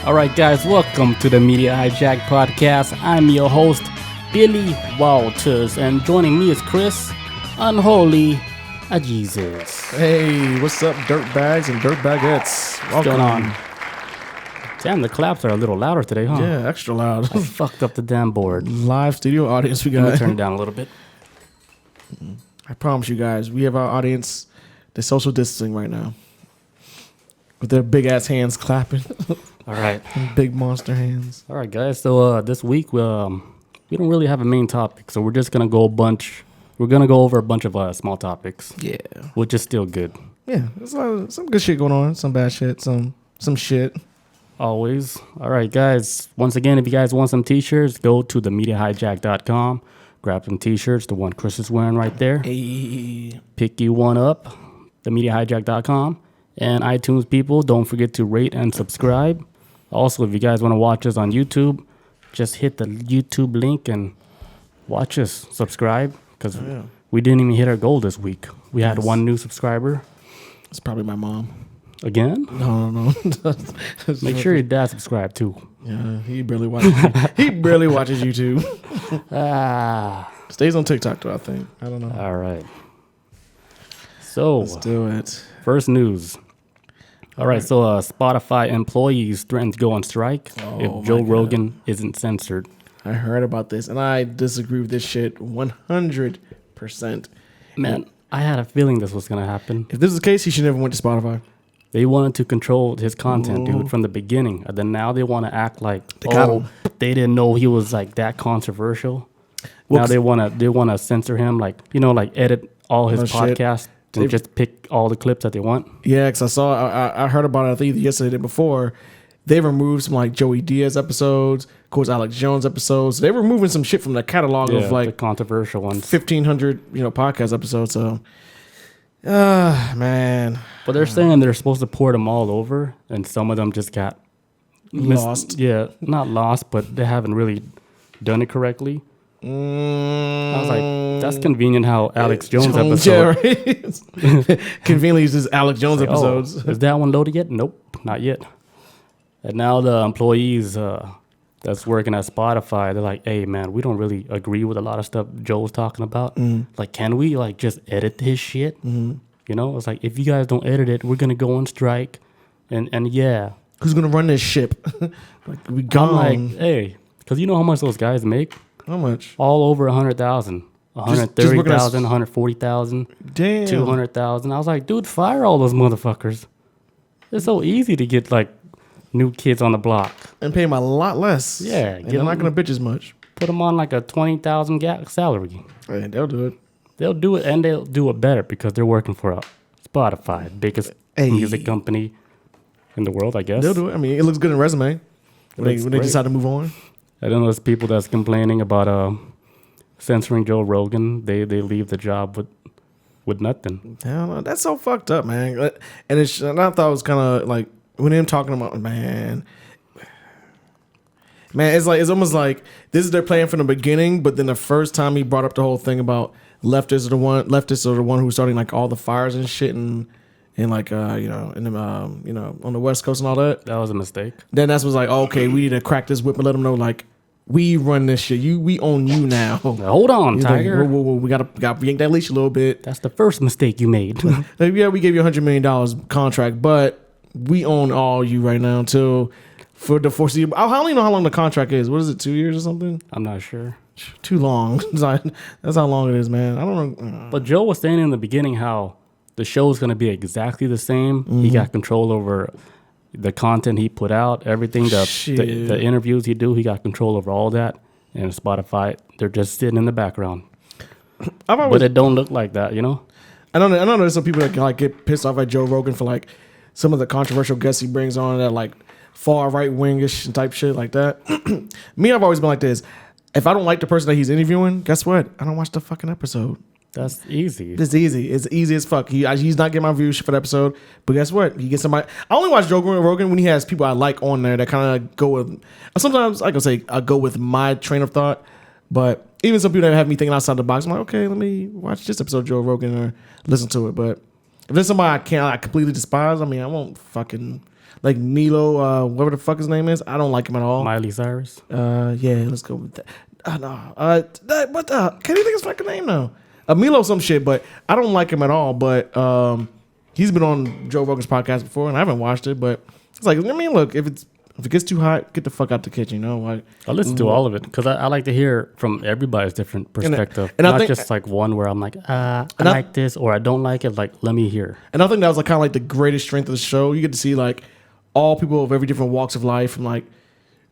All right, guys, welcome to the Media Hijacked podcast. I'm your host, Billy Walters, and joining me is Chris, Unholy Jesus. Hey, what's up, dirtbags and dirtbagettes? What's going on? Damn, the claps are a little louder today, huh? Yeah, extra loud. I fucked up the damn board. Live studio audience we Let me got. turn it down a little bit. I promise you guys, we have our audience. They're social distancing right now. With their big ass hands clapping. All right. Big monster hands. All right, guys. So this week we don't really have a main topic, so we're just gonna go over a bunch of small topics. Yeah. Which is still good. Yeah, there's some good shit going on, some bad shit, some shit. Always. All right, guys. Once again, if you guys want some t-shirts, go to themediahijack.com. Grab some t-shirts, the one Chris is wearing right there. Hey. Pick you one up, themediahijack.com. And iTunes people, don't forget to rate and subscribe. Also, if you guys want to watch us on YouTube, just hit the YouTube link and watch us. Subscribe, because we didn't even hit our goal this week. We had one new subscriber. It's probably my mom. Again? No. Make sure your dad subscribe too. Yeah, he barely watches. He barely watches YouTube. Stays on TikTok though, I think. I don't know. All right. So let's do it. First news. All right. So Spotify employees threaten to go on strike if Joe Rogan isn't censored. I heard about this, and I disagree with this shit 100%. Man, I had a feeling this was gonna happen. If this is the case, he should never went to Spotify. They wanted to control his content, dude, from the beginning. And then now they want to act like, they didn't know he was like that controversial. Well, now they want to censor him, like edit all his podcasts and just pick all the clips that they want. Yeah, because I heard about it, I think yesterday, the day before. They removed some like Joey Diaz episodes, of course, Alex Jones episodes. They were removing some shit from the catalog of like the controversial ones, 1,500 podcast episodes. So. Man. But they're saying they're supposed to port them all over, and some of them just got lost. Yeah, not lost, but they haven't really done it correctly. I was like, that's convenient how Alex Jones episode. Yeah, right. Conveniently uses Alex Jones episodes. Is that one loaded yet? Nope, not yet. And now the employees that's working at Spotify, they're like, hey, man, we don't really agree with a lot of stuff Joe's talking about. Like, can we, like, just edit his shit? You know, it's like, if you guys don't edit it, we're going to go on strike. And yeah. Who's going to run this ship? Like, we gone. I'm like, hey, because you know how much those guys make? How much? All over 100,000. 130,000, 140,000. Damn. 200,000. I was like, dude, fire all those motherfuckers. It's so easy to get, like, new kids on the block. And pay them a lot less. Yeah. And they're not going to bitch as much. Put them on like a 20,000 salary. Hey, they'll do it. They'll do it, and they'll do it better because they're working for Spotify, biggest music company in the world, I guess. They'll do it. I mean, it looks good in resume when they decide to move on. I don't know those people that's complaining about censoring Joe Rogan. They leave the job with nothing. Hell no, that's so fucked up, man. And I thought it was kind of like, when him talking about, man, it's almost like this is their plan from the beginning. But then the first time he brought up the whole thing about leftists are the one who's starting like all the fires and shit and like on the West Coast and all that. That was a mistake. Then that's was like, okay, we need to crack this whip and let them know like we run this shit. We own you now. Hold on, Tiger. Like, whoa, we gotta yank that leash a little bit. That's the first mistake you made. Like, yeah, we gave you $100 million contract, but we own all you right now until for the foreseeable. I don't even know how long the contract is. What is it, 2 years or something? I'm not sure. Too long. That's how long it is, man. I don't know. But Joe was saying in the beginning how the show is going to be exactly the same. He got control over the content he put out, everything, the interviews he do. He got control over all that. And Spotify, they're just sitting in the background. But it don't look like that, you know? I know there's some people that like get pissed off at Joe Rogan for like some of the controversial guests he brings on that like far right wingish type shit like that. Me, I've always been like this. If I don't like the person that he's interviewing, guess what? I don't watch the fucking episode. That's easy. It's easy. It's easy as fuck. He's not getting my views for the episode, but guess what? He gets somebody. I only watch Joe Rogan when he has people I like on there that kind of go with. Sometimes I can say I go with my train of thought, but even some people that have me thinking outside the box, I'm like, okay, let me watch this episode of Joe Rogan or listen to it. But if there's somebody I completely despise, I mean, I won't fucking like Milo, whatever the fuck his name is. I don't like him at all. Miley Cyrus. Yeah, let's go with that. No, what the? Can't you think his fucking name now? Milo some shit, but I don't like him at all. But he's been on Joe Rogan's podcast before, and I haven't watched it. But it's like, I mean, look, if it gets too hot, get the fuck out the kitchen. You know, like I listen to all of it because I like to hear from everybody's different perspective, and I not think, just like one where I'm like, I like this or I don't like it. Like, let me hear. And I think that was like kind of like the greatest strength of the show. You get to see like all people of every different walks of life, from like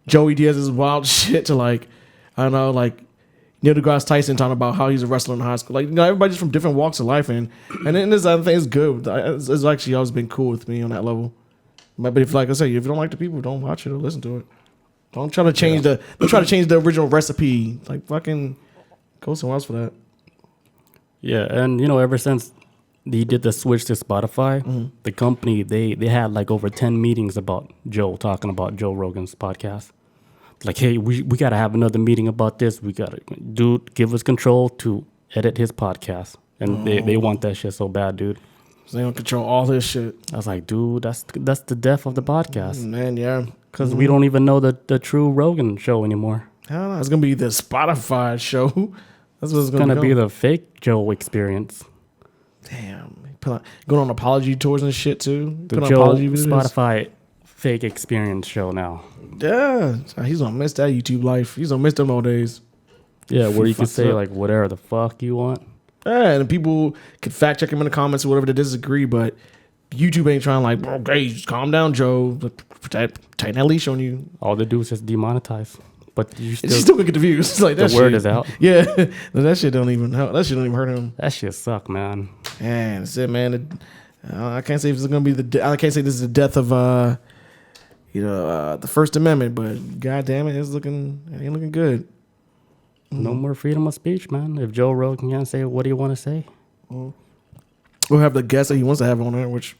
Joey Diaz's wild shit to like, I don't know, like Neil deGrasse Tyson talking about how he's a wrestler in high school. Like, you know, everybody's from different walks of life, and then this other thing is good. It's actually always been cool with me on that level. But if, like I say, if you don't like the people, don't watch it or listen to it. Don't try to change don't try to change the original recipe. Like, fucking go somewhere else for that. Yeah, and you know, ever since he did the switch to Spotify, the company they had like over 10 meetings about talking about Joe Rogan's podcast. Like, hey, we gotta have another meeting about this. We gotta, dude, give us control to edit his podcast, and they want that shit so bad, dude. So they don't control all this shit. I was like, dude, that's the death of the podcast. Man, yeah. Because we don't even know the true Rogan show anymore. I don't know. It's going to be the Spotify show. That's what it's going to be the fake Joe experience. Damn. Going on apology tours and shit, too. The Joe Spotify fake experience show now. Yeah. He's going to miss that YouTube life. He's going to miss them old days. Yeah, where you can say, like, whatever the fuck you want. Yeah, and people could fact check him in the comments or whatever to disagree, but YouTube ain't trying like, okay, just calm down, Joe. Tighten that leash on you. All they do is just demonetize. But you still gonna get the views. Like, the word is out. Yeah, that shit don't even help. That shit don't even hurt him. That shit suck, man. Man, that's it, man. I can't say if it's gonna be I can't say this is the death of the First Amendment, but god damn it, it ain't looking good. No more freedom of speech, man. If Joe Rogan can't say what do you want to say, we'll have the guests that he wants to have on there. Which,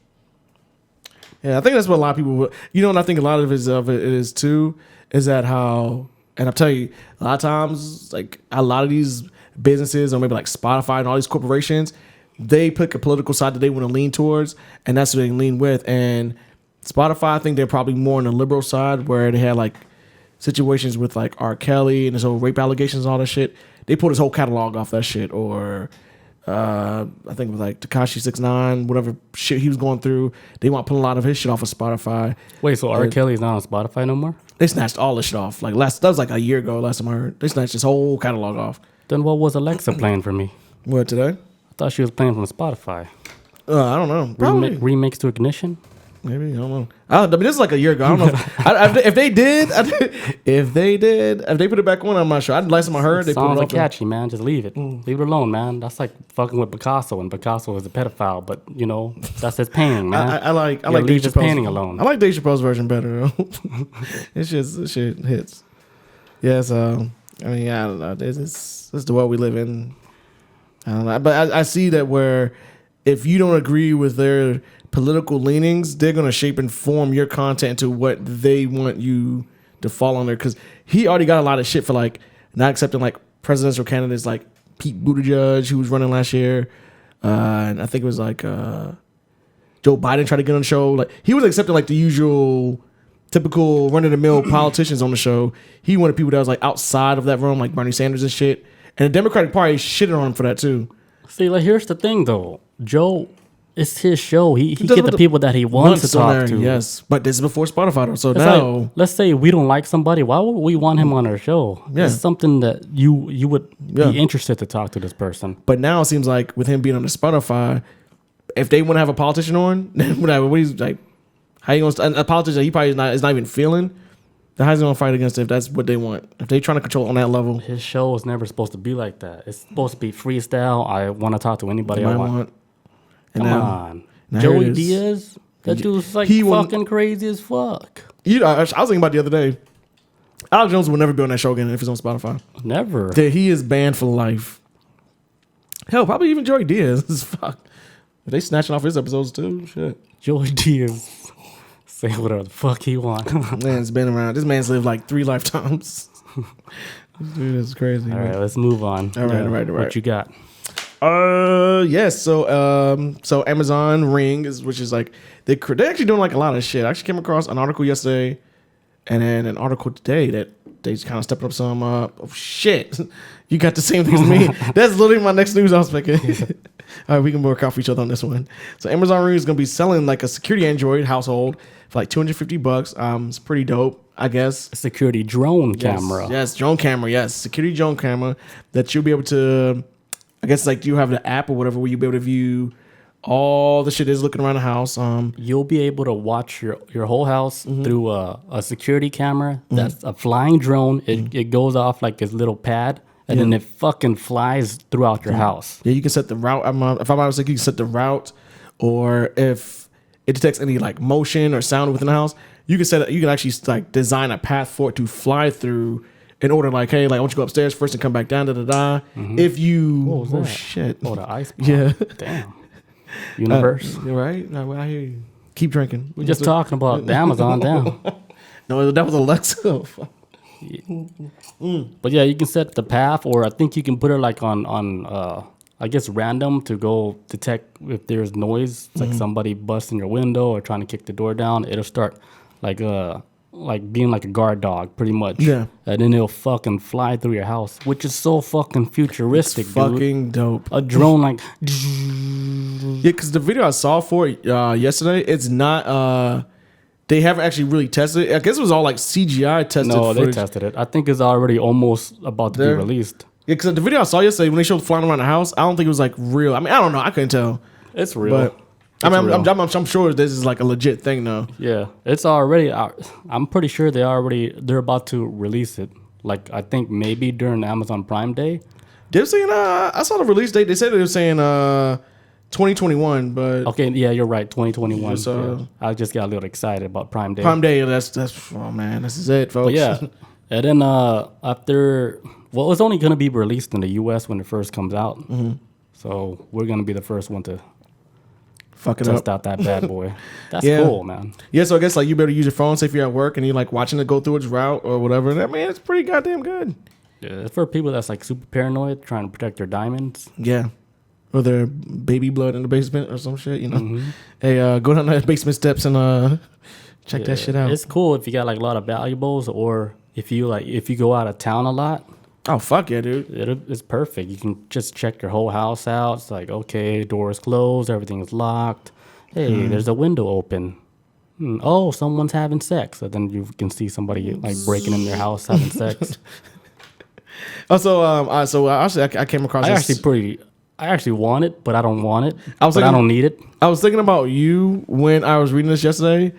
yeah, I think that's what a lot of people. And I think a lot of it is too is that how. And I'll tell you, a lot of times, like a lot of these businesses or maybe like Spotify and all these corporations, they pick a political side that they want to lean towards, and that's what they lean with. And Spotify, I think they're probably more on the liberal side, where they had like situations with like R. Kelly and his whole rape allegations and all that shit. They pulled his whole catalog off that shit. Or I think it was like Tekashi 6ix9ine, whatever shit he was going through. They want to pull a lot of his shit off of Spotify. Wait, so R. Kelly's not on Spotify no more? They snatched all this shit off. Like that was like a year ago. Last time I heard, they snatched his whole catalog off. Then what was Alexa playing for me? What, today? I thought she was playing from Spotify. I don't know. Probably. Remix to Ignition. Maybe, I don't know. I mean, this is like a year ago. I don't know. If they put it back on, I'm not sure. Last time I heard, they put it Songs on. are catchy, man. Just leave it. Leave it alone, man. That's like fucking with Picasso, and Picasso is a pedophile. But that's his painting, man. I like leave his painting alone. I like Dave Chappelle's version better. It's just this shit hits. Yeah, so I mean, I don't know. This is the world we live in. I don't know, but I see that where if you don't agree with their political leanings, they're going to shape and form your content to what they want you to fall under. Because he already got a lot of shit for like not accepting like presidential candidates like Pete Buttigieg, who was running last year, and I think it was like Joe Biden tried to get on the show. Like he was accepting like the usual typical run of the mill politicians on the show. He wanted people that was like outside of that realm, like Bernie Sanders and shit. And the Democratic Party shitted on him for that too. See, like here's the thing though, Joe. It's his show. He get the people that he wants to talk to. Yes, but this is before Spotify though. So it's now, like, let's say we don't like somebody. Why would we want him on our show? Yeah. It's something that you would be interested to talk to this person. But now it seems like with him being on the Spotify, if they want to have a politician on, then whatever. What he's like, how you gonna a politician that he probably is not even feeling? Then how's he gonna fight against it if that's what they want? If they trying to control on that level, his show is never supposed to be like that. It's supposed to be freestyle. I want to talk to anybody I want. Come on. Joey Diaz, that dude's like fucking crazy as fuck. I was thinking about the other day. Alex Jones will never be on that show again if it's on Spotify. Never. He is banned for life. Hell, probably even Joey Diaz. Fuck. They snatching off his episodes too. Shit. Joey Diaz. Say whatever the fuck he want. Man's been around. This man's lived like 3 lifetimes. Dude, that's crazy. All right, let's move on. All right. What you got? Yes. So Amazon Ring which is like they're actually doing like a lot of shit. I actually came across an article yesterday, and then an article today that they just kind of stepped up some. Oh shit, you got the same thing as me. That's literally my next news I was making. All right, we can work off each other on this one. So Amazon Ring is gonna be selling like a security Android household for like $250. It's pretty dope, I guess. A security drone camera. Yes, drone camera. Yes, security drone camera that you'll be able to. I guess like you have the app or whatever where you'll be able to view all the shit is looking around the house. You'll be able to watch your whole house through a security camera. That's a flying drone. It goes off like this little pad, and then it fucking flies throughout your house. Yeah, you can set the route. If I'm honest, you can set the route, or if it detects any like motion or sound within the house, you can set it. You can actually like design a path for it to fly through. In order, like, hey, like, I want you to go upstairs first and come back down, If you, shit. Oh, the ice pop. Yeah. Damn. Universe. You're right. No, I hear you. Keep drinking. We're just talking about the Amazon down. No, that was Alexa. But yeah, you can set the path, or I think you can put it like on I guess random to go detect if there's noise. It's like somebody busting your window or trying to kick the door down. It'll start like being like a guard dog, pretty much. Yeah. And then it'll fucking fly through your house, which is so fucking futuristic, it's fucking dope. A drone like... Yeah, because the video I saw for it yesterday, it's not... they haven't actually really tested it. I guess it was all like CGI tested No, footage. they tested it. I think it's already almost about to be released. Yeah, because the video I saw yesterday, when they showed flying around the house, I don't think it was like real. I mean, I don't know. I couldn't tell. It's real. But I'm sure this is like a legit thing though. Yeah, it's already. I'm pretty sure they're about to release it. Like I think maybe during Amazon Prime Day. They're saying I saw the release date. They said they were saying 2021, but okay, yeah, you're right, 2021. So yeah. I just got a little excited about Prime Day. Prime Day, that's oh man, this is it, folks. But yeah, and then after, well, it's only gonna be released in the U.S. when it first comes out. So we're gonna be the first one to test out that bad boy. That's cool, man. Yeah, so I guess like you better use your phone, say if you're at work and you're like watching it go through its route or whatever. I mean, it's pretty goddamn good. Yeah, it's for people that's like super paranoid, trying to protect their diamonds. Yeah. Or their baby blood in the basement or some shit, you know. Hey, go down the basement steps and check that shit out. It's cool if you got like a lot of valuables, or if you go out of town a lot. Oh fuck yeah, dude! It's perfect. You can just check your whole house out. It's like, okay, door is closed, everything is locked. Hey, there's a window open. Oh, someone's having sex. So then you can see somebody like breaking in their house having sex. Also, I came across. I actually want it, but I don't want it. I don't need it. I was thinking about you when I was reading this yesterday,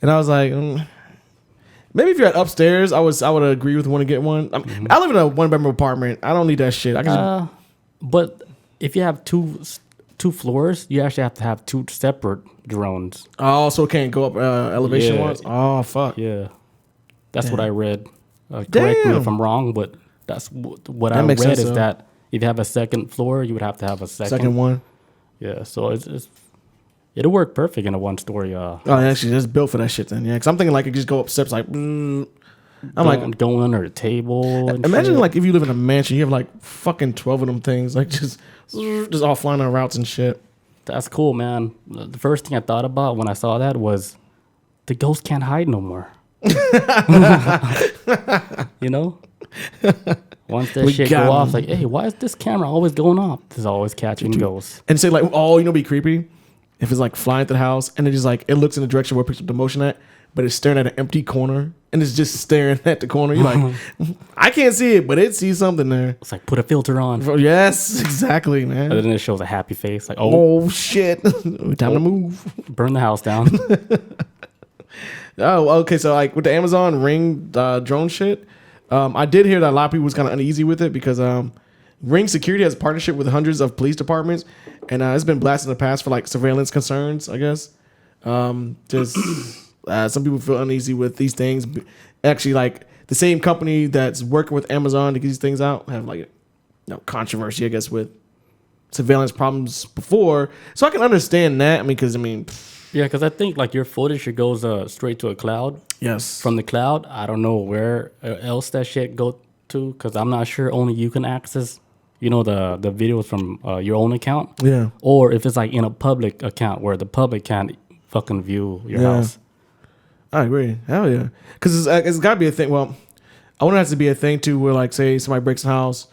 and I was like, maybe if you're at upstairs, I would agree with wanting to get one. I live in a one-bedroom apartment. I don't need that shit. But if you have two floors, you actually have to have two separate drones. Oh, so it can't go up elevation ones? Oh, fuck. Yeah. That's what I read. Correct me if I'm wrong, but that's what I read is that if you have a second floor, you would have to have a second one. Yeah, so it'll work perfect in a one-story. Oh, actually, it's built for that shit then. Yeah, because I'm thinking like it just go up steps like. I'm like going under a table. And imagine shit. like if you live in a mansion, you have like fucking 12 of them things, like just all flying on routes and shit. That's cool, man. The first thing I thought about when I saw that was the ghost can't hide no more. You know. Once that shit go off, like, hey, why is this camera always going off? It's always catching ghosts. And say like, oh, you know, be creepy if it's like flying through the house and it just like it looks in the direction where it picks up the motion at, but it's staring at an empty corner and it's just staring at the corner. You're like, I can't see it, but it sees something there. It's like put a filter on. Yes, exactly, man. And then it shows a happy face, like, oh shit, time to move, burn the house down. Oh, okay. So like with the Amazon Ring drone shit. I did hear that a lot of people was kind of uneasy with it because Ring Security has a partnership with hundreds of police departments, and it's been blasted in the past for like surveillance concerns, I guess. Just some people feel uneasy with these things. Actually, like the same company that's working with Amazon to get these things out have like controversy, I guess, with surveillance problems before. So I can understand that. Yeah, because I think like your footage goes straight to a cloud. Yes. From the cloud, I don't know where else that shit go to because I'm not sure only you can access you know, the videos from your own account. Yeah. Or if it's like in a public account where the public can't fucking view your house. I agree. Hell yeah. Because it's got to be a thing. Well, I want it to be a thing too where, like, say somebody breaks a house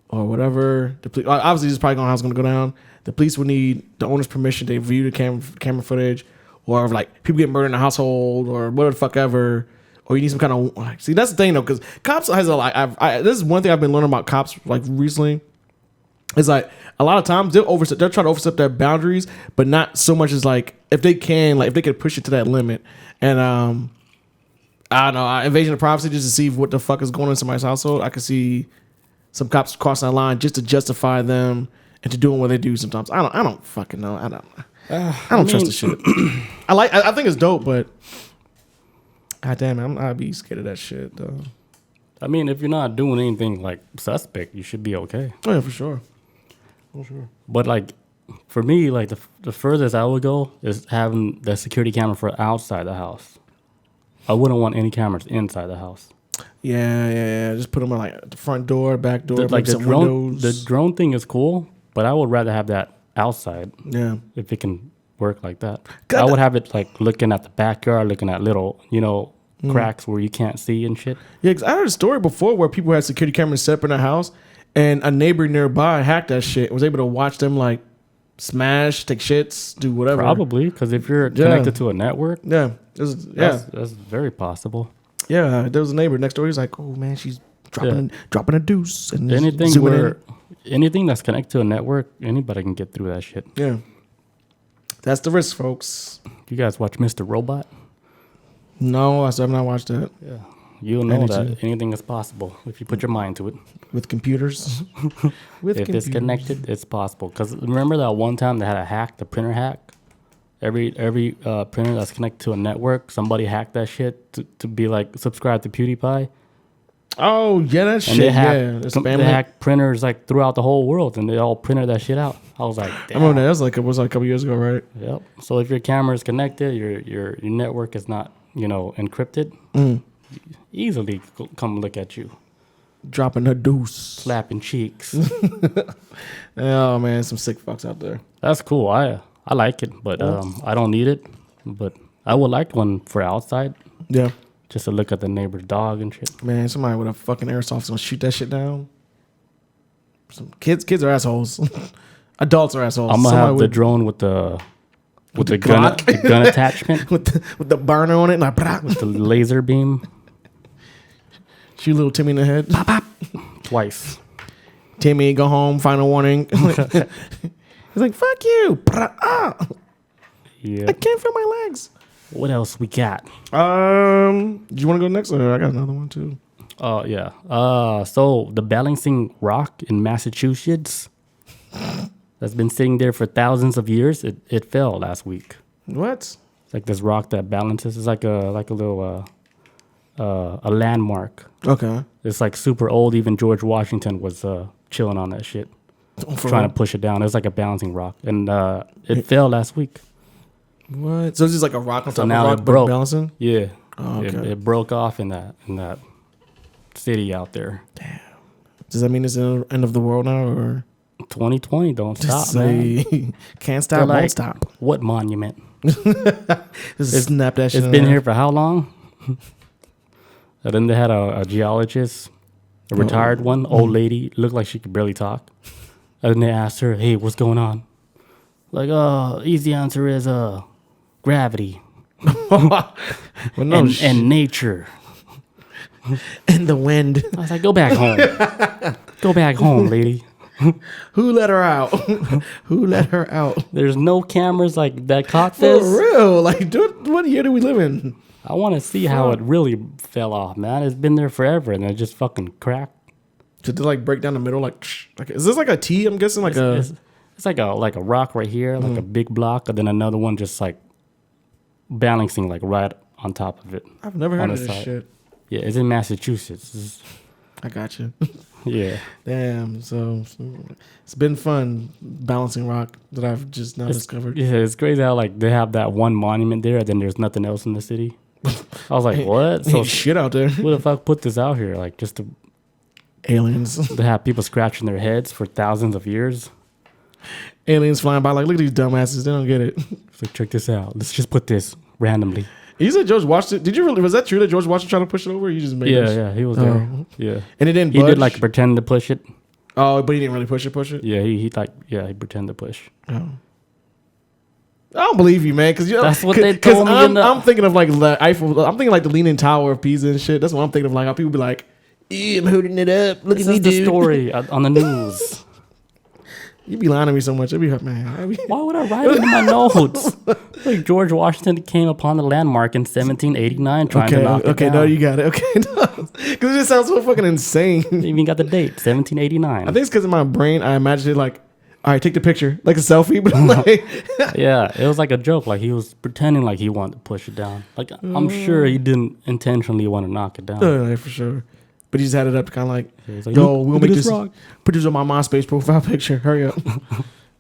or whatever. The police, obviously, this is probably going to go down. The police would need the owner's permission to view the camera footage, or if, like, people get murdered in the household or whatever the fuck ever. Or you need some kind of, like, see, that's the thing though, because cops has a lot. This is one thing I've been learning about cops, like, recently. It's like a lot of times they'll try to overstep their boundaries, but not so much as, like, if they can push it to that limit. And I don't know, invasion of privacy, just to see what the fuck is going on in somebody's household. I could see some cops crossing that line just to justify them into doing what they do sometimes. I don't fucking know. I don't trust the shit. I think it's dope, but god damn, I'd be scared of that shit though. I mean, if you're not doing anything like suspect, you should be okay. Oh yeah, for sure. For sure. But like for me, like the furthest I would go is having the security camera for outside the house. I wouldn't want any cameras inside the house. Yeah. Just put them on, like, at the front door, back door, Like some windows. The drone thing is cool, but I would rather have that outside. Yeah. If it can work like that. I would have it like looking at the backyard, looking at little, cracks where you can't see and shit. Yeah, because I heard a story before where people had security cameras set up in their house, and a neighbor nearby hacked that shit and was able to watch them, like, smash, take shits, do whatever. Probably, because if you're connected to a network, that's very possible. Yeah, there was a neighbor next door. He's like, "Oh man, she's dropping a deuce." And anything that's connected to a network, anybody can get through that shit. Yeah, that's the risk, folks. You guys watch Mr. Robot? No, I still have not watched that. Yeah, you'll know that anything is possible if you put your mind to it. With computers. If it's connected, it's possible. Because remember that one time they had a hack, the printer hack? Every printer that's connected to a network, somebody hacked that shit to be like subscribed to PewDiePie. Oh yeah, that shit. They hacked printers like throughout the whole world, and they all printed that shit out. I was like, damn. I remember that was like a couple years ago, right? Yep. So if your camera is connected, your network is not encrypted, easily come look at you, dropping a deuce, slapping cheeks. Oh man, some sick fucks out there. That's cool. I like it, but I don't need it. But I would like one for outside. Yeah. Just to look at the neighbor's dog and shit. Man, somebody with a fucking airsoft is gonna shoot that shit down. Some kids are assholes. Adults are assholes. I'm gonna have the drone with the gun attachment. with the burner on it, and with the laser beam. Shoot little Timmy in the head. Pop, pop. Twice. Timmy, go home, final warning. He's like, fuck you. Yeah. I can't feel my legs. What else we got? Do you want to go next? Or I got another one too. Oh yeah. So the balancing rock in Massachusetts that's been sitting there for thousands of years, it fell last week. What? It's like this rock that balances. It's like a little a landmark. Okay. It's like super old. Even George Washington was chilling on that shit, trying to push it down. It was like a balancing rock, and it fell last week. What? So it's just like a rock on top of a rock, it broke. Balancing? Yeah. Oh, okay. It broke off in that city out there. Damn. Does that mean it's the end of the world now, or 2020? Don't stop, man. Can't stop, won't stop. What monument? Snap that shit. It's been here for how long? And then they had a geologist, a retired one, old lady, looked like she could barely talk. And then they asked her, "Hey, what's going on?" Like, easy answer is gravity. And nature. And the wind. I was like, go back home. Go back home, lady. Who let her out? Who let her out? There's no cameras like that caught this. For real? Like, dude, what year do we live in? I want to see how it really fell off, man. It's been there forever, and it just fucking cracked. Did it like break down the middle? Like is this like a T? I'm guessing it's like a rock right here, like a big block, and then another one just like balancing like right on top of it. I've never heard of this shit. Yeah, it's in Massachusetts. I got you. Yeah. Damn. So it's been fun balancing rock that I've just now discovered. Yeah, it's crazy how like they have that one monument there, and then there's nothing else in the city. I was like, what? So shit out there. Who the fuck put this out here? Like just to Aliens. They have people scratching their heads for thousands of years. Aliens flying by like, look at these dumbasses. They don't get it. So check this out. Let's just put this randomly. You said George Washington. Did you really? Was that true that George Washington tried to push it over? Or you just made this? Yeah, he was there. Yeah. And it didn't He budge? did like pretend to push it. Oh, but he didn't really push it? Yeah, he pretended to push. Oh. I don't believe you, man. Because that's what they told me. I'm thinking of like the Eiffel. I'm thinking like the Leaning Tower of Pisa and shit. That's what I'm thinking of. Like how people be like, I'm holding it up. Look at me, dude. This is the story on the news. You be lying to me so much. It'd be man. Why would I write it in my notes? Like George Washington came upon the landmark in 1789 trying to knock it down. Okay, no, you got it. Okay, no. Because it just sounds so fucking insane. You even got the date, 1789. I think it's because in my brain, I imagined it like, all right, take the picture. Like a selfie. But like, yeah, it was like a joke. Like he was pretending like he wanted to push it down. Like I'm sure he didn't intentionally want to knock it down. Yeah, for sure. But he just had it up to kind of like, yo, we'll make this rock. Put this on my MySpace profile picture. Hurry up.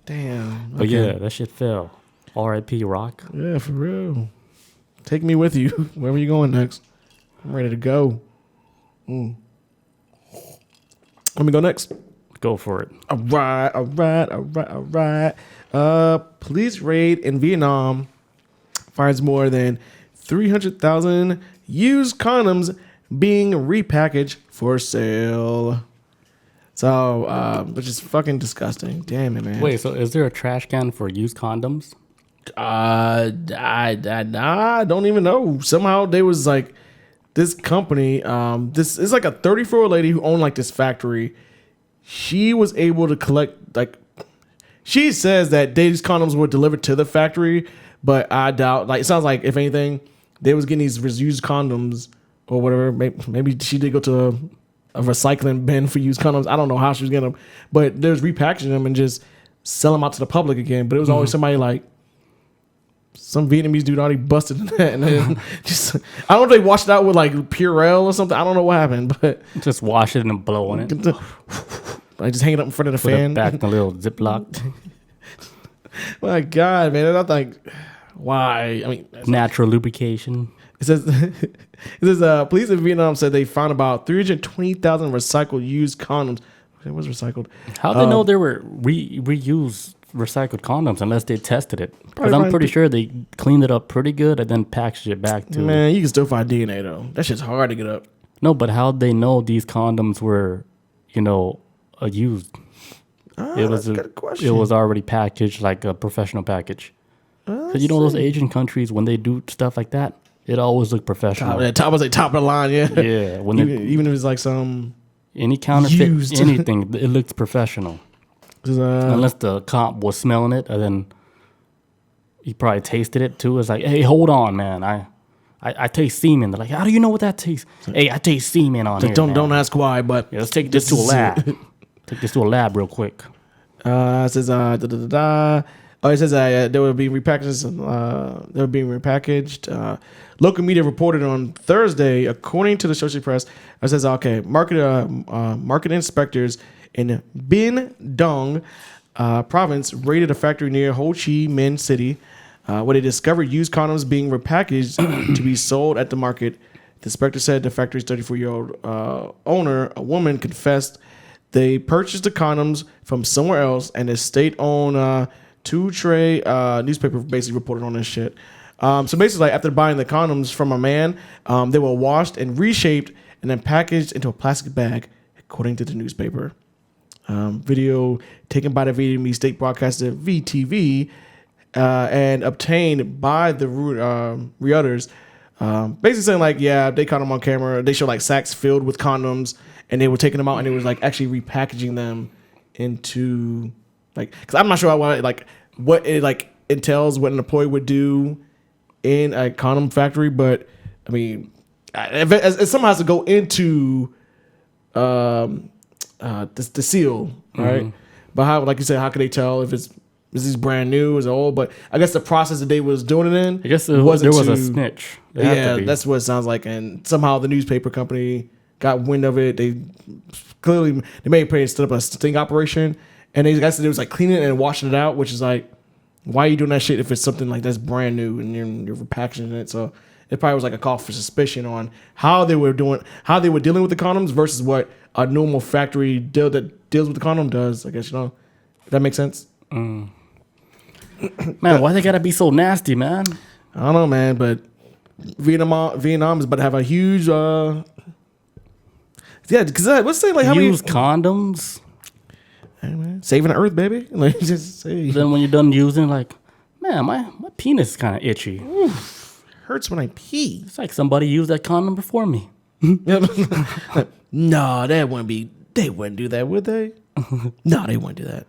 Damn. But yeah, that shit fell. R.I.P. Rock. Yeah, for real. Take me with you. Wherever you going next. I'm ready to go. Let me go next. Go for it. All right. Police raid in Vietnam finds more than 300,000 used condoms being repackaged for sale. So, which is fucking disgusting. Damn it, man. Wait, so is there a trash can for used condoms? I don't even know. Somehow there was like this company. This is like a 34-year-old lady who owned like this factory. She was able to collect like. She says that these condoms were delivered to the factory, but I doubt. Like, it sounds like if anything, they was getting these used condoms or whatever. Maybe she did go to a recycling bin for used condoms. I don't know how she was getting them, but there's repackaging them and just sell them out to the public again. But it was always somebody like some Vietnamese dude already busted in that, and then just I don't know if they washed it out with like Purell or something. I don't know what happened, but just wash it and blow on it. I just hang it up in front of the Put fan. It back in the little Ziploc. My God, man! I think why? I mean, natural lubrication. It says police in Vietnam said they found about 320,000 recycled used condoms. It was recycled. How do they know they were reused recycled condoms unless they tested it? Because I'm pretty sure they cleaned it up pretty good and then packaged it back to. Man, you can still find DNA though. That shit's hard to get up. No, but how'd they know these condoms were, used? It was a good question. It was already packaged like a professional package. Because those Asian countries, when they do stuff like that, it always look professional. Top of the line, yeah. Yeah. When even if it's like some any counterfeit used. Anything, it looks professional. Unless the cop was smelling it, and then he probably tasted it too. It's like, hey, hold on, man. I taste semen. They're like, how do you know what that tastes? Hey, I taste semen on here. Don't ask why, but let's take this to a lab. Take this to a lab real quick. It says it says they were being repackaged. They were being repackaged. Local media reported on Thursday, according to the Associated Press. It says market inspectors in Binh Dong province raided a factory near Ho Chi Minh City, where they discovered used condoms being repackaged to be sold at the market. The inspector said the factory's 34-year-old owner, a woman, confessed they purchased the condoms from somewhere else, and the state-owned Two Tray newspaper basically reported on this shit. So basically, like, after buying the condoms from a man, they were washed and reshaped and then packaged into a plastic bag, according to the newspaper. Video taken by the Vietnamese state broadcaster VTV and obtained by the Reuters. Basically saying like, yeah, they caught them on camera. They showed like sacks filled with condoms, and they were taking them out, and they was like actually repackaging them into like, because I'm not sure what it like entails, what an employee would do in a condom factory, but I mean, it somehow has to go into the seal, right? Mm-hmm. But how, like you said, how can they tell if is this brand new, is it old? But I guess the process that they was doing it in, I guess there was a snitch. Yeah, that's what it sounds like. And somehow the newspaper company got wind of it. They may have stood up a sting operation, and they guys said it was like cleaning it and washing it out, which is like, why are you doing that shit if it's something like that's brand new and you're repackaging it? So it probably was like a call for suspicion on how they were dealing with the condoms versus what a normal factory deal that deals with the condom does. I guess if that makes sense. Man, why they gotta be so nasty, man? I don't know, man, but Vietnam is about to have a huge because let's say like how Use many condoms. Hey, man, saving the earth, baby. Like just say Then when you're done using, like, man, my penis is kind of itchy. hurts when I pee. It's like somebody used that condom before me. No, they wouldn't do that, would they? No, they wouldn't do that.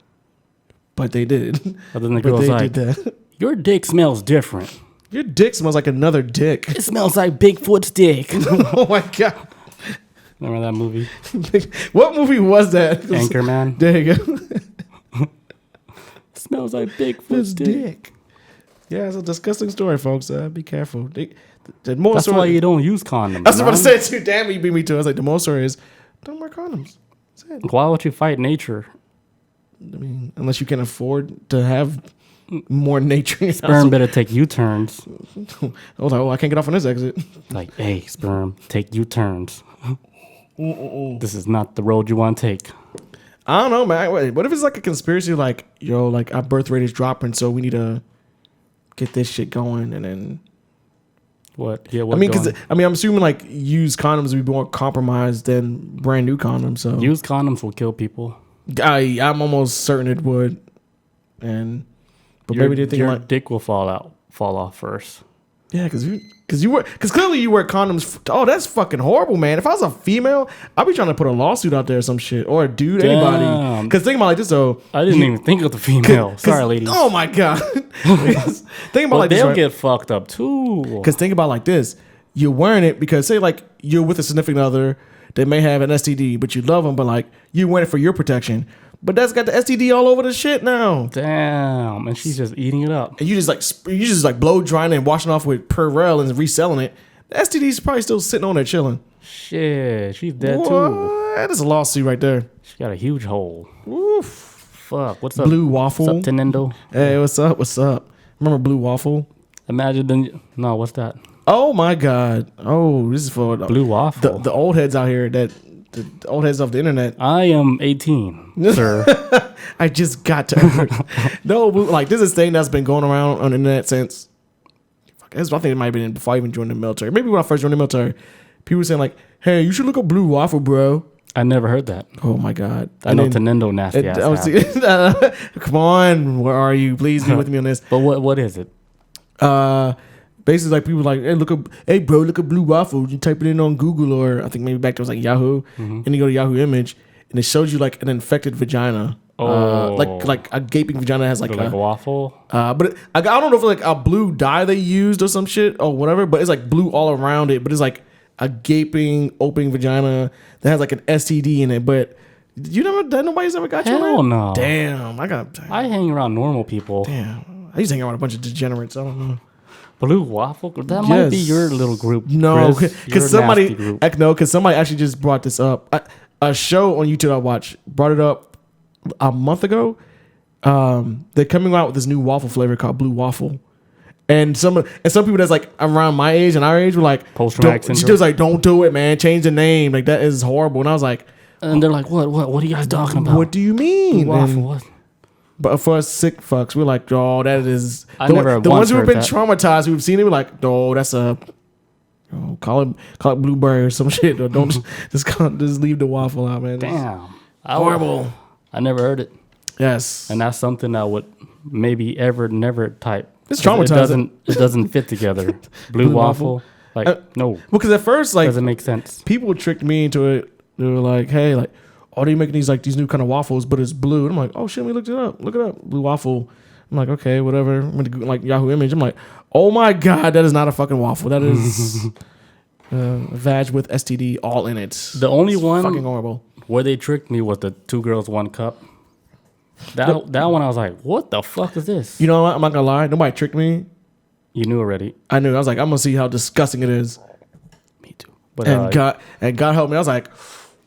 But they did. But then the girl's like, did that. your dick smells different. Your dick smells like another dick. It smells like Bigfoot's dick. Oh my God. Remember that movie? What movie was that? Anchorman. There you go. Smells like Bigfoot's dick. Yeah, it's a disgusting story, folks. Be careful. That's why you don't use condoms. I was about to say it too. Damn, you beat me to it. I was like, the moral story is don't wear condoms. That's it. Why would you fight nature? I mean, unless you can afford to have more nature. Sperm better take U-turns. I was like, I can't get off on this exit. Like, hey, sperm, take U-turns. This is not the road you want to take. I don't know, man. Wait, what if it's like a conspiracy? Like, like our birth rate is dropping, so we need to get this shit going, and then what? Yeah, what? I mean, because I'm assuming like used condoms would be more compromised than brand new condoms. So used condoms will kill people. I'm almost certain it would, but maybe they think your like dick will fall off first. Yeah, because clearly you wear condoms. Oh, that's fucking horrible, man. If I was a female, I'd be trying to put a lawsuit out there or some shit, or a dude, anybody. Because think about it like this though. I didn't even think of the female. Sorry, ladies. Oh my God. Think about like this. They'll get fucked up too. Because think about like this. You're wearing it because say like you're with a significant other. They may have an STD, but you love them. But like you're wearing it for your protection. But that's got the STD all over the shit now. Damn, and she's just eating it up. And you just like blow drying it and washing off with Purell and reselling it. The STD's probably still sitting on there chilling. Shit, she's dead too. That's a lawsuit right there. She got a huge hole. Oof. Fuck. What's up? Blue Waffle. What's up, Tenendo? Hey, what's up? What's up? Remember Blue Waffle? Imagine no. What's that? Oh my God. Oh, this is for Blue Waffle. The old heads out here the old heads of the internet. I am 18, sir. I just got to Earth. No, like this is a thing that's been going around on the internet since. I think it might have been before I even joined the military. Maybe when I first joined the military, people were saying like, "Hey, you should look up Blue Waffle, bro." I never heard that. Oh my God. I know Tenendo nasty ass. Come on, where are you? Please be with me on this. But what is it? Basically, like people like, hey bro, look up Blue Waffle. You type it in on Google or I think maybe back to was like Yahoo, and you go to Yahoo Image, and it shows you like an infected vagina. Oh, like a gaping vagina has like a waffle. But I don't know if it's like a blue dye they used or some shit or whatever. But it's like blue all around it. But it's like a gaping opening vagina that has like an STD in it. But nobody's ever got you on that? Hell no. Damn, I hang around normal people. Damn, I used to hang around with a bunch of degenerates. I don't know. Blue Waffle? That might be your little group. No, because somebody actually just brought this up. A show on YouTube I watched brought it up a month ago. They're coming out with this new waffle flavor called Blue Waffle, and some people that's like around my age and our age were like, post-traumatic syndrome. She was like, "Don't do it, man. Change the name. Like that is horrible." And I was like, and they're like, "What are you guys talking about? What do you mean?" Blue Waffle? What? But for us sick fucks, we're like, oh, that is the ones who have been traumatized, who've seen it, we're like, oh, that's call it blueberry or some shit, or don't just leave the waffle out, man. Damn, horrible. I never heard it. Yes, and that's something I would maybe never type. It's traumatizing. It doesn't fit together. Blue waffle, like no. Because at first, like, doesn't make sense. People tricked me into it. They were like, hey, like, oh, they're making these new kind of waffles, but it's blue. And I'm like, oh shit, we looked it up. Look it up, Blue Waffle. I'm like, okay, whatever. I'm gonna go, like Yahoo Image. I'm like, oh my God, that is not a fucking waffle. That is vag with STD all in it. The only one fucking horrible where they tricked me was the 2 girls 1 cup. That one I was like, what the fuck is this? You know what? I'm not gonna lie. Nobody tricked me. You knew already. I knew. I was like, I'm gonna see how disgusting it is. Me too. But God help me. I was like,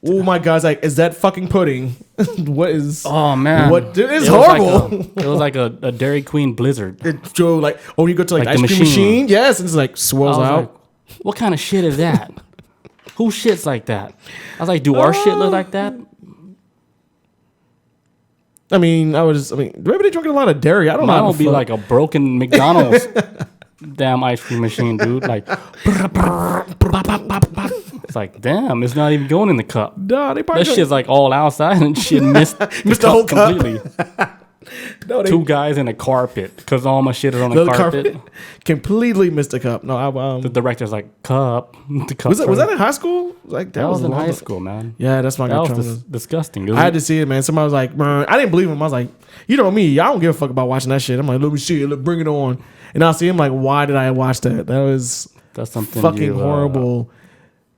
oh my God, it's like, is that fucking pudding? What is? Oh man, it's horrible. It was like a Dairy Queen Blizzard. It drove like, oh, you go to like the ice cream machine, yes, and it's like swirls out. Like, What kind of shit is that? Who shits like that? I was like, do our shit look like that? I mean, maybe they drinking a lot of dairy. I don't know. Mine will be like a broken McDonald's damn ice cream machine, dude. Like, it's like, damn, it's not even going in the cup. Nah, they probably that shit's like all outside and shit missed the whole cup completely. No, Two guys in a carpet because all my shit is on the carpet. Completely missed the cup. No, the director's like, cup. The cup was that in high school? Like that was in high school, man. Yeah, that's my. That was disgusting. I had to see it, man. Somebody was like, I didn't believe him. I was like, you know me, I don't give a fuck about watching that shit. I'm like, let me see it, bring it on. And I see him like, why did I watch that? That's something fucking horrible.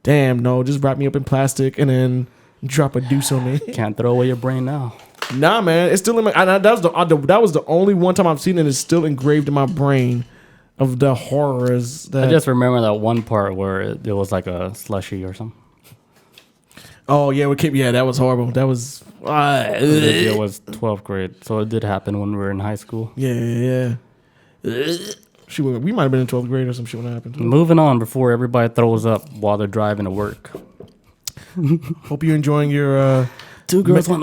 Damn, no, just wrap me up in plastic and then drop a deuce on me. Can't throw away your brain now. Nah, man, it's still in my. That was the only one time I've seen it. It's still engraved in my brain of the horrors. I just remember that one part where it was like a slushy or something. Oh yeah, that was horrible. That was. It was 12th grade, so it did happen when we were in high school. Yeah. We might have been in 12th grade or some shit when that happened. Moving on before everybody throws up while they're driving to work. Hope you're enjoying your. Two girls want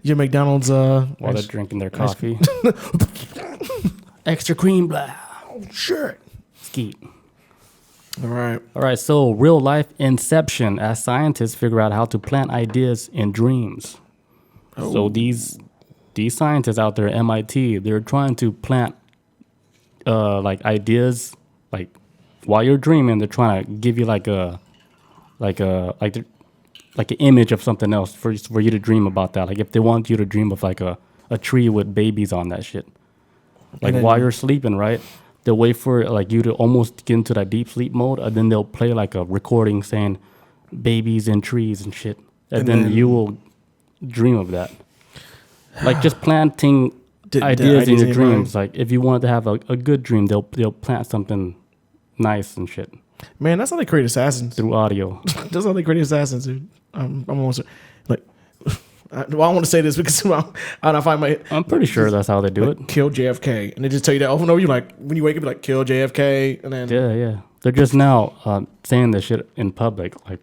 your McDonald's while they're drinking their coffee. Extra cream, blah. Oh shit. Skeet. All right. So real life inception as scientists figure out how to plant ideas in dreams. Oh. So these scientists out there at MIT, they're trying to plant like ideas like while you're dreaming. They're trying to give you like an image of something else for you to dream about that. Like if they want you to dream of like a tree with babies on that shit. Like while you're sleeping, right? They'll wait for like you to almost get into that deep sleep mode, and then they'll play like a recording saying babies and trees and shit. And then you will dream of that. Like just planting ideas in your dreams. Like if you want to have a good dream, they'll plant something nice and shit. Man, that's how they create assassins. Through audio. That's how they create assassins, dude. I'm almost like, I want to say this because I'm pretty sure that's how they do it. Kill JFK, and they just tell you that over and over. You like when you wake up, you're like kill JFK, and then yeah. They're just now saying this shit in public, like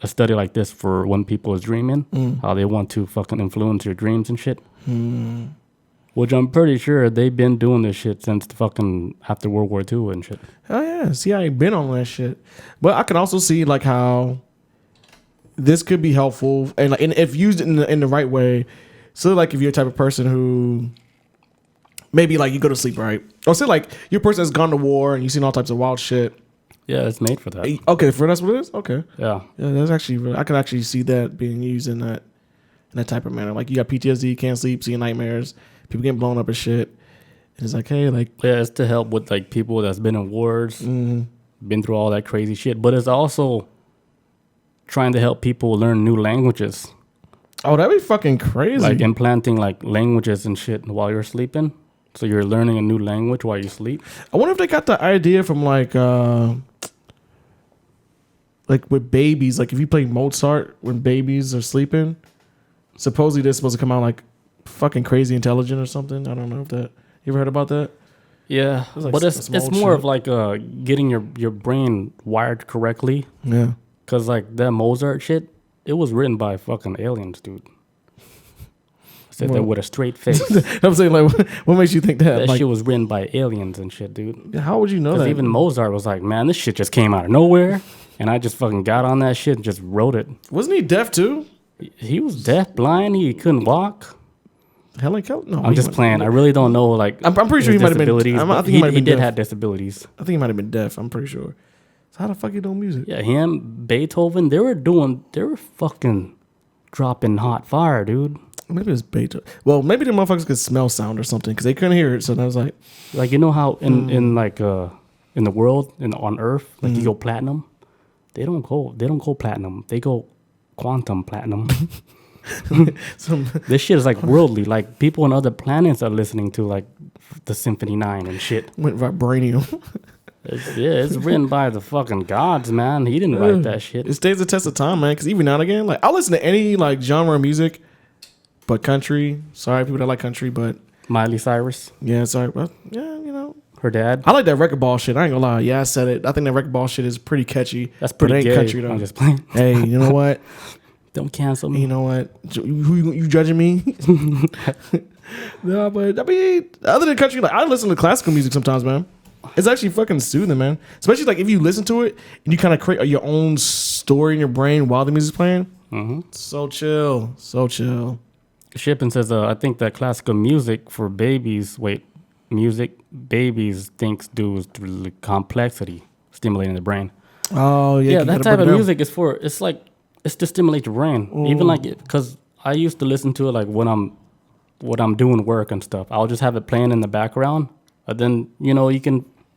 a study like this for when people is dreaming, how they want to fucking influence your dreams and shit. Which I'm pretty sure they've been doing this shit since fucking after World War II and shit. Oh yeah, see, I ain't been on that shit, but I can also see like how this could be helpful, and if used in the right way. So like if you're a type of person who maybe like you go to sleep, right? Or say like you're a person that's gone to war and you've seen all types of wild shit. Yeah, it's made for that. Okay, that's what it is. Okay. Yeah. That's actually I can actually see that being used in that type of manner. Like you got PTSD, can't sleep, seeing nightmares, people getting blown up and shit. And it's like, hey, like it's to help with like people that's been in wars, been through all that crazy shit. But it's also trying to help people learn new languages. Oh, that'd be fucking crazy. Like implanting like languages and shit while you're sleeping. So you're learning a new language while you sleep. I wonder if they got the idea from like with babies. Like if you play Mozart when babies are sleeping, supposedly they're supposed to come out like fucking crazy intelligent or something. I don't know if that. You ever heard about that? Yeah, like but it's more of like getting your brain wired correctly. Yeah. Cause like that Mozart shit, it was written by fucking aliens, dude. Said that with a straight face. I'm saying, like, what makes you think that? That like, shit was written by aliens and shit, dude. How would you know that? Even Mozart was like, man, this shit just came out of nowhere, and I just fucking got on that shit and just wrote it. Wasn't he deaf too? He was deaf, blind. He couldn't walk. Helen Keller? No, I'm just playing. I really don't know. Like, I'm pretty sure he might have been. I think he did have disabilities. I think he might have been deaf. I'm pretty sure. So how the fuck you doing music? Yeah, him, Beethoven. They were fucking dropping hot fire, dude. Maybe it's Beethoven. Well, maybe the motherfuckers could smell sound or something because they couldn't hear it. So I was like, you know how in the world on Earth, like you go platinum, they don't go platinum. They go quantum platinum. This shit is like worldly. Like people on other planets are listening to like the Symphony 9 and shit. Went vibranium. It's written by the fucking gods, man. He didn't write that shit. It stays the test of time, man. Because even now and again, like I'll listen to any like genre of music, but country. Sorry, people that like country, but Miley Cyrus. Yeah, sorry, but yeah, you know. her dad. I like that record ball shit. I ain't gonna lie. Yeah, I said it. I think that record ball shit is pretty catchy. That's pretty but it ain't gay. country though. I'm just playing. Hey, you know what? Don't cancel me. You know what? Who you judging me? No, but I mean, other than country, like I listen to classical music sometimes, man. It's actually fucking soothing, man. Especially like if you listen to it and you kind of create your own story in your brain while the music's playing. So chill, so chill. Shipping says, I think that classical music for babies, babies thinks due to the complexity, stimulating the brain. Oh, yeah. Yeah, that type of music is for, it's to stimulate your brain. Ooh. Even like, because I used to listen to it like when I'm doing work and stuff. I'll just have it playing in the background. But then,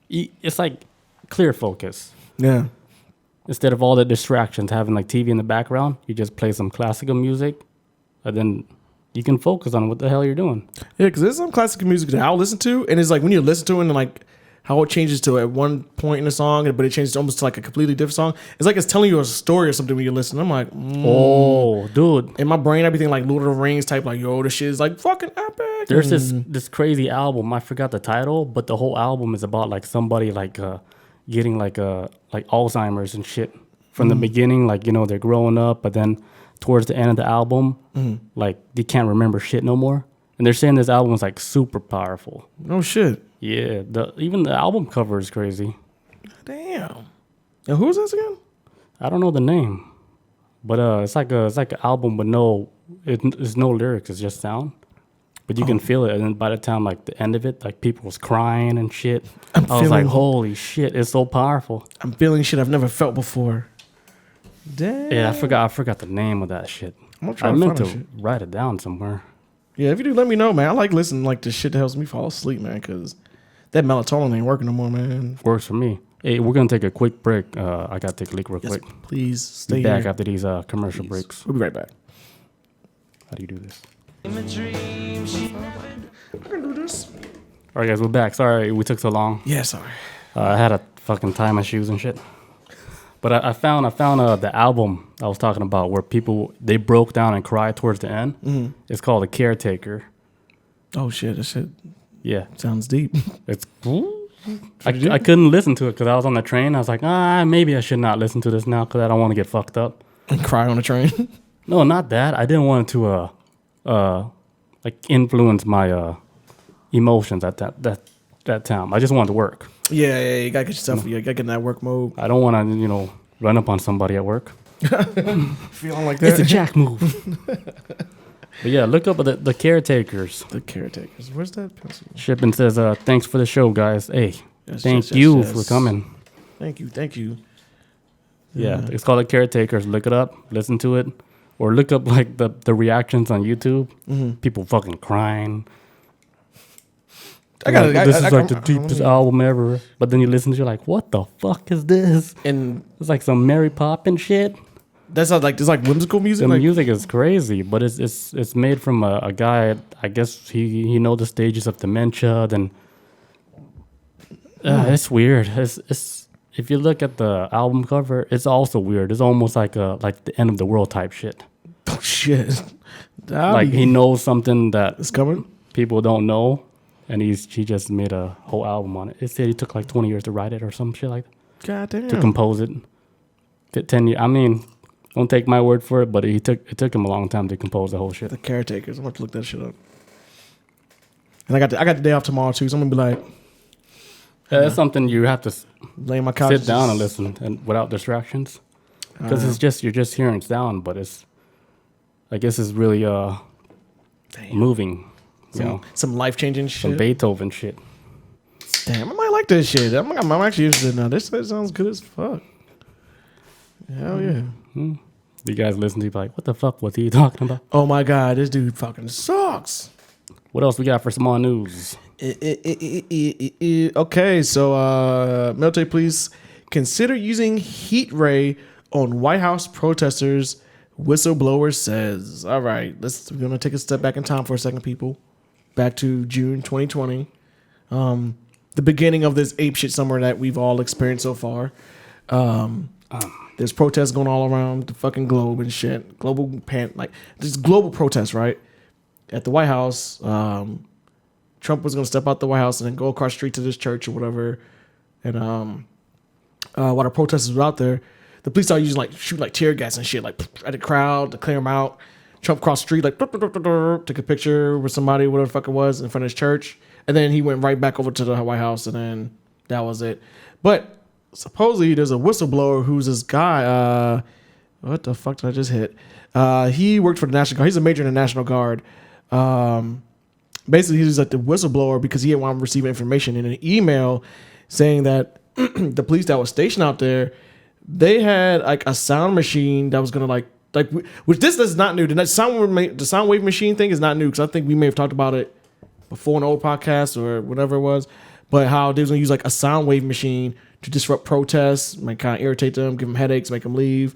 it's like clear focus. Yeah. Instead of all the distractions, having like TV in the background, you just play some classical music, and then you can focus on what the hell you're doing. Yeah, because there's some classical music that I'll listen to, and it's like when you listen to it and like how it changes to at one point in the song, but it changes almost to like a completely different song. It's like it's telling you a story or something when you listen. I'm like, oh, dude. In my brain, everything like Lord of the Rings type, like, yo, this shit is like fucking epic. There's this crazy album. I forgot the title, but the whole album is about like somebody like getting like Alzheimer's and shit from the beginning. Like, they're growing up, but then towards the end of the album, like they can't remember shit no more. And they're saying this album is like super powerful. No shit. Yeah, even the album cover is crazy. Damn. And who's this again? I don't know the name, but it's like an album with it's no lyrics. It's just sound, but you can feel it. And then by the time like the end of it, like people was crying and shit. I was like, holy shit, it's so powerful. I'm feeling shit I've never felt before. Damn. Yeah, I forgot the name of that shit. I meant to write it down somewhere. Yeah, if you do, let me know, man. I like listening like this shit that helps me fall asleep, man, because that melatonin ain't working no more, man. Works for me. Hey, we're gonna take a quick break. I gotta take a leak real quick. Please stay Be back here. after these commercial breaks. We'll be right back. How do you do this? I can do this. All right, guys, we're back. Sorry we took so long. Yeah, sorry. I had a fucking time issues and shit. But I found the album I was talking about where they broke down and cried towards the end. Mm-hmm. It's called The Caretaker. Oh shit, that shit. Yeah, sounds deep. It's. I couldn't listen to it because I was on the train. I was like, maybe I should not listen to this now because I don't want to get fucked up and cry on the train. No, not that. I didn't want it to influence my emotions at that time. I just wanted to work. Yeah, you gotta get yourself. You gotta get in that work mode. I don't want to, run up on somebody at work. Feeling like that. It's a jack move. But yeah, look up the Caretakers. The Caretakers. Where's that pencil? Shipping says, thanks for the show, guys. Hey, thank you for coming. Thank you. Yeah, it's called The Caretakers. Look it up. Listen to it. Or look up like the reactions on YouTube. Mm-hmm. People fucking crying. This is the deepest album ever. But then you listen to it, you're like, what the fuck is this? And it's like some Mary Poppins shit. That's not like, it's like whimsical music. The music is crazy, but it's made from a guy. I guess he knows the stages of dementia. Then it's weird. It's if you look at the album cover, it's also weird. It's almost like the end of the world type shit. Oh shit! He knows something that is coming. People don't know. And he just made a whole album on it. It said he took like 20 years to write it or some shit like that. God damn. To compose it. 10 years. I mean, don't take my word for it, but it took him a long time to compose the whole shit. The Caretakers. I'm going to look that shit up. And I got the day off tomorrow too, so I'm going to be like... That's something you have to lay my couch, sit down and listen and without distractions. Because you're just hearing sound, but I guess it's really moving. Some life-changing shit. Some Beethoven shit. Damn, I might like this shit. I'm actually interested now. This sounds good as fuck. Hell yeah. Mm-hmm. You guys listen to it like, what the fuck was he talking about? Oh my God, this dude fucking sucks. What else we got for small news? Okay, so military police consider using heat ray on White House protesters, whistleblower says. All right, we're going to take a step back in time for a second, people. Back to June 2020. The beginning of this apeshit summer that we've all experienced so far. There's protests going all around the fucking globe and shit. There's global protests, right? At the White House, Trump was going to step out the White House and then go across the street to this church or whatever. And while the protesters were out there, the police started using shooting tear gas and shit at the crowd to clear them out. Trump crossed the street took a picture with somebody, whatever the fuck it was, in front of his church, and then he went right back over to the White House, and then that was it. But supposedly there's a whistleblower who's this guy. What the fuck did I just hit? He worked for the National Guard. He's a major in the National Guard. Basically, he's like the whistleblower because he didn't want to receive information in an email saying that the police that was stationed out there, they had a sound machine that was gonna which this is not new. The sound wave machine thing is not new because I think we may have talked about it before in an old podcast or whatever it was. But how they was gonna use a sound wave machine to disrupt protests, kind of irritate them, give them headaches, make them leave,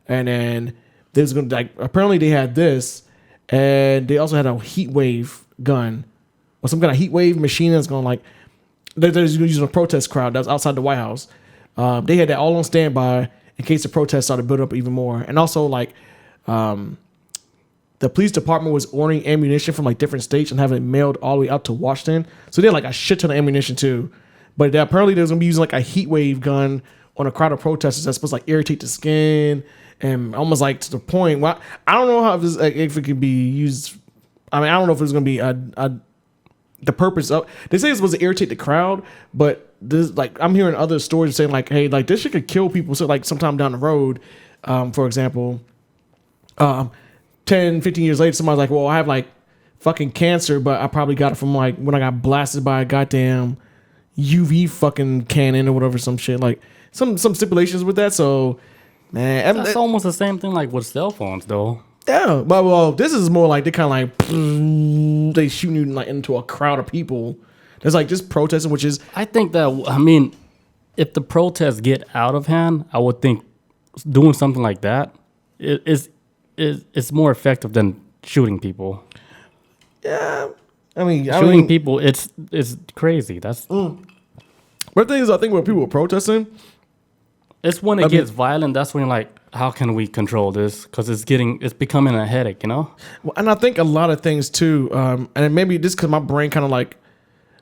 and then they was gonna apparently they had this, and they also had a heat wave gun or some kind of heat wave machine that's gonna they're using a protest crowd that was outside the White House. They had that all on standby in case the protests started building up even more. And also, the police department was ordering ammunition from different states and having it mailed all the way out to Washington. So they had a shit ton of ammunition too. But apparently they was gonna be using a heat wave gun on a crowd of protesters that's supposed to irritate the skin and almost to the point. Well, I don't know how this if it could be used. I mean, I don't know if it's gonna be the purpose of. They say it's supposed to irritate the crowd, but this I'm hearing other stories saying hey, this shit could kill people. So sometime down the road, for example, 10, 15 years later, somebody's well, I have fucking cancer, but I probably got it from when I got blasted by a goddamn UV fucking cannon or whatever, some shit some stipulations with that. So man, that's almost the same thing with cell phones though. Yeah, but well, this is more they kind of they shooting you into a crowd of people. There's just protesting, which is I think that if the protests get out of hand, I would think doing something like that is more effective than shooting people. Yeah, shooting people, it's crazy. That's But the thing is, I think when people are protesting, it's when it gets violent. That's when how can we control this? Because it's becoming a headache, Well, and I think a lot of things too, and maybe this because my brain kind of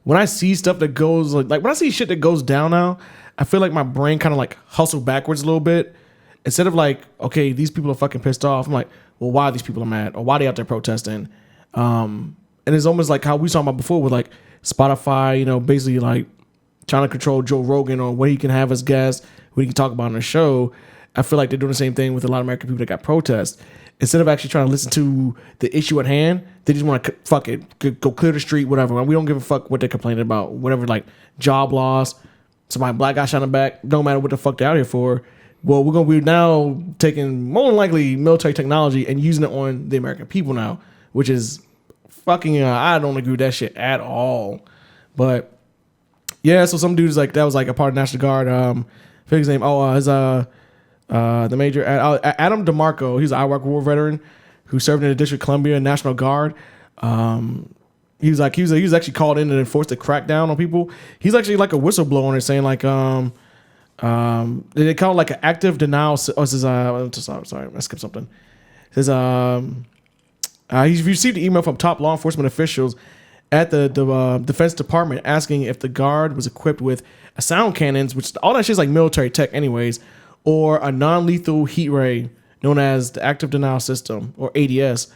when I see stuff that goes when I see shit that goes down now, I feel my brain kind of hustle backwards a little bit. Instead of okay, these people are fucking pissed off. I'm well, why are these people mad or why are they out there protesting? And it's almost how we talked about before with Spotify, basically trying to control Joe Rogan on what he can have as guests, what he can talk about on the show. I feel they're doing the same thing with a lot of American people that got protests. Instead of actually trying to listen to the issue at hand, they just want to fuck it, go clear the street, whatever. And we don't give a fuck what they're complaining about. Whatever, job loss, somebody black guy shot in the back, don't matter what the fuck they're out here for. Well, we're gonna be now taking more than likely military technology and using it on the American people now, which is fucking. I don't agree with that shit at all. But yeah, so some dudes that was a part of National Guard. I forget his name. The major Adam DeMarco. He's an Iraq War veteran who served in the District of Columbia National Guard. He was actually called in to enforce the crackdown on people. He's actually a whistleblower and saying they call it an active denial. Sorry, I skipped something. It says he's received an email from top law enforcement officials at the Defense Department asking if the Guard was equipped with a sound cannons, which all that shit is military tech anyways, or a non-lethal heat ray known as the Active Denial System, or ADS.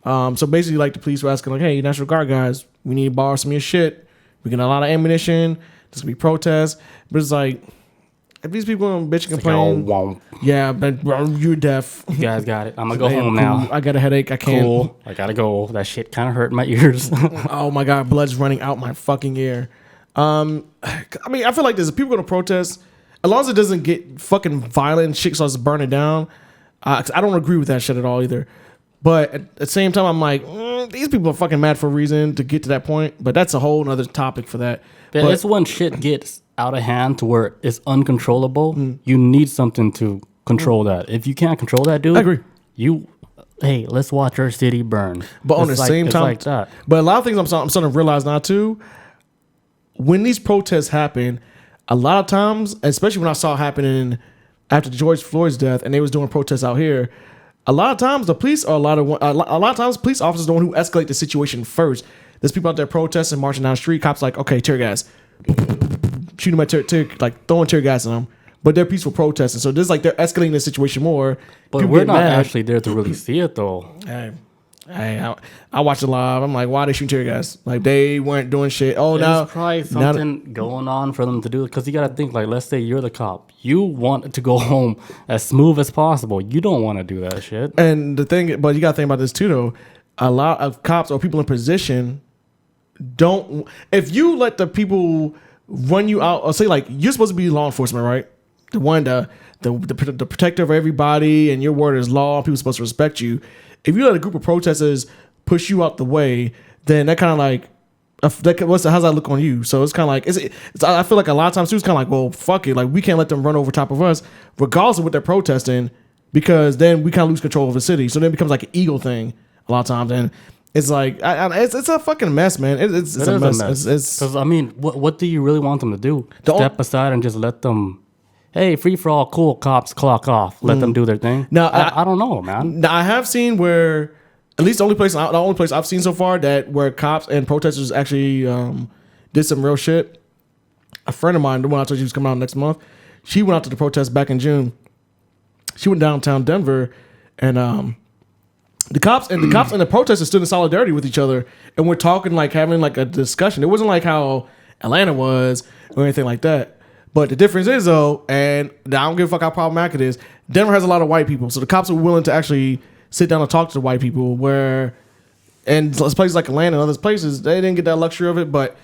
So basically, the police were asking, hey, National Guard guys, we need to borrow some of your shit. We get a lot of ammunition. There's going to be protests. But it's if these people are bitch and complain, yeah, but you're deaf. You guys got it. I'm going to go home now. I got a headache. I can't. Cool. I got to go. That shit kind of hurt my ears. Oh, my God. Blood's running out my fucking ear. I feel there's people going to protest. As long as it doesn't get fucking violent and shit starts burning down, I don't agree with that shit at all either. But at the same time, I'm these people are fucking mad for a reason to get to that point. But that's a whole other topic for that. But it's when shit gets out of hand to where it's uncontrollable. You need something to control that. If you can't control that, dude, I agree. Hey, let's watch our city burn. But on the same time, that. But a lot of things I'm starting to realize now too. When these protests happen, a lot of times, especially when I saw it happening after George Floyd's death, and they was doing protests out here, a lot of times the police are a lot of times police officers are the one who escalate the situation first. There's people out there protesting, marching down the street. Cops like, okay, tear gas, shoot them at like throwing tear gas on them. But they're peaceful protesting, so this like they're escalating the situation more. But People we're get not mad. actually there to really see it though. I watched it live. I'm like, why they shoot tear gas? Like they weren't doing shit. Oh, now There's probably something going on for them to do. Because you got to think, like, let's say you're the cop. You want to go home as smooth as possible. You don't want to do that shit. And the thing, but you got to think about this too, though. A lot of cops or people in position don't. If you let the people run you out, or say like you're supposed to be law enforcement, right? The one, the protector of everybody, and your word is law. People are supposed to respect you. If you let a group of protesters push you out the way, then that kind of like, how's that look on you? So it's kind of like, I feel like a lot of times too, it's kind of like, well, fuck it. Like we can't let them run over top of us, regardless of what they're protesting, because then we kind of lose control of the city. So then it becomes like an ego thing a lot of times. And it's like, it's a fucking mess, man. It's a mess. Because I mean, what do you really want them to do? Step aside and just let them... Hey, free for all, cool, cops, clock off. Let them do their thing. Now, I don't know, man. Now, I have seen where, at least the only place I've seen so far that where cops and protesters actually did some real shit. A friend of mine, the one I told you was coming out next month, she went out to the protest back in June. She went downtown Denver, and the cops and the protesters stood in solidarity with each other, and we're talking like having like a discussion. It wasn't like how Atlanta was or anything like that. But the difference is, though, and I don't give a fuck how problematic it is, Denver has a lot of white people. So the cops are willing to actually sit down and talk to the white people and places like Atlanta and other places, they didn't get that luxury of it. But,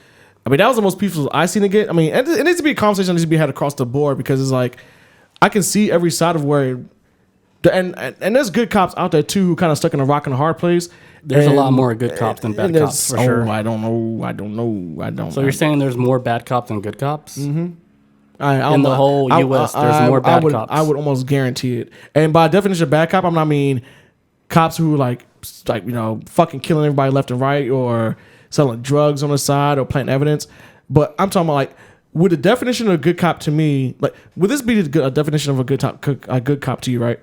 I mean, that was the most peaceful I seen it get. I mean, it needs to be a conversation that needs to be had across the board because it's like, I can see every side of where, and there's good cops out there, too, who kind of stuck in a rock and a hard place. There's a lot more good cops than bad cops, for sure. I don't know. So you're saying there's more bad cops than good cops? Mm-hmm. In the whole U.S., there's more bad cops. I would almost guarantee it. And by definition of bad cop, I'm not mean cops who like fucking killing everybody left and right or selling drugs on the side or planting evidence. But I'm talking about like, would the definition of a good cop to me, like, would this be a definition of a good cop to you, right?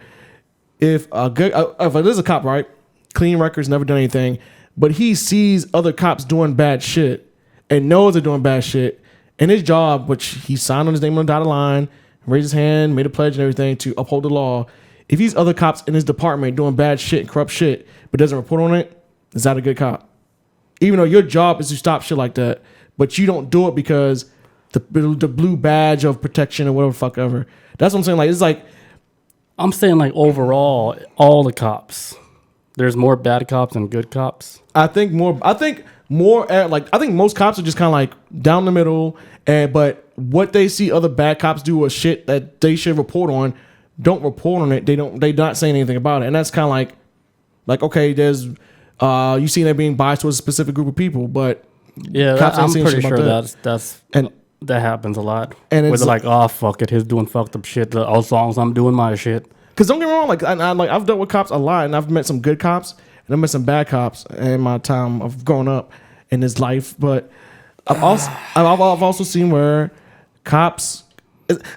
If there's a cop, right, clean records, never done anything, but he sees other cops doing bad shit and knows they're doing bad shit. And his job, which he signed on his name on the dotted line, raised his hand, made a pledge and everything to uphold the law. If he's other cops in his department doing bad shit and corrupt shit, but doesn't report on it, is that a good cop? Even though your job is to stop shit like that, but you don't do it because the blue badge of protection or whatever the fuck ever. That's what I'm saying. Like, it's like, I'm saying like overall, all the cops. There's more bad cops than good cops. I think most cops are just kind of like down the middle, but what they see other bad cops do or shit that they should report on, don't report on it. They not saying anything about it, and that's kind of like okay, there's you see that being biased towards a specific group of people, but yeah, I'm pretty sure that happens a lot. And it's like, oh fuck it, he's doing fucked up shit. As long as I'm doing my shit. Because don't get me wrong, like I've dealt with cops a lot, and I've met some good cops. And I met some bad cops in my time of growing up in this life, but I've also seen where cops.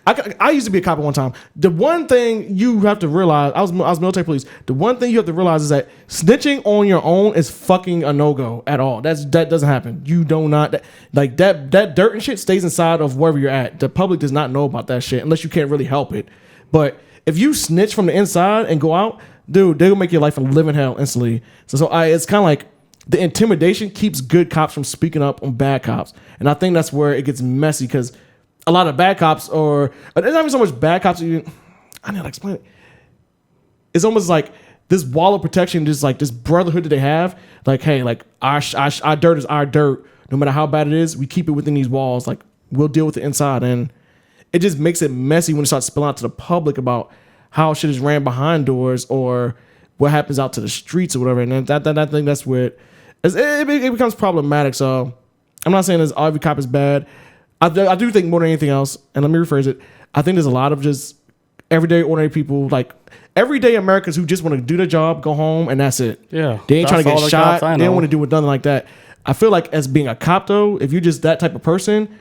I used to be a cop at one time. The one thing you have to realize, I was military police. The one thing you have to realize is that snitching on your own is fucking a no-go at all. That doesn't happen. You do not like that dirt and shit stays inside of wherever you're at. The public does not know about that shit unless you can't really help it. But if you snitch from the inside and go out, dude, they'll make your life a living hell instantly. So it's kind of like the intimidation keeps good cops from speaking up on bad cops. And I think that's where it gets messy because a lot of bad cops, or there's not even so much bad cops. I need to explain it. It's almost like this wall of protection, just like this brotherhood that they have. Like, hey, like our dirt is our dirt. No matter how bad it is, we keep it within these walls. Like, we'll deal with it inside. And it just makes it messy when it starts spilling out to the public about how shit is ran behind doors or what happens out to the streets or whatever. And I think that's where it becomes problematic. So I'm not saying every cop is bad. I do think more than anything else, and let me rephrase it, I think there's a lot of just everyday ordinary people, like everyday Americans who just want to do their job, go home, and that's it. Yeah. They ain't trying to get shot. They don't want to do nothing like that. I feel like as being a cop, though, if you're just that type of person,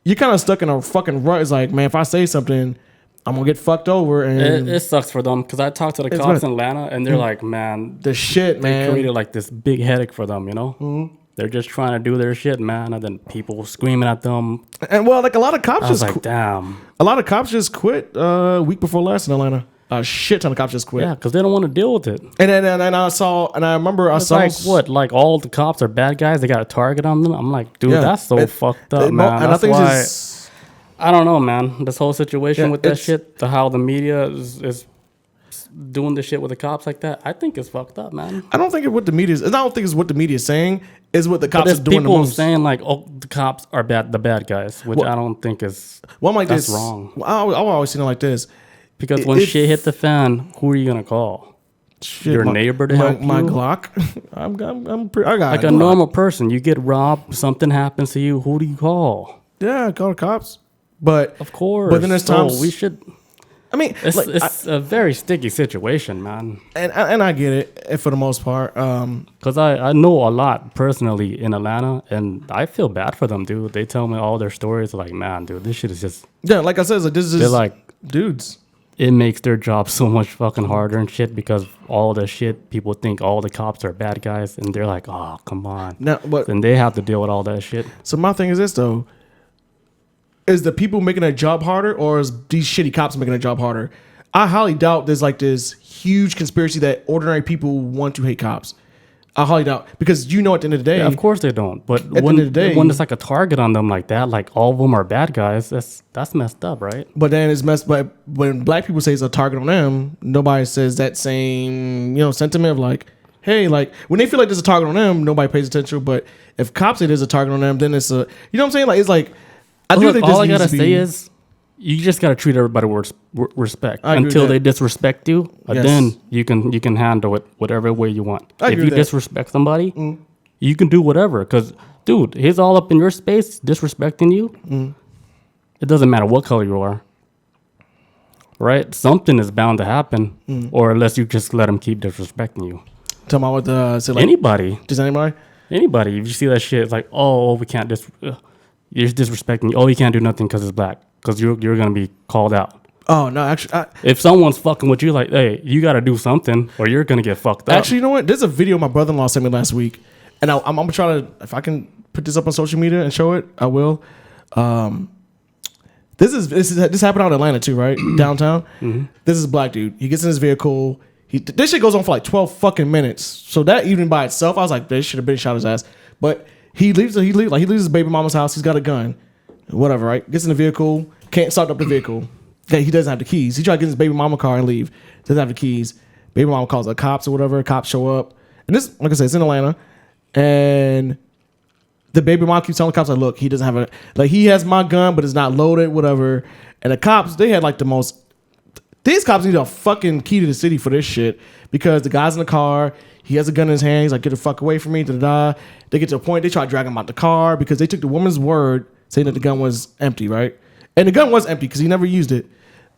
you're kind of stuck in a fucking rut. It's like, man, if I say something, I'm going to get fucked over. And it sucks for them because I talked to the cops in Atlanta, and they're like, man, the shit, man. They created like this big headache for them, you know? Mm-hmm. They're just trying to do their shit, man. And then people screaming at them. And well, like a lot of cops I was just like, damn. a lot of cops just quit week before last in Atlanta. A shit ton of cops just quit. Yeah, because they don't want to deal with it. And then I remember I saw like what? Like all the cops are bad guys. They got a target on them. I'm like, dude, that's so fucked up, man. And That's why. I don't know, man. This whole situation with that shit, how the media is doing the shit with the cops like that, I think it's fucked up, man. I don't think it's what the media is. I don't think it's what the media is saying. Is what the cops are doing. People saying like, oh, the cops are the bad guys, which I don't think is. Well, I'm like that's this. Wrong. I've always seen it like this. Because when shit hit the fan, who are you gonna call? Shit, your neighbor to help my you? Glock. I got like a normal person. You get robbed, something happens to you. Who do you call? Yeah, call the cops. But of course. But then there's times we should. I mean, it's a very sticky situation, man. And I get it for the most part. Because I know a lot personally in Atlanta, and I feel bad for them, dude. They tell me all their stories. Like, man, dude, this shit is just. Yeah, like I said, this is. They're like dudes. It makes their job so much fucking harder and shit because all the shit people think all the cops are bad guys, and they're like, oh, come on. And they have to deal with all that shit. So my thing is this though. Is the people making their job harder, or is these shitty cops making their job harder? I highly doubt there's like this huge conspiracy that ordinary people want to hate cops. I highly doubt, because at the end of the day, yeah, of course they don't. But at the end of the day, when it's like a target on them like that, like all of them are bad guys, that's messed up, right? But then it's messed. But when black people say it's a target on them, nobody says that same sentiment of like, hey, like when they feel like there's a target on them, nobody pays attention. But if cops say there's a target on them, then it's a what I'm saying? Like it's like. All I gotta say is, you just gotta treat everybody with respect until they disrespect you. Then you can handle it whatever way you want. If you disrespect somebody, you can do whatever. Because, dude, he's all up in your space disrespecting you. It doesn't matter what color you are, right? Something is bound to happen, or unless you just let him keep disrespecting you. Talking about what anybody, just anybody. If you see that shit, it's like, oh, we can't you're disrespecting. Oh, you can't do nothing because it's black. Because you're gonna be called out. Oh no, actually, if someone's fucking with you, like, hey, you got to do something, or you're gonna get fucked up. Actually, you know what? There's a video my brother-in-law sent me last week, and I'm gonna try to, if I can put this up on social media and show it, I will. This happened out in Atlanta too, right? Downtown. Mm-hmm. This is a black dude. He gets in his vehicle. This shit goes on for like 12 fucking minutes. So that even by itself, I was like, this should have been shot his ass. But he leaves his baby mama's house. He's got a gun, whatever, right? Gets in the vehicle, can't start up the vehicle. Okay, he doesn't have the keys. He tried to get in his baby mama car and leave. Doesn't have the keys. Baby mama calls the cops or whatever. Cops show up, and this, like I said, it's in Atlanta. And the baby mom keeps telling the cops like, look, he doesn't have he has my gun, but it's not loaded, whatever. And the cops, they had like the most. These cops need a fucking key to the city for this shit, because the guy's in the car. He has a gun in his hand. He's like, get the fuck away from me. Da-da-da. They get to a point, they try to drag him out the car because they took the woman's word saying that the gun was empty, right? And the gun was empty because he never used it.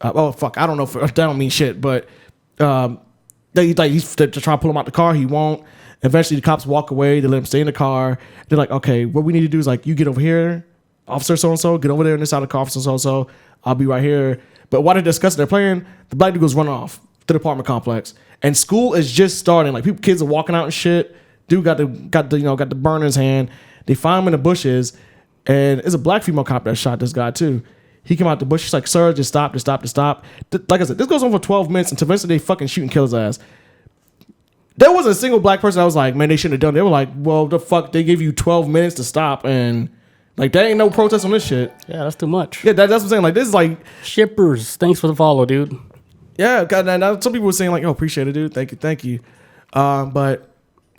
Oh, fuck. I don't know. That don't mean shit. But he's to try to pull him out the car. He won't. Eventually, the cops walk away. They let him stay in the car. They're like, okay, what we need to do is like, you get over here, officer so-and-so. Get over there on this side of the car, officer so-and-so. I'll be right here. But while they're discussing their plan, the black dude goes run off to the apartment complex. And school is just starting. Like, kids are walking out and shit. Dude got the burner in his hand. They find him in the bushes. And it's a black female cop that shot this guy too. He came out the bush. She's like, sir, just stop. Like I said, this goes on for 12 minutes until eventually they fucking shoot and kill his ass. There wasn't a single black person that was like, man, they shouldn't have done it. They were like, well, the fuck, they give you 12 minutes to stop, and like, there ain't no protest on this shit. Yeah, that's too much. Yeah, that's what I'm saying. Like, this is like... Shippers, thanks for the follow, dude. Yeah, God, some people were saying like, oh, appreciate it, dude. Thank you. But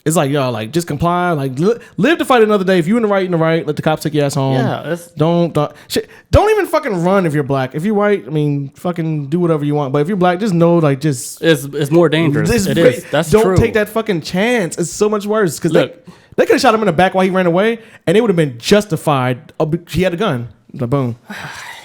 it's like, yo, like, just comply. Like, live to fight another day. If you're in the right, let the cops take your ass home. Yeah. Don't even fucking run if you're black. If you're white, I mean, fucking do whatever you want. But if you're black, just know, like, just... It's more dangerous. It is. That's true. Don't take that fucking chance. It's so much worse. Because they could have shot him in the back while he ran away, and it would have been justified. He had a gun. Like, boom.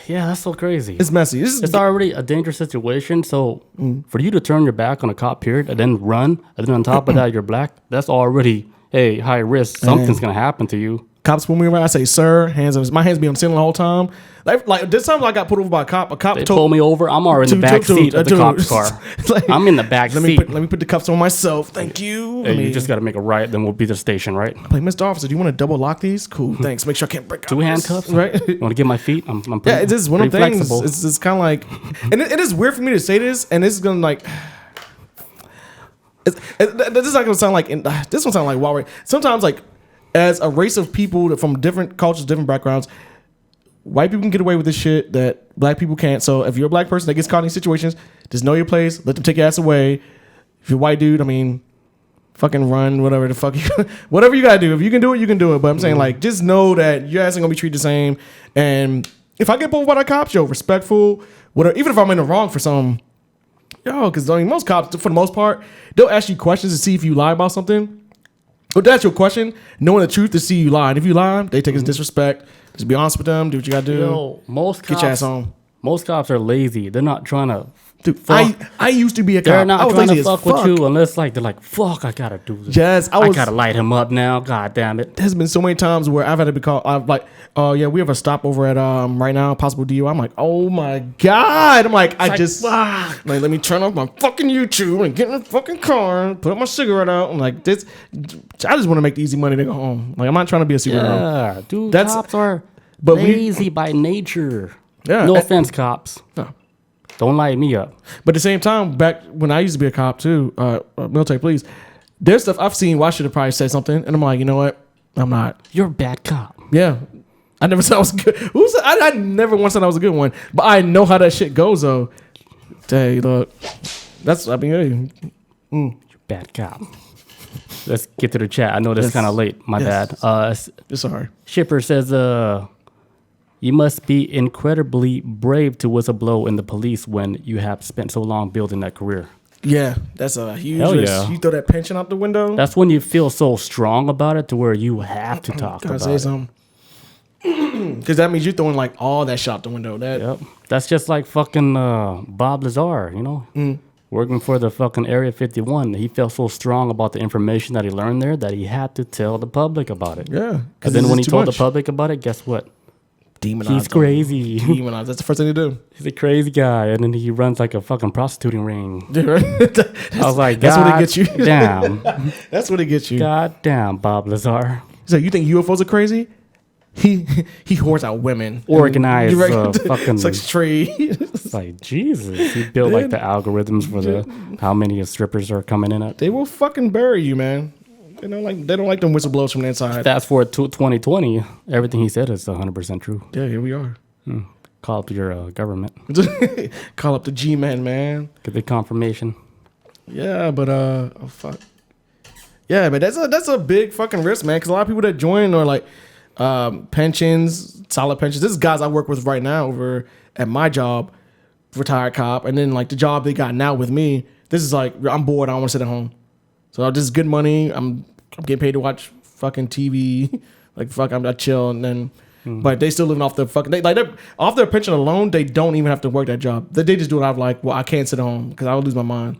Yeah, that's so crazy. It's messy. It's already a dangerous situation. So for you to turn your back on a cop, period, and then run, and then on top of that, you're black, that's already, high risk. Something's going to happen to you. Cops pull me over. I say, sir. My hands be on the ceiling the whole time. Like this time I got pulled over by a cop. They pull me over. I'm already in the back seat of the cop's car. Like, I'm in the back seat. Let me put the cuffs on myself. Thank you. Hey, you just got to make a right, then we'll be the station, right? I'm like, Mr. Officer, do you want to double lock these? Cool, thanks. Make sure I can't break out. 2 handcuffs, right? You want to get my feet? I'm pretty, yeah, it's just one of the things. Flexible. It's kind of like, and it is weird for me to say this, and this is gonna like. This is not gonna sound like. This one sound like wow. Sometimes, like, as a race of people from different cultures, different backgrounds, white people can get away with this shit that black people can't. So if you're a black person that gets caught in these situations, just know your place. Let them take your ass away. If you're a white dude, I mean, fucking run, whatever the fuck whatever you gotta do. If you can do it, you can do it. But I'm saying, like, just know that your ass ain't gonna be treated the same. And if I get pulled by the cops, yo, respectful, whatever. Even if I'm in the wrong for something. Yo, because I mean, most cops, for the most part, they'll ask you questions to see if you lie about something. Or to ask you a question, knowing the truth to see you lie. And if you lie, they take it as disrespect. Just be honest with them. Do what you gotta do. Yo, get your ass on. Most cops are lazy. They're not trying to. Dude, I used to be a cop. They're not I was trying lazy to as fuck with you unless like they're like, fuck, I gotta do this. Yes, I gotta light him up now. God damn it. There's been so many times where I've had to be called. I'm like, oh yeah, we have a stop over at right now, possible DUI. I'm like, oh my god. I'm like, like, like, let me turn off my fucking YouTube and get in the fucking car, put my cigarette out. I'm like, this. I just want to make the easy money to go home. Like, I'm not trying to be a superhero. Yeah, dude. Cops are lazy by nature. Yeah. No offense, cops. No. Don't light me up. But at the same time, back when I used to be a cop too, military police, there's stuff I've seen where I should have probably said something, and I'm like, you know what? I'm not. You're a bad cop. Yeah. I never said I was good. I never once said I was a good one. But I know how that shit goes, though. Hey, look. Hey. You're a bad cop. Let's get to the chat. I know this is kind of late. My bad. Sorry. Shipper says, you must be incredibly brave to whistleblow in the police when you have spent so long building that career. Yeah, that's a huge risk. Yeah. You throw that pension out the window. That's when you feel so strong about it to where you have to talk about say something? Because that means you're throwing like all that shit out the window. Yep. That's just like fucking Bob Lazar, you know? Working for the fucking Area 51. He felt so strong about the information that he learned there that he had to tell the public about it. Yeah. And then when he told the public about it, guess what? Demonized. He's crazy. Demonized. That's the first thing to do. He's a crazy guy, and then he runs like a fucking prostituting ring. I was like, that's what it gets you. Damn. That's what it gets you. God damn, Bob Lazar. So you think UFOs are crazy? He hoards out women. Organized fucking sex trade. It's like, Jesus. He built like the algorithms for how many strippers are coming in at. They will fucking bury you, man. They don't like them whistleblowers from the inside. Fast forward to 2020, everything he said is 100% true. Yeah, here we are. Call up your government. Call up the G-Man, man. Get the confirmation. Yeah, but oh fuck. Yeah, but that's a big fucking risk, man. Because a lot of people that join are like pensions, solid pensions. This is guys I work with right now over at my job, retired cop, and then like the job they got now with me. This is like I'm bored. I don't want to sit at home. So this is good money. I'm getting paid to watch fucking TV. Like fuck, I chill and then. But they still living off their fucking off their pension alone. They don't even have to work that job. They just do it out of like, well, I can't sit at home because I would lose my mind.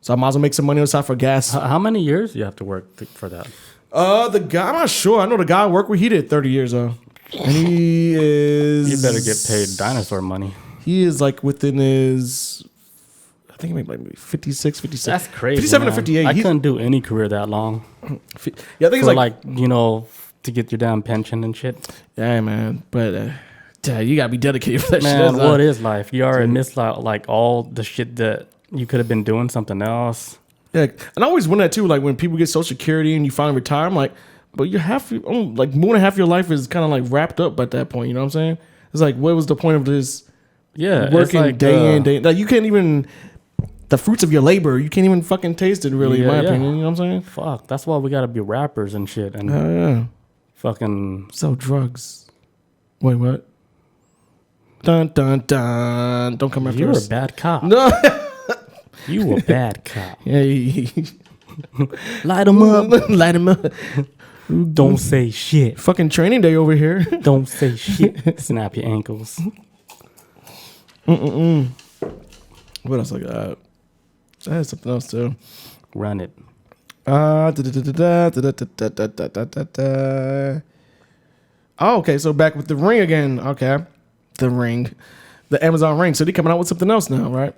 So I might as well make some money on the side for gas. How many years do you have to work for that? The guy, I'm not sure. I know the guy I work with, he did 30 years though. And he is. You better get paid dinosaur money. He is like within his. I think he made like 56, 57. That's crazy. 57 man. to 58. I couldn't do any career that long. Yeah, I think it's like you know, to get your damn pension and shit. Yeah, man. But you gotta be dedicated for that man, shit. Man, what is life? You already missed like all the shit that you could have been doing something else. Yeah, and I always wonder that too. Like when people get Social Security and you finally retire, I'm like, but you have like more than half your life is kind of like wrapped up at that point. You know what I'm saying? It's like, what was the point of this? Yeah, working like, day in day. Like you can't even. The fruits of your labor, you can't even fucking taste it, really, in my opinion. You know what I'm saying? Fuck, that's why we gotta be rappers and shit. And fucking sell drugs. Wait, what? Dun dun dun! Don't come after us. You're a bad cop. No, you a bad cop. Yeah, light them up. Light them up. Don't say shit. Fucking training day over here. Don't say shit. Snap your ankles. What else I got? I had something else too. Run it. Oh, okay. So back with the Ring again. Okay, the Ring, the Amazon Ring. So they coming out with something else now, right?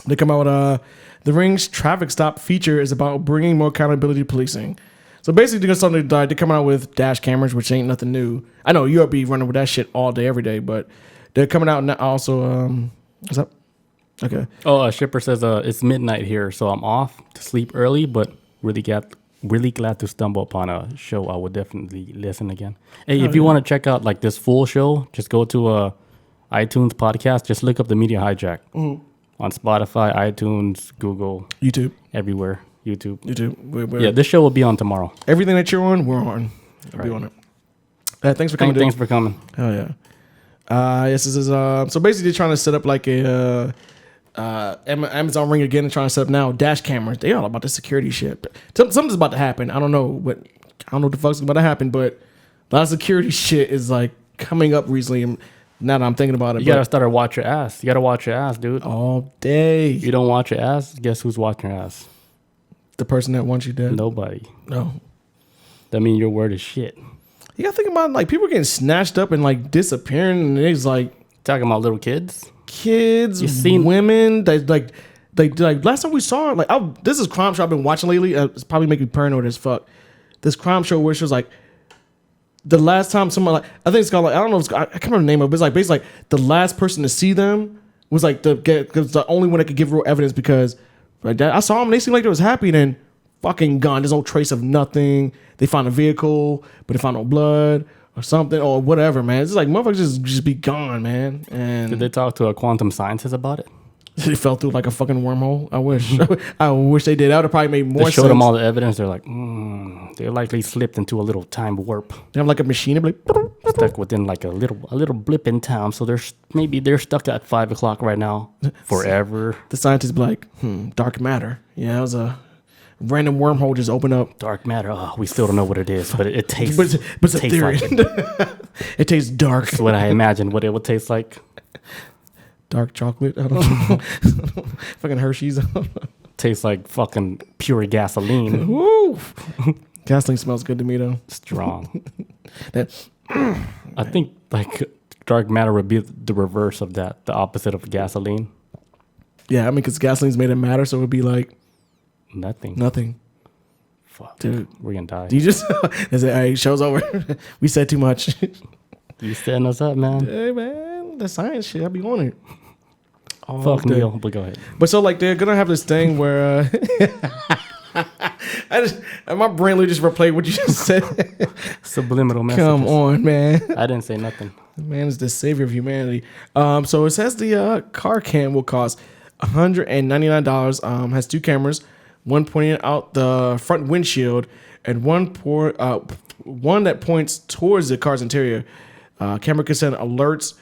They come out with the Ring's traffic stop feature is about bringing more accountability to policing. So basically, they're coming out with dash cameras, which ain't nothing new. I know you'll be running with that shit all day, every day, but they're coming out now also. What's up? Okay. Oh, a shipper says it's midnight here, so I'm off to sleep early, but really glad to stumble upon a show. I would definitely listen again. Hey, if you want to check out like this full show, just go to iTunes podcast. Just look up the Media Hijack on Spotify, iTunes, Google, YouTube, everywhere. YouTube. Yeah, this show will be on tomorrow. Everything that you're on, we're on. I'll be on it. Thanks for coming. Thanks for coming. Oh yeah. Yes, this is so basically they're trying to set up like a Amazon Ring again and trying to set up now dash cameras. They all about the security shit. But something's about to happen. I don't know what the fuck's about to happen, but a lot of security shit is like coming up recently. And now that I'm thinking about it, you gotta start to watch your ass. You gotta watch your ass, dude. All day. You don't watch your ass. Guess who's watching your ass? The person that wants you dead. Nobody. No. That means your word is shit. You gotta think about like people getting snatched up and like disappearing, and it's like talking about little kids, women. They like last time we saw like this is crime show I've been watching lately. It's probably making me paranoid as fuck. This crime show where she was like the last time someone like I think it's called like I don't know I can't remember the name of it, but it's like basically like the last person to see them was like because the only one that could give real evidence because like that I saw them and they seemed like they was happy and then fucking gone. There's no trace of nothing. They found a vehicle, but they found no blood or something or whatever, man. It's just like motherfuckers just be gone, man. And did they talk to a quantum scientist about it? They fell through like a fucking wormhole. I wish they did. That would have probably made more sense. They showed them all the evidence. They're like, they likely slipped into a little time warp. They have like a machine, like stuck within like a little blip in time. So they're stuck at 5 o'clock right now forever. The scientists be like, dark matter. Yeah, it was a random wormhole just opened up. Dark matter. Oh, we still don't know what it is, but it tastes. but it's a theory. Like it tastes dark. That's what I imagine what it would taste like. Dark chocolate. I don't know. Fucking Hershey's. Tastes like fucking pure gasoline. Woo! Gasoline smells good to me though. Strong. I think like dark matter would be the reverse of that, the opposite of gasoline. Yeah, I mean, because gasoline's made of matter, so it would be like nothing. Fuck, dude, we're gonna die. You just is it? Hey, show's over. We said too much. You setting us up, man. Hey, man, the science shit. I be on it. Fuck Neil, but go ahead. But so like they're gonna have this thing where my brain literally just replayed what you just said. Subliminal messages. Come on, man. I didn't say nothing. Man is the savior of humanity. So it says the car cam will cost $199. Has two cameras, one pointing out the front windshield and one that points towards the car's interior. Camera can send alerts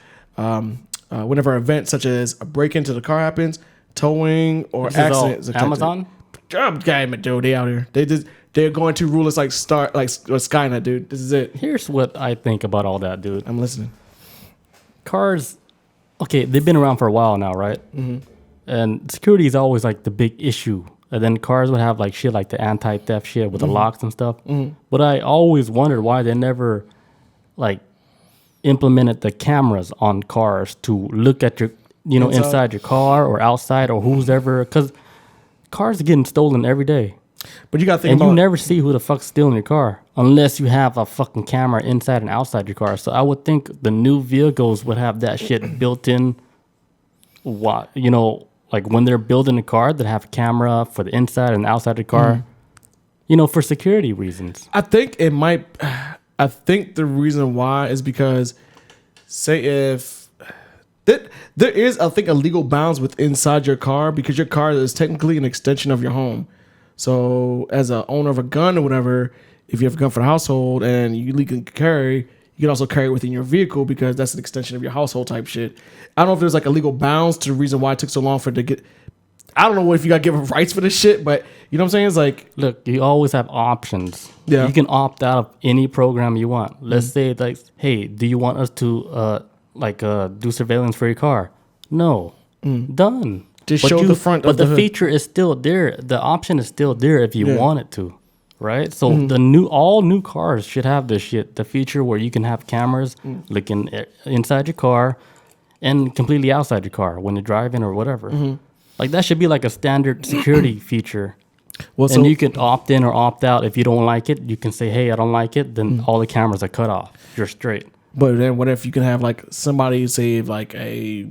whenever an event such as a break-in to the car happens, towing, or accident. Amazon? Damn it, dude. They out here. They're going to rule us like Skynet, dude. This is it. Here's what I think about all that, dude. I'm listening. Cars, okay, they've been around for a while now, right? Mm-hmm. And security is always like the big issue. And then cars would have like shit like the anti-theft shit with the locks and stuff. Mm-hmm. But I always wondered why they never like implemented the cameras on cars to look at your, inside your car or outside or who's ever, because cars are getting stolen every day. But you got to think about, you never see who the fuck's stealing your car unless you have a fucking camera inside and outside your car. So I would think the new vehicles would have that shit built in. What like when they're building a car, that have a camera for the inside and outside the car. For security reasons. I think it might. I think the reason why is because, say if there is, I think, a legal bounds with inside your car because your car is technically an extension of your home. So as an owner of a gun or whatever, if you have a gun for the household and you legally carry, you can also carry it within your vehicle because that's an extension of your household type shit. I don't know if there's like a legal bounds to the reason why it took so long for it to get. I don't know if you got given rights for this shit, but you know what I'm saying? It's like, look, you always have options. Yeah. You can opt out of any program you want. Let's say like, hey, do you want us to do surveillance for your car? No. Done. Just show the front but of the hood. But the feature is still there. The option is still there if you want it to. right? So all new cars should have this shit, the feature where you can have cameras looking inside your car and completely outside your car when you're driving or whatever. Like that should be like a standard security feature. Well, and you can opt in or opt out. If you don't like it, you can say, "Hey, I don't like it." Then all the cameras are cut off. You're straight. But then what if you can have like somebody say like I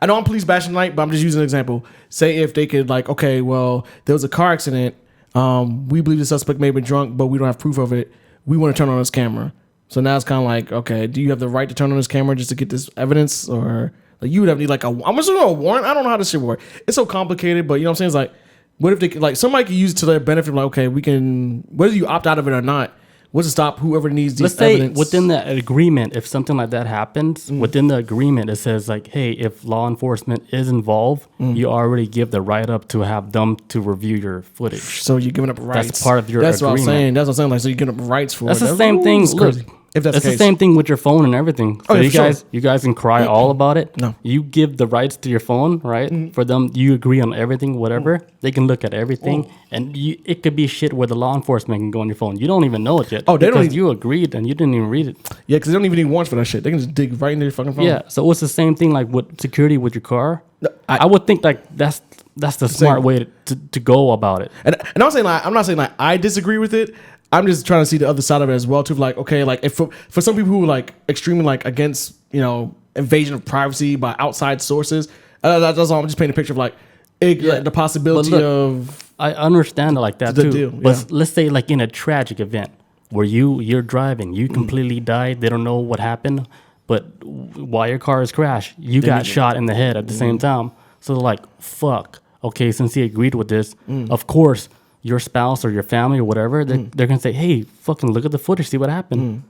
know I'm police bashing tonight, but I'm just using an example. Say if they could like, okay, well, there was a car accident. We believe the suspect may have been drunk, but we don't have proof of it. We want to turn on this camera. So now it's kind of like, okay, do you have the right to turn on this camera just to get this evidence, or like you would have need like I'm assuming a warrant? I don't know how this shit works. It's so complicated, but you know what I'm saying? It's like, what if they could, like somebody could use it to their benefit? Like, okay, we can, whether you opt out of it or not. What's to stop whoever needs these evidence? Let's say within the agreement, if something like that happens, within the agreement, it says like, hey, if law enforcement is involved, you already give the right up to have them to review your footage. So you're giving up rights. That's part of your agreement. What I'm saying. That's what I'm saying. Like, so you're giving up rights for That's it. the same thing. Look, if that's the same thing with your phone and everything. So you guys can cry all about it. No. You give the rights to your phone, right? For them, you agree on everything, whatever. They can look at everything. And it could be shit where the law enforcement can go on your phone. You don't even know it yet. Oh, they don't because you agreed and you didn't even read it. Yeah, because they don't even need warrants for that shit. They can just dig right into your fucking phone. Yeah, so it's the same thing like with security with your car. I would think like that's the smart way to go about it. And I'm not saying like I disagree with it. I'm just trying to see the other side of it as well too. Like, okay, like if for some people who are like extremely like against, you know, invasion of privacy by outside sources, that's all. I'm just painting a picture of like the possibility of. I understand it like that too. Deal, but let's say like in a tragic event where you're driving, you completely died. They don't know what happened, but while your car is crashed, you got shot in the head at the same time. So they're like, fuck. Okay, since he agreed with this, of course. Your spouse or your family or whatever, they're going to say, hey, fucking look at the footage, see what happened.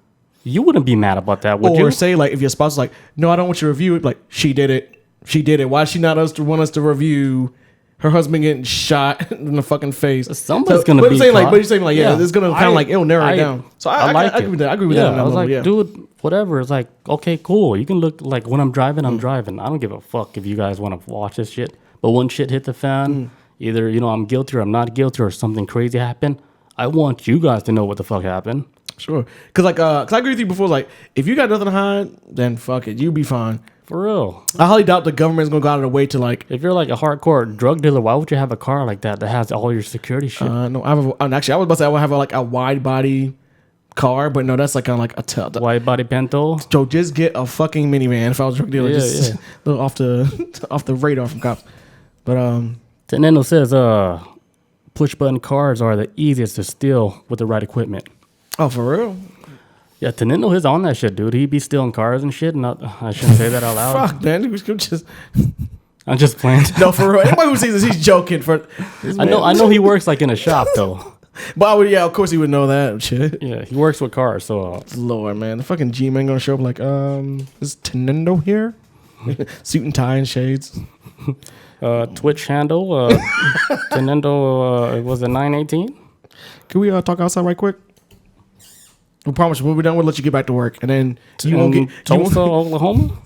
You wouldn't be mad about that, would you? Or say, like, if your spouse is like, no, I don't want you to review it. Like, she did it. She did it. Why is she not want us to review her husband getting shot in the fucking face? Somebody's going to be But you're saying, like, it's going to kind of like, it'll narrow it down. So I agree with that. I agree with that. I was like, dude, whatever. It's like, okay, cool. You can look, like, when I'm driving, I'm driving. I don't give a fuck if you guys want to watch this shit. But when shit hit the fan... Either, you know, I'm guilty or I'm not guilty or something crazy happened. I want you guys to know what the fuck happened. Sure. Because, like, cause I agree with you before. Like, if you got nothing to hide, then fuck it. You be fine. For real. I highly doubt the government's going to go out of their way to, like... If you're, like, a hardcore drug dealer, why would you have a car like that has all your security shit? No, actually, I was about to say I would have, like, a wide-body car, but no, that's, like, kind of like a... Wide-body Pinto? So just get a fucking minivan if I was a drug dealer. A little off the radar from cops. But, Tenendo says, push-button cars are the easiest to steal with the right equipment. Oh, for real? Yeah, Tenendo is on that shit, dude. He be stealing cars and shit. I shouldn't say that out loud. Fuck, man. I'm just playing. No, for real. Anybody who sees this, he's joking. I know he works like in a shop, though. But of course he would know that shit. Yeah, he works with cars, so... Lord, man. The fucking G-Man gonna show up like, is Tenendo here? Suit and tie and shades. Twitch handle, Tenendo, it was a 918. Can we talk outside right quick? We promise when we're done, we'll let you get back to work. And then you won't get... Tulsa, Oklahoma?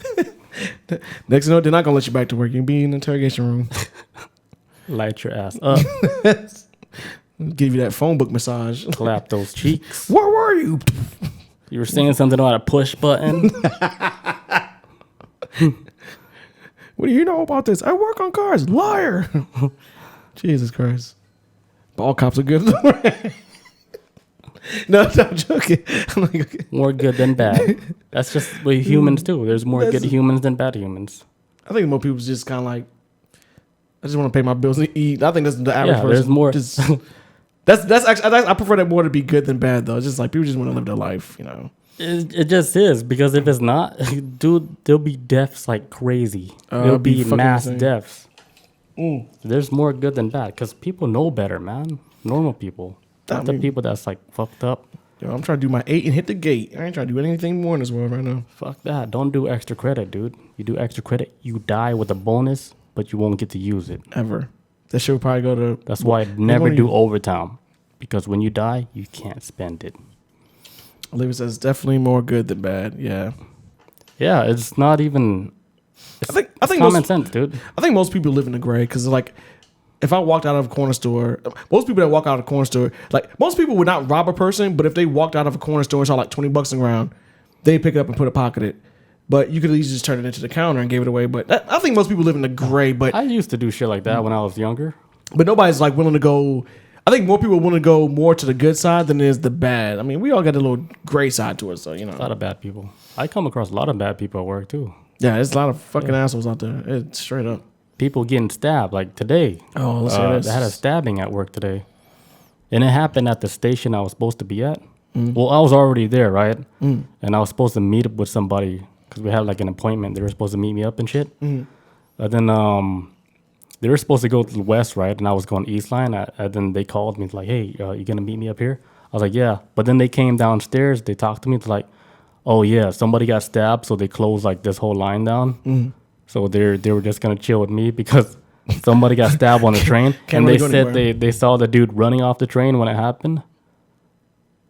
Next thing you know, they're not going to let you back to work. You'll be in the interrogation room. Light your ass up. Give you that phone book massage. Clap those cheeks. Where were you? You were saying something about a push button. What do you know about this? I work on cars. Liar. Jesus Christ. All cops are good. No, I'm joking. I'm like, okay. More good than bad. That's just what humans do. There's more good humans than bad humans. I think more people's just kind of like, I just want to pay my bills and eat. I think that's the average person. There's more. That's actually, I prefer that more to be good than bad, though. It's just like people just want to live their life, you know. It just is, because if it's not, dude, there'll be deaths like crazy. There'll be mass deaths. There's more good than bad, because people know better, man. Normal people. Not the people that's like fucked up. Yo, I'm trying to do my 8 and hit the gate. I ain't trying to do anything more in this world right now. Fuck that. Don't do extra credit, dude. You do extra credit, you die with a bonus, but you won't get to use it. Ever. That shit will probably go to... That's why I never do overtime. Because when you die, you can't spend it. Olivia says definitely more good than bad. Yeah. Yeah, it's not even... I think common sense, dude. I think most people live in the gray because like if I walked out of a corner store, most people that walk out of a corner store, like most people would not rob a person, but if they walked out of a corner store and saw like $20 on the ground, they pick it up and put a pocket it. But you could easily just turn it into the counter and gave it away. But I think most people live in the gray. But I used to do shit like that when I was younger. But nobody's like willing to go. I think more people want to go more to the good side than is the bad. I mean, we all got a little gray side to us, so you know. A lot of bad people. I come across a lot of bad people at work too. Yeah, there's a lot of fucking assholes out there. It's straight up. People getting stabbed like today. Oh, let's hear this. They had a stabbing at work today, and it happened at the station I was supposed to be at. Well, I was already there, right? And I was supposed to meet up with somebody because we had like an appointment. They were supposed to meet me up and shit. But then they were supposed to go to the west, right? And I was going east line. And then they called me like, "Hey, you gonna meet me up here?" I was like, "Yeah." But then they came downstairs. They talked to me. It's like, "Oh yeah, somebody got stabbed, so they closed like this whole line down." So they were just gonna chill with me because somebody got stabbed on the train. And really they said they saw the dude running off the train when it happened.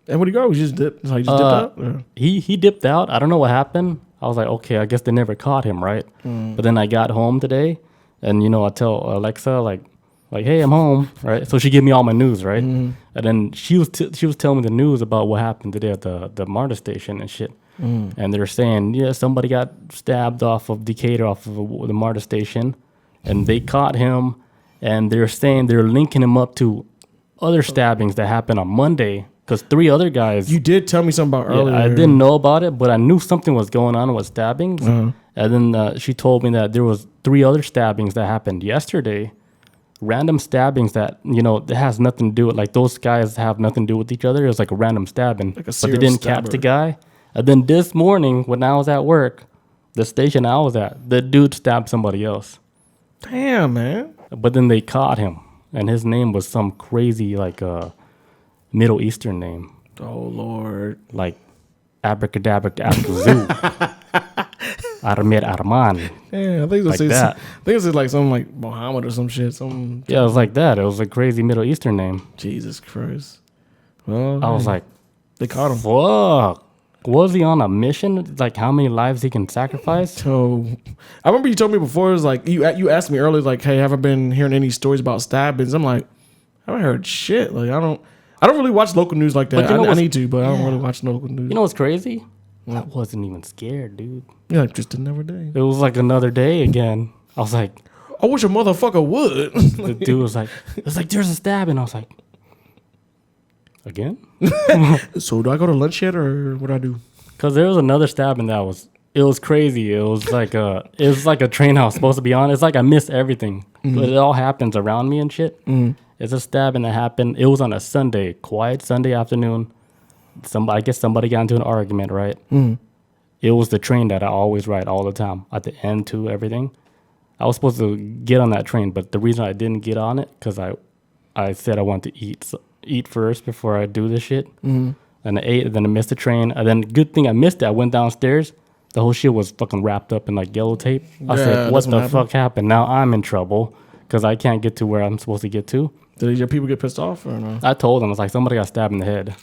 And where'd he go? He just dipped. So he just dipped out. Or? He dipped out. I don't know what happened. I was like, okay, I guess they never caught him, right? But then I got home today, and you know, I tell Alexa like, hey, I'm home, right? So she gave me all my news, right? And then she was telling me the news about what happened today at the MARTA station and shit. And they're saying, yeah, somebody got stabbed off of Decatur, off of the MARTA station, and they caught him. And they're saying they're linking him up to other stabbings that happened on Monday. Because 3 other guys. You did tell me something about earlier. I didn't know about it, but I knew something was going on with stabbings. And then she told me that there was 3 other stabbings that happened yesterday. Random stabbings that, you know, it has nothing to do with, like, those guys have nothing to do with each other. It was like a random stabbing. Like but they didn't catch the guy. And then this morning, when I was at work, the station I was at, the dude stabbed somebody else. Damn, man. But then they caught him. And his name was some crazy, like, Middle Eastern name. Oh, Lord. Like Abracadabra Zoo. Armir Arman. Yeah, I think like that. I think it's like something like Muhammad or some shit. Yeah, it was like that. It was a crazy Middle Eastern name. Jesus Christ. Well, I was like, they caught him. Fuck. Was he on a mission? Like how many lives he can sacrifice? So, I remember you told me before. It was like you asked me earlier, like, hey, have I been hearing any stories about stabbings? I'm like, I haven't heard shit. Like I don't really watch local news like that. I need to, but I don't really watch local news. You know what's crazy? I wasn't even scared, dude. Yeah, like just another day. It was like another day again. I was like, I wish a motherfucker would. The dude was like, there's a stabbing. I was like, again? So do I go to lunch yet, or what do I do? Because there was another stabbing it was crazy. It was like a train I was supposed to be on. It's like I missed everything, but it all happens around me and shit. It's a stabbing that happened. It was on a Sunday, quiet Sunday afternoon. I guess somebody got into an argument, right? It was the train that I always ride all the time at the end to everything. I was supposed to get on that train, but the reason I didn't get on it because I said I wanted to eat first before I do this shit. And I ate, and then I missed the train. And then good thing I missed it. I went downstairs. The whole shit was fucking wrapped up in like yellow tape. I said, what the fuck happened? Now I'm in trouble because I can't get to where I'm supposed to get to. Did your people get pissed off or no? I told them, I was like, somebody got stabbed in the head.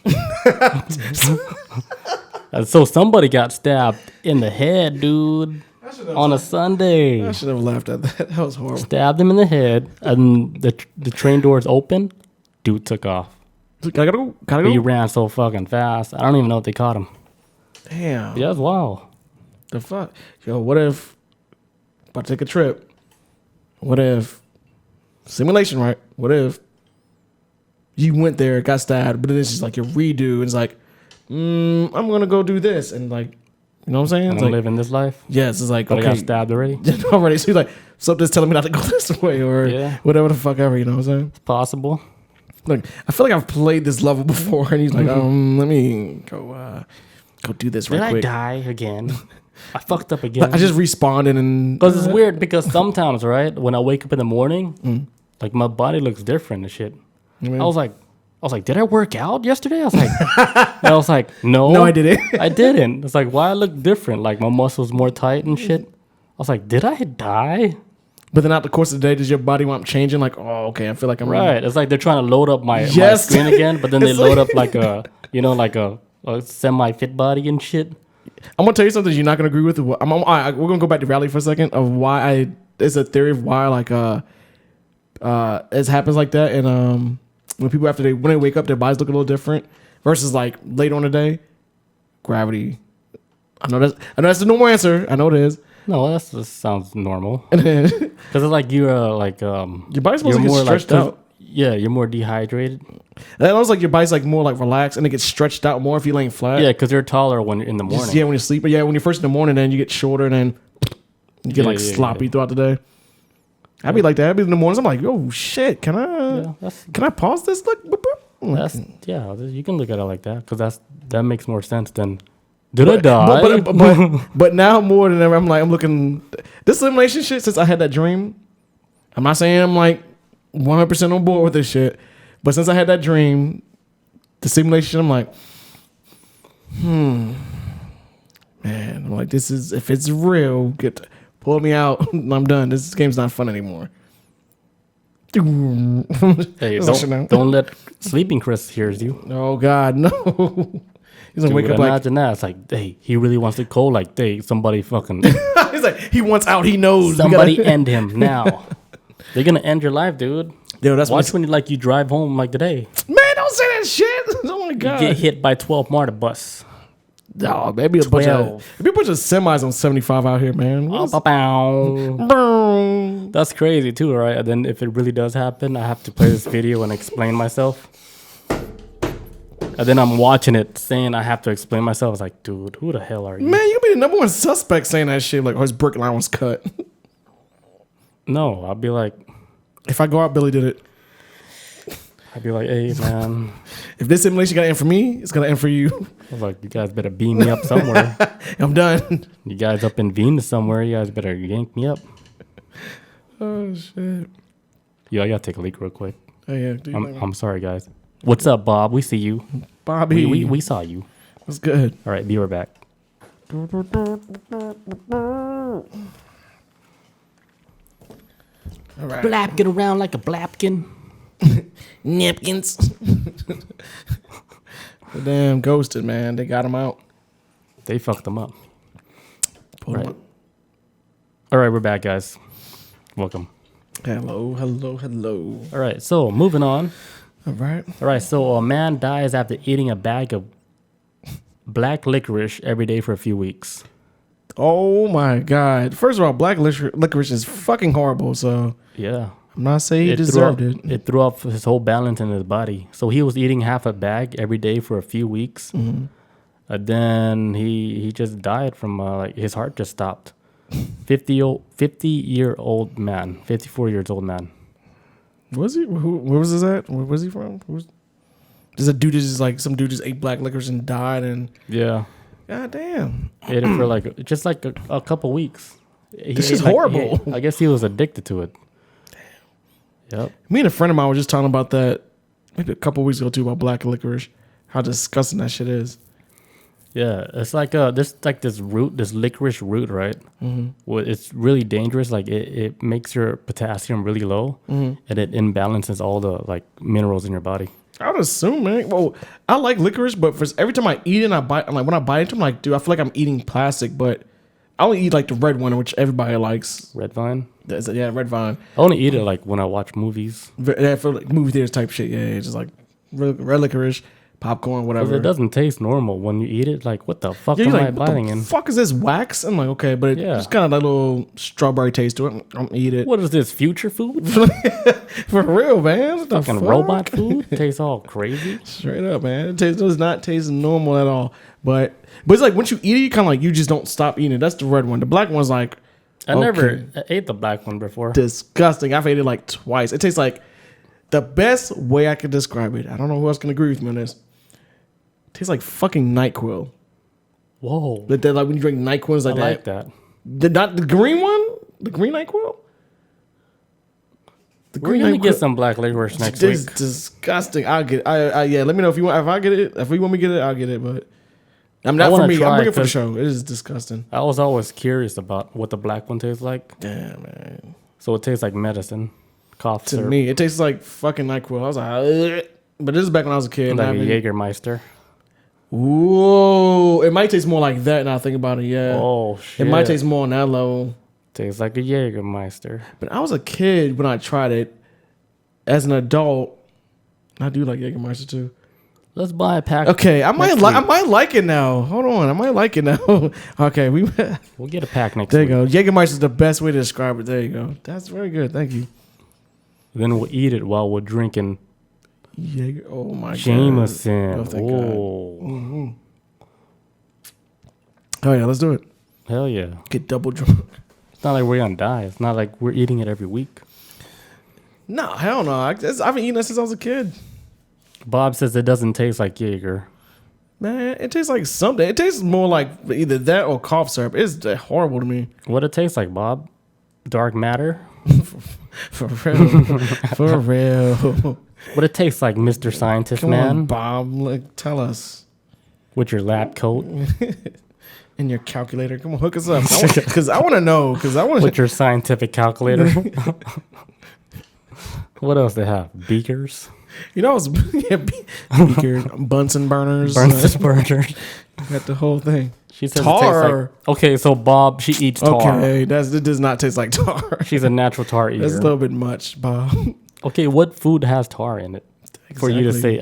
And so somebody got stabbed in the head, dude, on a Sunday. I should have laughed at that. That was horrible. Stabbed him in the head, and the train doors opened. Dude took off. Gotta go. He ran so fucking fast. I don't even know if they caught him. Damn. Yeah, it's wild. The fuck? Yo, what if, about to take a trip, what if, simulation, right? What if you went there, got stabbed, but then it's just like your redo, and it's like, I'm gonna go do this, and like, you know what I'm saying? I'm like, living this life. Yes, it's like, but okay. I got stabbed already. Already. So you're like, something's telling me not to go this way, or whatever the fuck ever, you know what I'm saying? It's possible. Look, I feel like I've played this level before, and he's like, let me go do this right quick. Did I die again? I fucked up again. I just respawned and because it's weird. Because sometimes, right, when I wake up in the morning, like my body looks different and shit. I was like, did I work out yesterday? I was like, no, I didn't. I didn't. It's like, why I look different? Like my muscles more tight and shit. I was like, did I die? But then, out the course of the day, does your body want changing? Like, oh, okay, I feel like I'm right. It's like they're trying to load up my screen again, but then they load up like a semi-fit body and shit. I'm gonna tell you something you're not gonna agree with. We're gonna go back to Rally for a second. Of why it's a theory of why like It happens like that, and when people when they wake up, their bodies look a little different versus like later on the day. Gravity. I know that's the normal answer. I know it is. No, that sounds normal. And then Because it's like you're like your body's supposed to get stretched out. Yeah, you're more dehydrated. And it looks like your body's like more like relaxed, and it gets stretched out more if you're laying flat. Yeah, because you're taller when you're in the morning. Yeah, when you're sleeping. Yeah, when you're first in the morning, then you get shorter, and then you get sloppy throughout the day. I'd be like that. I'd be in the mornings. I'm like, oh shit, can I pause this? Look, you can look at it like that because that makes more sense than did I die? But now more than ever, I'm looking this simulation shit. Since I had that dream, I'm not saying I'm like 100% on board with this shit, but since I had that dream, the simulation, I'm like, man, I'm like, this is if it's real, pull me out. I'm done. This game's not fun anymore. Hey, don't let Sleeping Chris hears you. Oh God, no. He's gonna wake up like, imagine that. It's like, hey, he really wants to call. Like, hey, somebody fucking. He's like, he wants out. He knows. Somebody end him now. They're gonna end your life, dude. Yo, that's watch when you drive home like today. Man, don't say that shit. Oh my God. You get hit by 12 MARTA bus. No, maybe a bunch of semis on 75 out here, man. That's crazy too, right? And then if it really does happen, I have to play this video and explain myself. And then I'm watching it saying I have to explain myself. I was like, dude, who the hell are you? Man, you be the number one suspect saying that shit. Like, oh, his brick line was cut. No, I'll be like, if I go out, Billy did it. I'd be like, hey, man. If this simulation got to end for me, it's going to end for you. I was like, you guys better beam me up somewhere. I'm done. You guys up in Venus somewhere, you guys better yank me up. Oh, shit. Yo, I got to take a leak real quick. Oh, yeah. I'm sorry, guys. What's up, Bob? We see you. Bobby. We saw you. What's good? All right, be right back. All right. Blapkin around like a blapkin. Napkins. The damn ghosted, man. They got him out. They fucked him up. Pulled him up. All right, we're back, guys. Welcome. Hello. All right, so moving on. All right, so a man dies after eating a bag of black licorice every day for a few weeks. Oh my God. First of all, black licorice is fucking horrible, so yeah. I'm not saying he deserved it. It threw off his whole balance in his body. So he was eating half a bag every day for a few weeks. Mm-hmm. Then he just died from his heart just stopped. 50-year-old man, 54 years old man. Was he? Where was this at? Where was he from? There's a dude some dude just ate black licorice and died, and yeah. God damn. Ate it for just a couple weeks. This is horrible. I guess he was addicted to it. Yep. Me and a friend of mine were just talking about that maybe a couple weeks ago too, about black licorice, how disgusting that shit is. Yeah, it's like this licorice root, right? Mm-hmm. Well, it's really dangerous. Like it makes your potassium really low, mm-hmm. and it imbalances all the minerals in your body. I would assume, man. Well, I like licorice, but every time I eat it, when I bite into it, I'm like, dude, I feel like I'm eating plastic, but I only eat the red one, which everybody likes. Red vine? Yeah, red vine. I only eat it when I watch movies. Yeah, for movie theaters type shit. Yeah, just red licorice, popcorn, whatever. It doesn't taste normal when you eat it. What the fuck am I biting in? What the fuck is this, wax? I'm like, okay, but it's kind of that little strawberry taste to it. I'm eat it. What is this, future food? For real, man. What fucking robot food? Tastes all crazy. Straight up, man. It does not taste normal at all. But it's once you eat it, you kind of you just don't stop eating it. That's the red one. The black one's I never ate the black one before. Disgusting. I've ate it twice. It tastes like the best way I could describe it. I don't know who else can agree with me on this. It tastes like fucking NyQuil. Whoa. When you drink NyQuil, it's I like that. Not the green one? The green NyQuil? We're gonna get some black licorice next week. It's disgusting. I'll get it. Yeah, let me know if you want. If I get it, if you want me to get it, I'll get it. But I'm not for me. I'm bringing it for the show. It is disgusting. I was always curious about what the black one tastes like. Damn, man. So it tastes like medicine, cough syrup. To me, it tastes like fucking NyQuil. I was like, ugh. But this is back when I was a kid. Like a Jägermeister. Ooh, it might taste more like that now I think about it, yeah. Oh, shit. It might taste more on that level. Tastes like a Jägermeister. But I was a kid when I tried it. as an adult, I do like Jägermeister too. Let's buy a pack. Okay, I might like it now. Hold on, I might like it now. Okay, we'll get a pack next there week. you go. Jägermeister is the best way to describe it. There you go. That's very good. Thank you. Then we'll eat it while we're drinking Jaeger. Oh my Jameson. God. Oh, mm-hmm. Oh yeah, let's do it. Hell yeah. Get double drunk. It's not like we're gonna die. It's not like we're eating it every week. No, hell no. I've been eating that since I was a kid. Bob says it doesn't taste like Jaeger. Man, it tastes like something. It tastes more like either that or cough syrup. It's horrible to me. What it tastes like, Bob? Dark matter? For real. For real. What it tastes like, Mr. Scientist Come Man? on, Bob. Tell us. With your lab coat? And your calculator. Come on, hook us up. Because I want to know. With your scientific calculator? What else they have? Beakers? You know, beakers, Bunsen burners. Bunsen burners. Got the whole thing. She says tar. It tastes like, okay, so Bob, she eats tar. Okay, it does not taste like tar. She's a natural tar eater. That's a little bit much, Bob. Okay, what food has tar in it? Exactly. For you to say,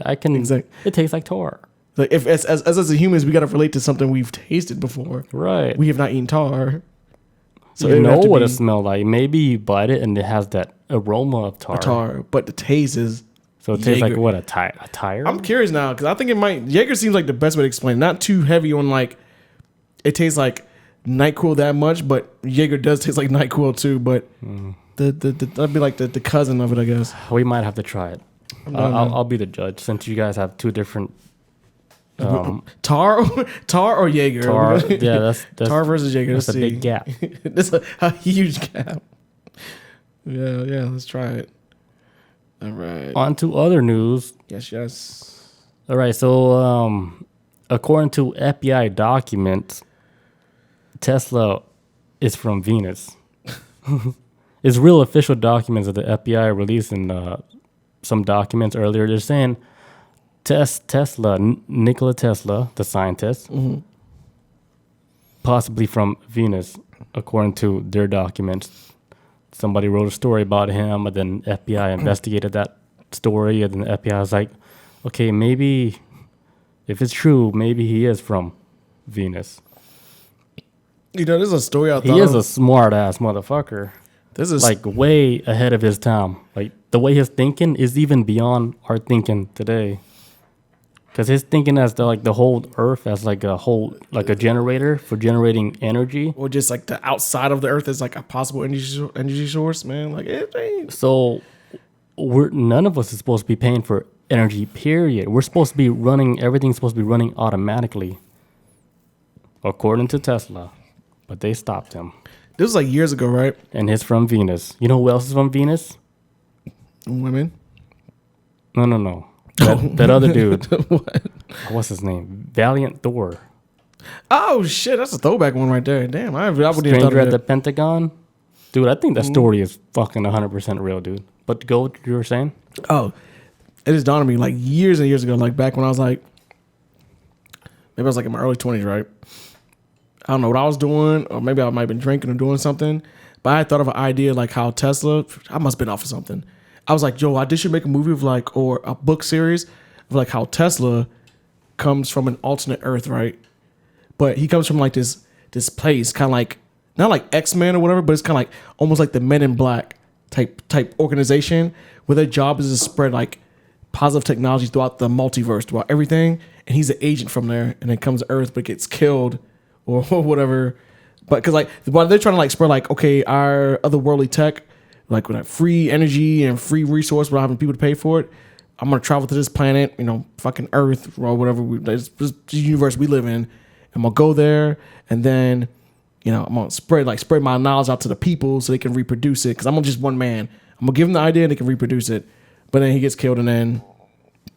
it tastes like tar. Like if as humans, we got to relate to something we've tasted before. Right. We have not eaten tar. So you know what it smells like. Maybe you bite it and it has that aroma of tar. But the taste is... So it tastes like what, a tire? I'm curious now because I think it might... Jaeger seems like the best way to explain it. Not too heavy on like... It tastes like NyQuil that much, but Jaeger does taste like NyQuil too. But that'd be like the cousin of it, I guess. We might have to try it. I'll be the judge since you guys have two different... Tar or Jaeger? Tar, yeah, that's Tar versus Jaeger. That's a big gap. That's a huge gap. Yeah, let's try it. All right. On to other news. Yes. All right, so according to FBI documents, Tesla is from Venus. It's real official documents that the FBI released in some documents earlier. They're saying Tesla, Nikola Tesla, the scientist, possibly from Venus, according to their documents. Somebody wrote a story about him, and then FBI investigated that story, and then the FBI was like, okay, maybe, if it's true, maybe he is from Venus. You know, there's a story out there. He is a smart-ass motherfucker. This is like way ahead of his time. Like, the way he's thinking is even beyond our thinking today. Because his thinking as the whole Earth as like a generator for generating energy, or just like the outside of the Earth is like a possible energy source, man. Like it ain't. So none of us is supposed to be paying for energy. Period. We're supposed to be running. Everything's supposed to be running automatically, according to Tesla, but they stopped him. This was like years ago, right? And he's from Venus. You know who else is from Venus? Women. No. That other dude. What? What's his name? Valiant Thor. Oh shit, that's a throwback one right there. Damn, I wouldn't have Stranger thought at the Pentagon. Dude, I think that story is fucking 100% real, dude. But to go what you were saying? Oh, it just dawned on me like years and years ago, like back when I was like, maybe I was like in my early 20s, right? I don't know what I was doing, or maybe I might have been drinking or doing something. But I had thought of an idea like how Tesla, I must have been off of something. I was like, yo, I should make a movie of like, or a book series of like how Tesla comes from an alternate Earth, right? But he comes from like this place, kind of like, not like X-Men or whatever, but it's kind of like almost like the Men in Black type organization where their job is to spread like positive technology throughout the multiverse, throughout everything. And he's an agent from there, and then comes to Earth, but gets killed or whatever. But because like while they're trying to like spread like, okay, our otherworldly tech, like with free energy and free resource without having people to pay for it, I'm gonna travel to this planet, fucking Earth or whatever, this universe we live in. I'm gonna go there, and then, I'm gonna spread my knowledge out to the people so they can reproduce it. Because I'm just one man. I'm gonna give them the idea and they can reproduce it. But then he gets killed, and then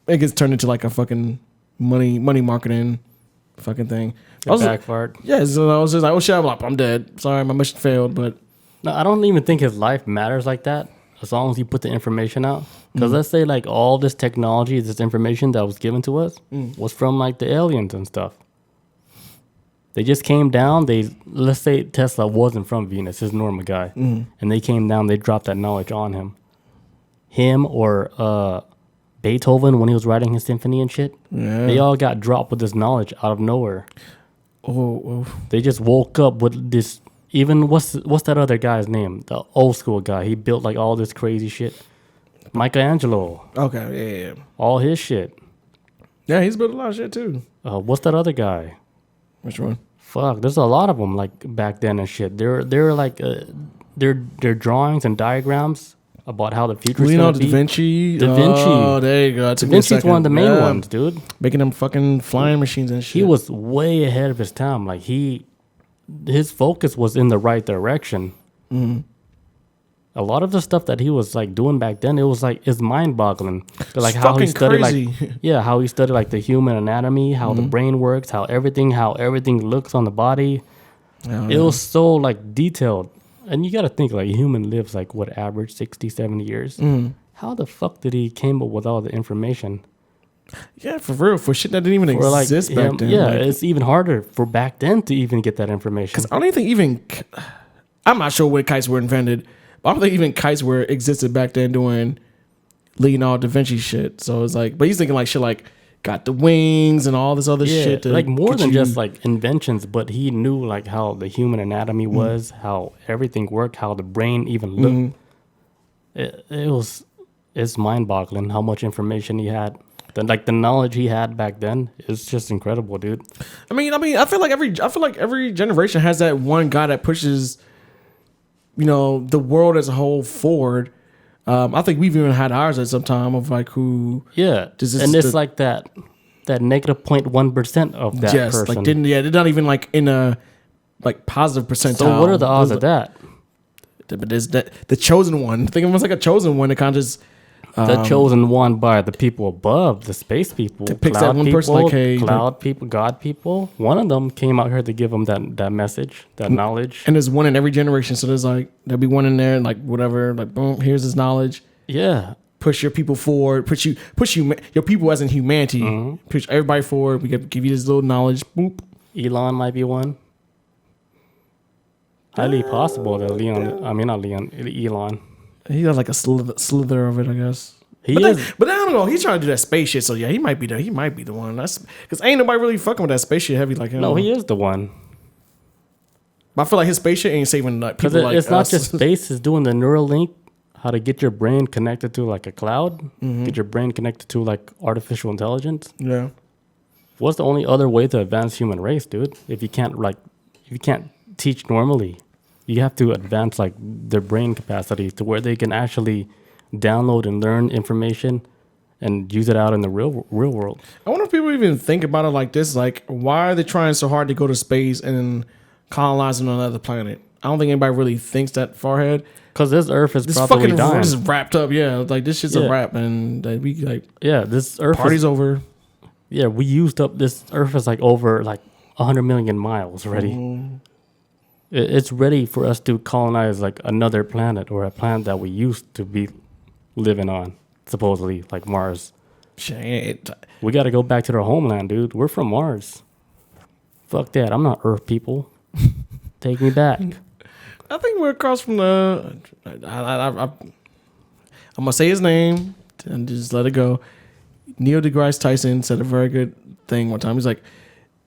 it gets turned into like a fucking money marketing fucking thing. Backfired. Yeah, so I was just like, oh shit, I'm dead. Sorry, my mission failed, but. No, I don't even think his life matters like that as long as you put the information out. Because let's say like all this technology, this information that was given to us was from like the aliens and stuff. They just came down. Let's say Tesla wasn't from Venus, his normal guy. And they came down, they dropped that knowledge on him. him or Beethoven when he was writing his symphony and shit. Yeah. They all got dropped with this knowledge out of nowhere. Oh. They just woke up with this. Even what's that other guy's name? The old school guy. He built like all this crazy shit. Michelangelo. Okay, yeah. All his shit. Yeah, he's built a lot of shit too. What's that other guy? Which one? Fuck, there's a lot of them like back then and shit. They're like they're drawings and diagrams about how the future is Leonardo gonna da be. Vinci. Da Vinci. Oh, there you go. Da Vinci's one of the main ones, dude. Making them fucking flying machines and shit. He was way ahead of his time. Like his focus was in the right direction. Mm-hmm. A lot of the stuff that he was like doing back then, it's mind-boggling. Like It's how he fucking studied, crazy. like how he studied like the human anatomy, how the brain works, how everything looks on the body. It was so like detailed, and you got to think like a human lives like what average 60, 70 years. How the fuck did he came up with all the information? Yeah, for real, for shit that didn't even For, like, exist back then. Yeah, Like, it's even harder for back then to even get that information. I don't even think I'm not sure when kites were invented, but I don't think even kites were existed back then doing Leonardo da Vinci shit. So it's like, but he's thinking like shit like got the wings and all this other shit. To like more get than you- just like inventions, but he knew like how the human anatomy was, how everything worked, how the brain even looked. It's mind-boggling how much information he had. The knowledge he had back then is just incredible, dude. I mean, I feel like every generation has that one guy that pushes, the world as a whole forward. I think we've even had ours at some time of like who. Yeah, and it's like that negative 0.1% of that person. Like they're not even like in a like positive percentile. So what are the odds of that? But there's the chosen one. Think of him as like a chosen one that kind of just. The chosen one by the people above, the space people, Picks that one person like, hey, cloud people, God people. One of them came out here to give them that message, that knowledge. And there's one in every generation. So there's like there'll be one in there, like whatever, like boom, here's his knowledge. Yeah, push your people forward. Push your people as in humanity. Push everybody forward. We give you this little knowledge. Boop. Elon might be one. Highly possible that Elon. He got like a slither of it, I guess. He is. But I don't know. He's trying to do that space shit. So yeah, he might be the one. That's because ain't nobody really fucking with that space shit heavy like him. No, he is the one. But I feel like his space shit ain't saving like people like it's us. not just space. It's doing the neural link, how to get your brain connected to like a cloud, get your brain connected to like artificial intelligence. Yeah. What's the only other way to advance human race, dude? If you can't teach normally, you have to advance like their brain capacity to where they can actually download and learn information and use it out in the real world. I wonder if people even think about it like this. Like, why are they trying so hard to go to space and colonize another planet? I don't think anybody really thinks that far ahead. Because this Earth is This probably fucking dying. is wrapped up. Yeah, like this shit's a wrap, and we like this Earth party's over. Yeah, we used up this Earth is like over like 100 million miles already. It's ready for us to colonize like another planet or a planet that we used to be living on, supposedly like Mars. Shit. We got to go back to their homeland, dude. We're from Mars. Fuck that. I'm not Earth people. Take me back. I think we're across from the. I'm gonna say his name and just let it go. Neil deGrasse Tyson said a very good thing one time. He's like,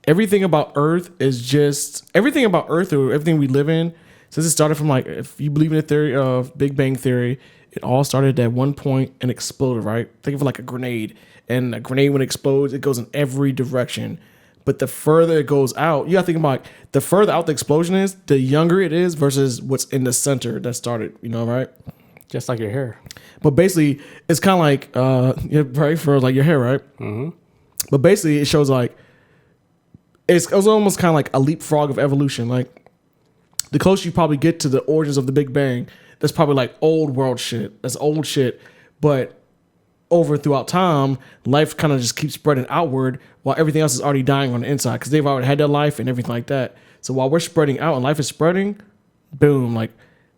everything about Earth or everything we live in, since it started from like, if you believe in the theory of Big Bang Theory, it all started at one point and exploded, right? Think of it like a grenade. And a grenade, when it explodes, it goes in every direction. But the further it goes out, you gotta think about the further out the explosion is, the younger it is versus what's in the center that started, right? Just like your hair. But basically, it's kind of like, right, for like your hair, right? Mm-hmm. But basically, it shows like, it was almost kind of like a leapfrog of evolution. Like, the closer you probably get to the origins of the Big Bang, that's probably like old world shit. That's old shit. But throughout time, life kind of just keeps spreading outward while everything else is already dying on the inside because they've already had their life and everything like that. So while we're spreading out and life is spreading, boom,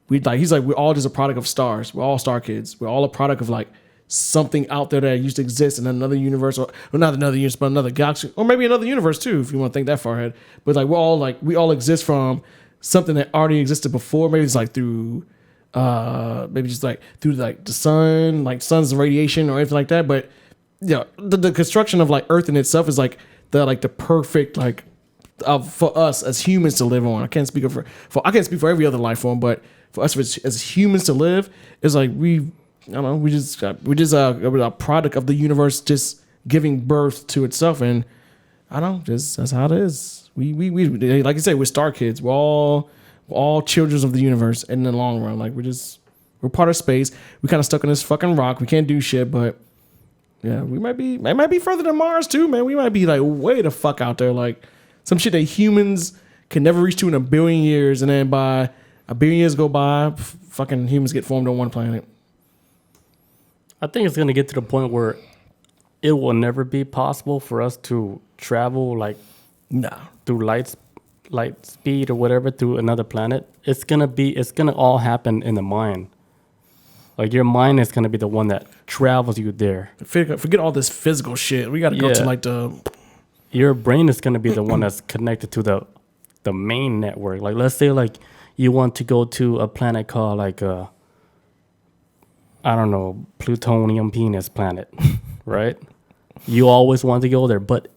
he's like, we're all just a product of stars. We're all star kids. We're all a product of like something out there that used to exist in another universe, or not another universe, but another galaxy, or maybe another universe too, if you want to think that far ahead. But like we all exist from something that already existed before. Maybe it's like through maybe just like through like the sun, like sun's radiation or anything like that. But yeah, the construction of like Earth in itself is like the perfect like for us as humans to live on. I can't speak for I can't speak for every other life form, but for us as humans to live, it's like we're just a product of the universe just giving birth to itself, and I don't know, just that's how it is. We like I said, we're star kids. We're all children of the universe in the long run. Like we're part of space. We kind of stuck on this fucking rock. We can't do shit, but yeah, we might be further than Mars too, man. We might be like way the fuck out there, like some shit that humans can never reach to in a billion years, and then by a billion years go by, fucking humans get formed on one planet. I think it's gonna get to the point where it will never be possible for us to travel like through light speed or whatever through another planet. It's gonna all happen in the mind. Like your mind is gonna be the one that travels you there. Forget all this physical shit. We gotta go to like your brain is gonna be the one that's connected to the main network. Like let's say like you want to go to a planet called like I don't know, plutonium penis planet, right? You always want to go there, but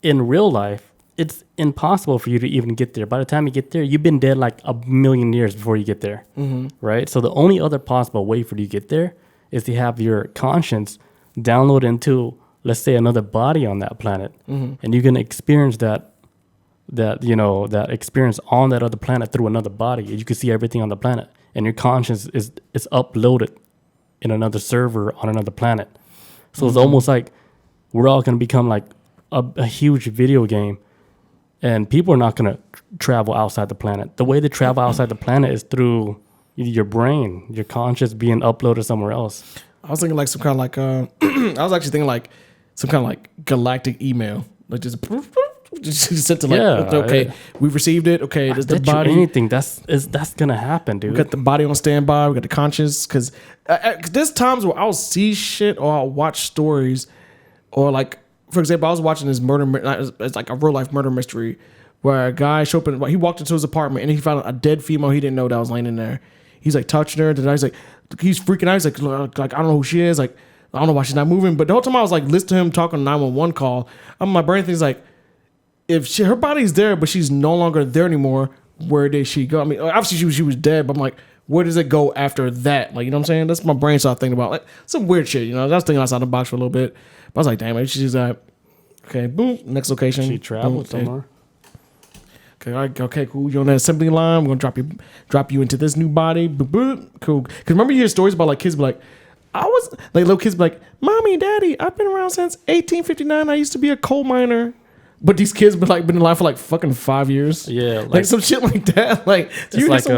in real life, it's impossible for you to even get there. By the time you get there, you've been dead like a million years before you get there, right? So the only other possible way for you to get there is to have your conscience download into, let's say, another body on that planet, and you can experience that experience on that other planet through another body. You can see everything on the planet, and your conscience is uploaded in another server on another planet. So it's almost like we're all going to become like a huge video game, and people are not going to travel outside the planet. The way they travel outside the planet is through your brain, your conscious being uploaded somewhere else. I was thinking like some kind of like I was actually thinking like some kind of like galactic email, like just sent to like okay, we've received it. Okay, there's the body. Anything that's gonna happen, dude. We got the body on standby. We got the conscience, because there's times where I'll see shit or I'll watch stories, or like for example, I was watching this murder. It's like a real life murder mystery where a guy showed up. He walked into his apartment and he found a dead female he didn't know that was laying in there. He's like touching her. He's freaking out. He's like I don't know who she is. Like I don't know why she's not moving. But the whole time I was like listening to him talk on 911 call. My brain thinks like, if her body's there, but she's no longer there anymore, where did she go? I mean, obviously she was dead, but I'm like, where does it go after that? Like, you know what I'm saying? That's my brain started thinking about, like, some weird shit, you know? I was thinking outside the box for a little bit. But I was like, damn, maybe she's okay, boom, next location. She traveled somewhere. Okay, cool. You're on that assembly line. We're going to drop you into this new body. Boop, boop. Cool. Because remember you hear stories about, like, kids be like, little kids be like, Mommy, Daddy, I've been around since 1859. I used to be a coal miner. But these kids been alive for like fucking 5 years. Yeah, like some shit like that. Like it's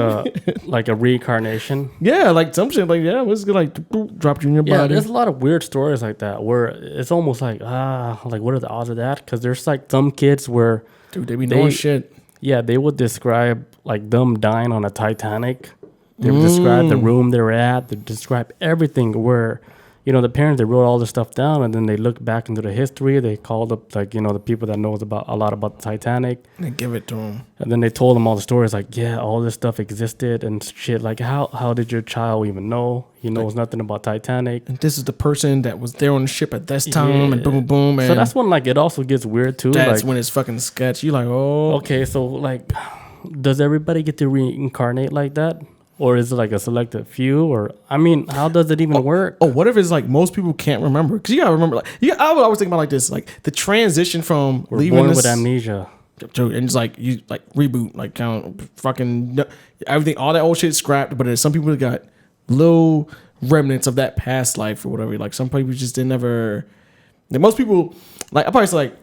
like a reincarnation. Yeah, like some shit like it's good. Like boop, dropped you in your body. Yeah, there's a lot of weird stories like that where it's almost like like what are the odds of that? Because there's like some kids where they be knowing shit. Yeah, they would describe like them dying on a Titanic. They would describe the room they were at. They describe everything where, you know, the parents, they wrote all this stuff down, and then they look back into the history. They called up, like, you know, the people that knows about a lot about the Titanic. They give it to them. And then they told them all the stories, like, yeah, all this stuff existed and shit. Like, how did your child even know? He knows nothing about Titanic. And this is the person that was there on the ship at this time, and boom, boom, boom. And so that's when, like, it also gets weird, too. That's like, when it's fucking sketch. You're like, oh. Okay, so, like, does everybody get to reincarnate like that? Or is it like a selected few? Or, I mean, how does it even work? Oh, what if it's like most people can't remember? Because you got to remember, like, I would always think about like this, like the transition from leaving born this, with amnesia. And it's like, you like reboot, like count fucking everything, all that old shit scrapped. But there's some people that got little remnants of that past life or whatever. Like some people just didn't ever, like most people, like I probably say like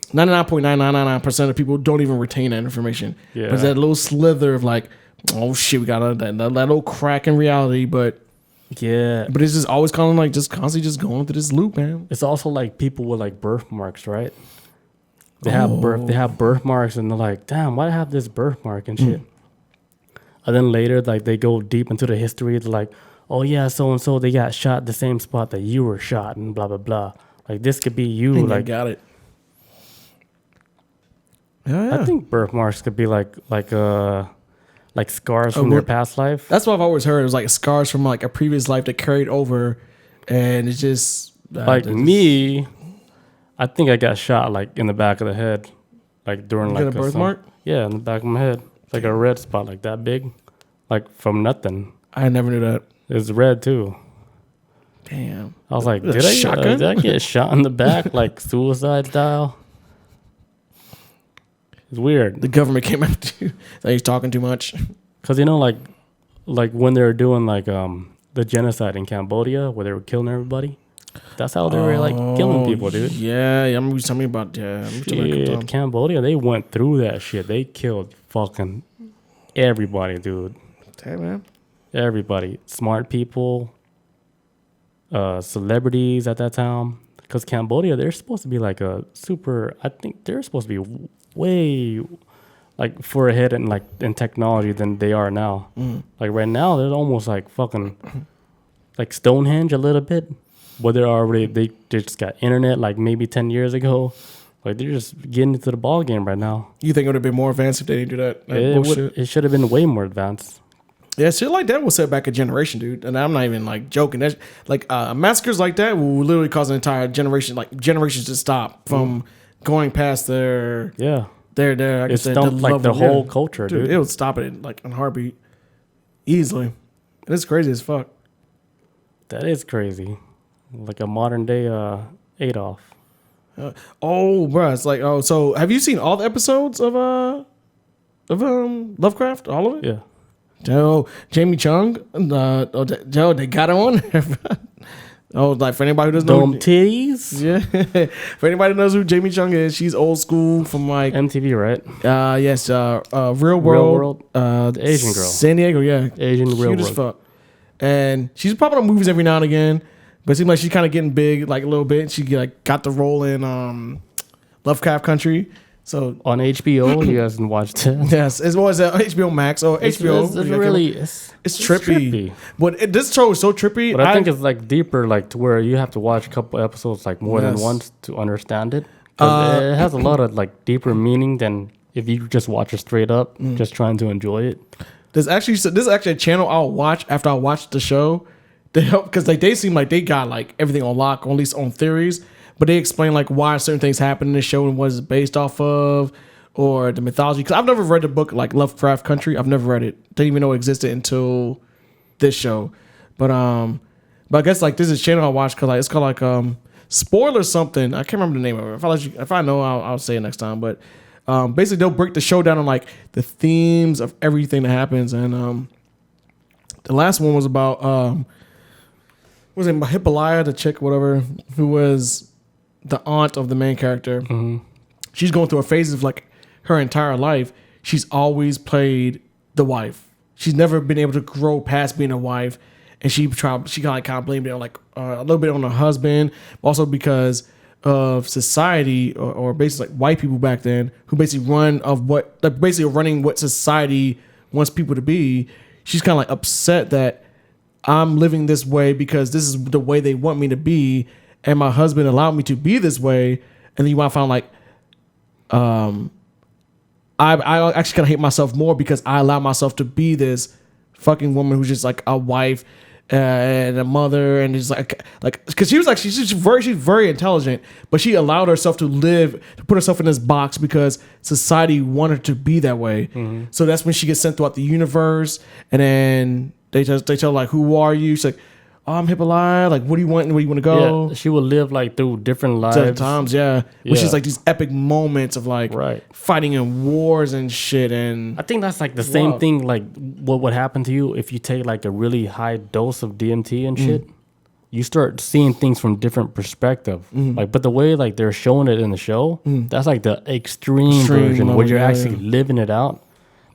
99.9999% of people don't even retain that information. Yeah. There's that little slither of like, oh shit, we got that little crack in reality, but it's just always kind of like just constantly just going through this loop, man. It's also like people with like birthmarks, right? They have birthmarks, and they're like, damn, why do I have this birthmark and shit? And then later, like they go deep into the history. They're like, oh yeah, so and so they got shot the same spot that you were shot, and blah blah blah. Like this could be you. I like got it. Yeah. I think birthmarks could be like like scars from their past life. That's what I've always heard. It was like scars from like a previous life that carried over, and it's just like me. I think I got shot like in the back of the head, like during like a birthmark. Yeah, in the back of my head, like a red spot, like that big, like from nothing. I never knew that. It's red too. Damn. I was like, did I get shot in the back, like suicide style? It's weird. The government came after you. That he's talking too much. Cause like when they were doing like the genocide in Cambodia, where they were killing everybody. That's how they were like killing people, dude. Yeah, I'm gonna tell me about Shit, Cambodia, they went through that shit. They killed fucking everybody, dude. Damn, man. Everybody, smart people, celebrities at that time. Because Cambodia, they're supposed to be like a super. I think they're supposed to be way like further ahead in technology than they are now. Like right now, they're almost like fucking like Stonehenge a little bit. But they just got internet like maybe 10 years ago. Like they're just getting into the ball game right now. You think it would have been more advanced if they didn't do that? It should have been way more advanced. Yeah, shit like that will set back a generation, dude. And I'm not even like joking. That's like massacres like that will literally cause an entire generation, like generations, to stop from going past their It stumped like the whole culture, dude. It would stop it like in a heartbeat, easily. And it's crazy as fuck. That is crazy. Like a modern day Adolf. Bro, it's like so have you seen all the episodes of Lovecraft? All of it? Yeah. Joe, Jamie Chung, Joe, they got him on. Like for anybody who doesn't know, titties. Yeah, for anybody who knows who Jamie Chung is, she's old school from like MTV, right? Yes, Real World, the Asian girl, San Diego, yeah, Asian Real World, as fuck. And she's popping up movies every now and again, but it seems like she's kind of getting big, like a little bit. She like got the role in Lovecraft Country. So on HBO, you guys can watch that. Yes, as well as HBO Max or HBO. It's trippy. But this show is so trippy. But I think it's like deeper, like to where you have to watch a couple episodes like more than once to understand it. It has a lot of like deeper meaning than if you just watch it straight up, just trying to enjoy it. This is actually a channel I'll watch after I watch the show to help, because like they seem like they got like everything on lock, or at least on theories. But they explain like why certain things happen in the show and what it's based off of, or the mythology. Because I've never read the book like Lovecraft Country. I've never read it. Didn't even know it existed until this show. But I guess like this is a channel I watch because like it's called like Spoiler something. I can't remember the name of it. If I know, I'll say it next time. But basically they'll break the show down on like the themes of everything that happens. And the last one was about was it Hippolyta, the chick, whatever, who was the aunt of the main character. She's going through a phase of like her entire life. She's always played the wife. She's never been able to grow past being a wife, and she kind of blamed it on like a little bit on her husband, also because of society or basically like white people back then who basically running what society wants people to be. She's kind of like upset that I'm living this way because this is the way they want me to be. And my husband allowed me to be this way, and then you might find like, I actually kind of hate myself more because I allow myself to be this fucking woman who's just like a wife and a mother, and just like because she was like she's very intelligent, but she allowed herself to put herself in this box because society wanted her to be that way. So that's when she gets sent throughout the universe, and then they tell like, who are you? She's like, I'm Hippolyta. Like, what do you want? Where you want to go? Yeah, she will live like through different lives. Times, yeah. Which is like these epic moments of like fighting in wars and shit. And I think that's like the same thing. Like what would happen to you if you take like a really high dose of DMT and shit. You start seeing things from different perspective. Like, but the way like they're showing it in the show, that's like the extreme version where you're actually living it out.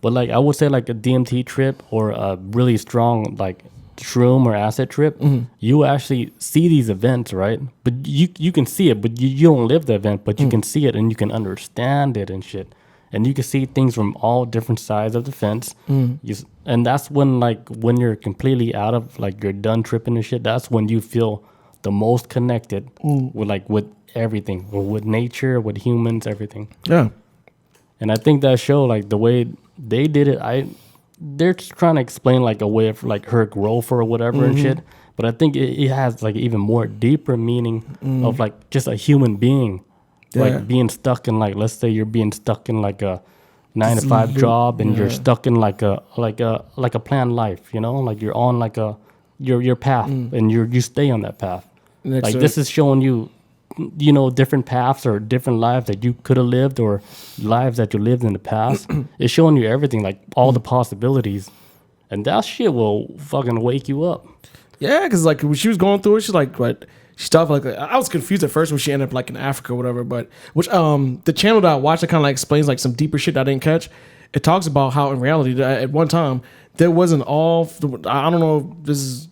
But like I would say like a DMT trip or a really strong like shroom or acid trip, you actually see these events, right? But you can see it, but you don't live the event, but you can see it and you can understand it and shit. And you can see things from all different sides of the fence. And that's when like when you're completely out of like you're done tripping and shit, that's when you feel the most connected with everything, with nature, with humans, everything. Yeah. And I think that show, like the way they did it, they're just trying to explain like a way of like her growth or whatever and shit. But I think it has like even more deeper meaning of like just a human being, like being stuck in like, let's say you're being stuck in like a 9-to-5 job and you're stuck in like a planned life, you know, like you're on like your path and you stay on that path. Like this is showing you, you know, different paths or different lives that you could have lived or lives that you lived in the past. It's showing you everything, like all the possibilities, and that shit will fucking wake you up. Yeah, because like when she was going through it, she's like, what? She stopped like I was confused at first when she ended up like in Africa or whatever. But which the channel that I watched, it kind of like explains like some deeper shit that I didn't catch. It talks about how in reality at one time there wasn't all. I don't know if this is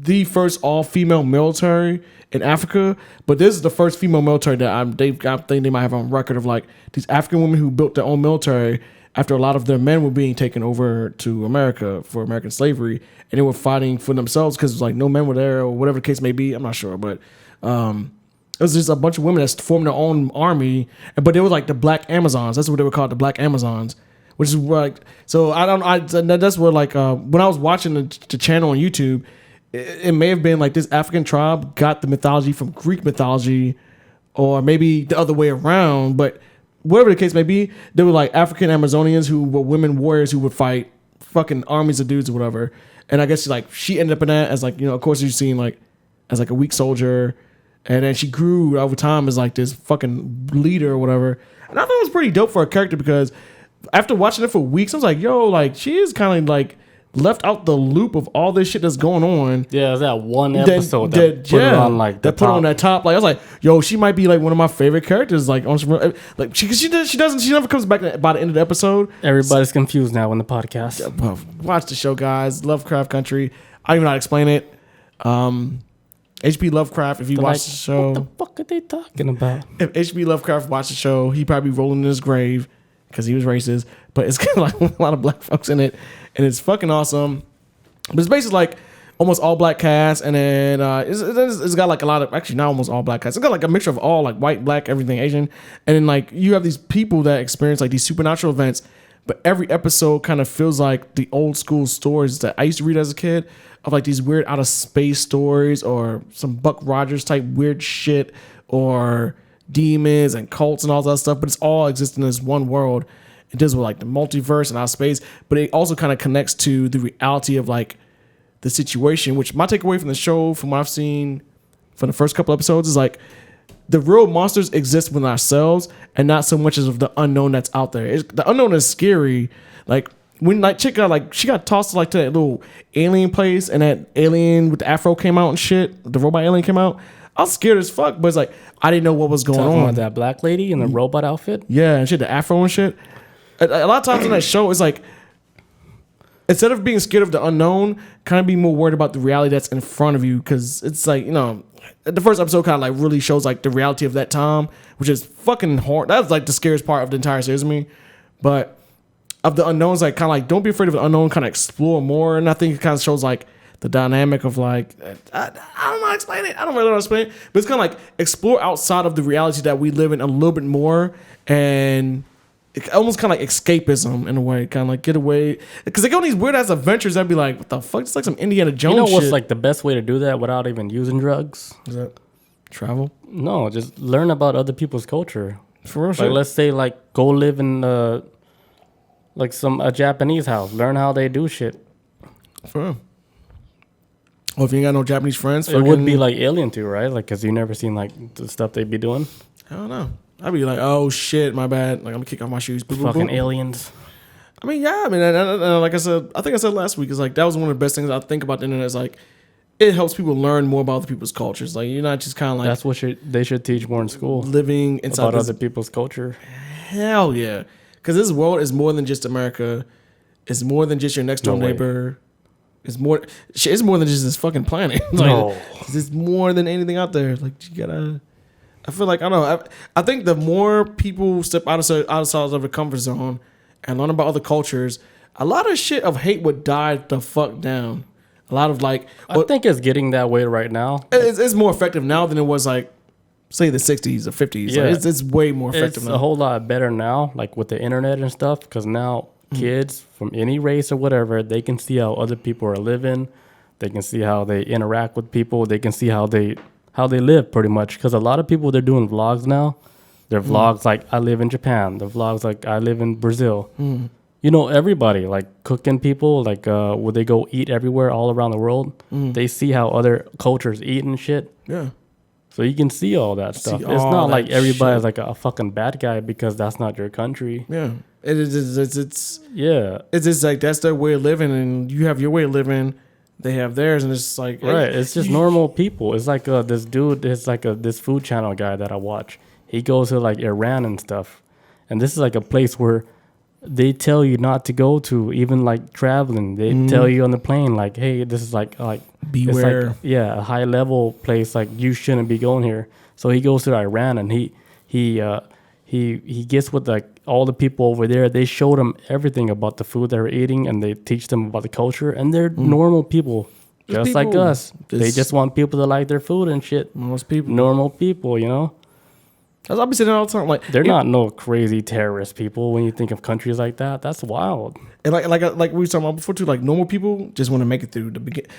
the first all female military in Africa, but this is the first female military that I think they might have on record of like these African women who built their own military after a lot of their men were being taken over to America for American slavery, and they were fighting for themselves because like no men were there or whatever the case may be. I'm not sure, but it was just a bunch of women that formed their own army, but they were like the Black Amazons. That's what they were called, the Black Amazons. Which is like, so that's where like when I was watching the channel on YouTube, it may have been like this African tribe got the mythology from Greek mythology, or maybe the other way around. But whatever the case may be, they were like African Amazonians who were women warriors who would fight fucking armies of dudes or whatever. And I guess like she ended up in that as like, you know, of course you've seen like as like a weak soldier, and then she grew over time as like this fucking leader or whatever. And I thought it was pretty dope for a character because after watching it for weeks, I was like, yo, like she is kind of like left out the loop of all this shit that's going on. Yeah, it was that one episode that put it on like that put it on that top. Like I was like, yo, she might be like one of my favorite characters. Like on like she never comes back by the end of the episode. Everybody's confused now in the podcast. Watch the show, guys. Lovecraft Country. I don't even know how to explain it. H.P. Lovecraft. If you watch the show, what the fuck are they talking about? If H.P. Lovecraft watched the show, he'd probably be rolling in his grave because he was racist. But it's got like a lot of black folks in it, and it's fucking awesome. But it's basically like almost all black cast, and then it's got like a lot of, actually not almost all black cast. It's got like a mixture of all like white, black, everything Asian, and then like you have these people that experience like these supernatural events. But every episode kind of feels like the old school stories that I used to read as a kid, of like these weird out of space stories or some Buck Rogers type weird shit or demons and cults and all that stuff. But it's all existing in this one world. It deals with like the multiverse and outer space, but it also kind of connects to the reality of like the situation, which my takeaway from the show, from what I've seen from the first couple episodes, is like the real monsters exist within ourselves and not so much as of the unknown that's out there. The unknown is scary. Like when like chick got like, she got tossed to like to that little alien place, and that alien with the afro came out and shit, the robot alien came out. I was scared as fuck, but it's like I didn't know what was going on. About that black lady in the robot outfit? Yeah, and shit, the afro and shit. A lot of times in that show, it's like instead of being scared of the unknown, kind of be more worried about the reality that's in front of you, because it's like, you know, the first episode kind of like really shows like the reality of that time, which is fucking hard. That's like the scariest part of the entire series to me. But of the unknowns, like kind of like don't be afraid of the unknown, kind of explore more. And I think it kind of shows like the dynamic of like I don't know how to explain it. I don't really know how to explain it, but it's kind of like explore outside of the reality that we live in a little bit more, and it almost kind of like escapism in a way, kind of like get away, because they go on these weird ass adventures. I'd be like, what the fuck? It's like some Indiana Jones. You know what's shit. like the best way to do that without even using drugs? Is that travel? No, just learn about other people's culture. For real Like shit. let's say like go live in like a Japanese house. Learn how they do shit. For real. Well, if you ain't got no Japanese friends, It would be like alien too, right? Like because you never seen like the stuff they be doing. I don't know. I'd be like, oh shit, my bad. Like I'm gonna kick off my shoes. Boop, boop, Fucking boop. aliens. I mean, yeah. I mean, and like I said, I think I said last week, is like that was one of the best things I think about the internet. Is like it helps people learn more about other people's cultures. Like you're not just kind of like That's what they should teach more in school. living inside About this. other people's culture. Hell yeah, because this world is more than just America. It's more than just your next door No way. neighbor. It's more. Shit, it's more than just this fucking planet. Like, No. it's more than anything out there. Like you gotta. I feel like I don't know. I think the more people step outside of their comfort zone and learn about other cultures, a lot of shit of hate would die the fuck down. A lot of like, I think it's getting that way right now. it's more effective now than it was like, say the 60s or 50s. Yeah. Like, it's way more effective It's now. a whole lot better now, like with the internet and stuff, because now kids from any race or whatever, they can see how other people are living. They can see how they interact with people. They can see how they live pretty much. Because a lot of people, they're doing vlogs now. They're vlogs like, I live in Japan. They're vlogs like, I live in Brazil. You know, everybody, like cooking people, like where they go eat everywhere all around the world. They see how other cultures eat and shit. Yeah. So you can see all that stuff. It's not like everybody's like a fucking bad guy because that's not your country. Yeah. It's yeah. It's just like that's their way of living, and you have your way of living. They have theirs, and it's like right. It's just normal people. It's like this dude. It's like this food channel guy that I watch. He goes to like Iran and stuff, and this is like a place where they tell you not to go to, even like traveling. They tell you on the plane, like, hey, this is like beware. Like, yeah, a high level place. Like you shouldn't be going here. So he goes to Iran and he gets with like all the people over there. They showed him everything about the food they're eating, and they teach them about the culture. And they're normal people, just like us. They just want people to like their food and shit. Most people, normal people, you know. I'll be saying all the time, like they're not no crazy terrorist people. When you think of countries like that, that's wild. And like we were talking about before too, like normal people just want to make it through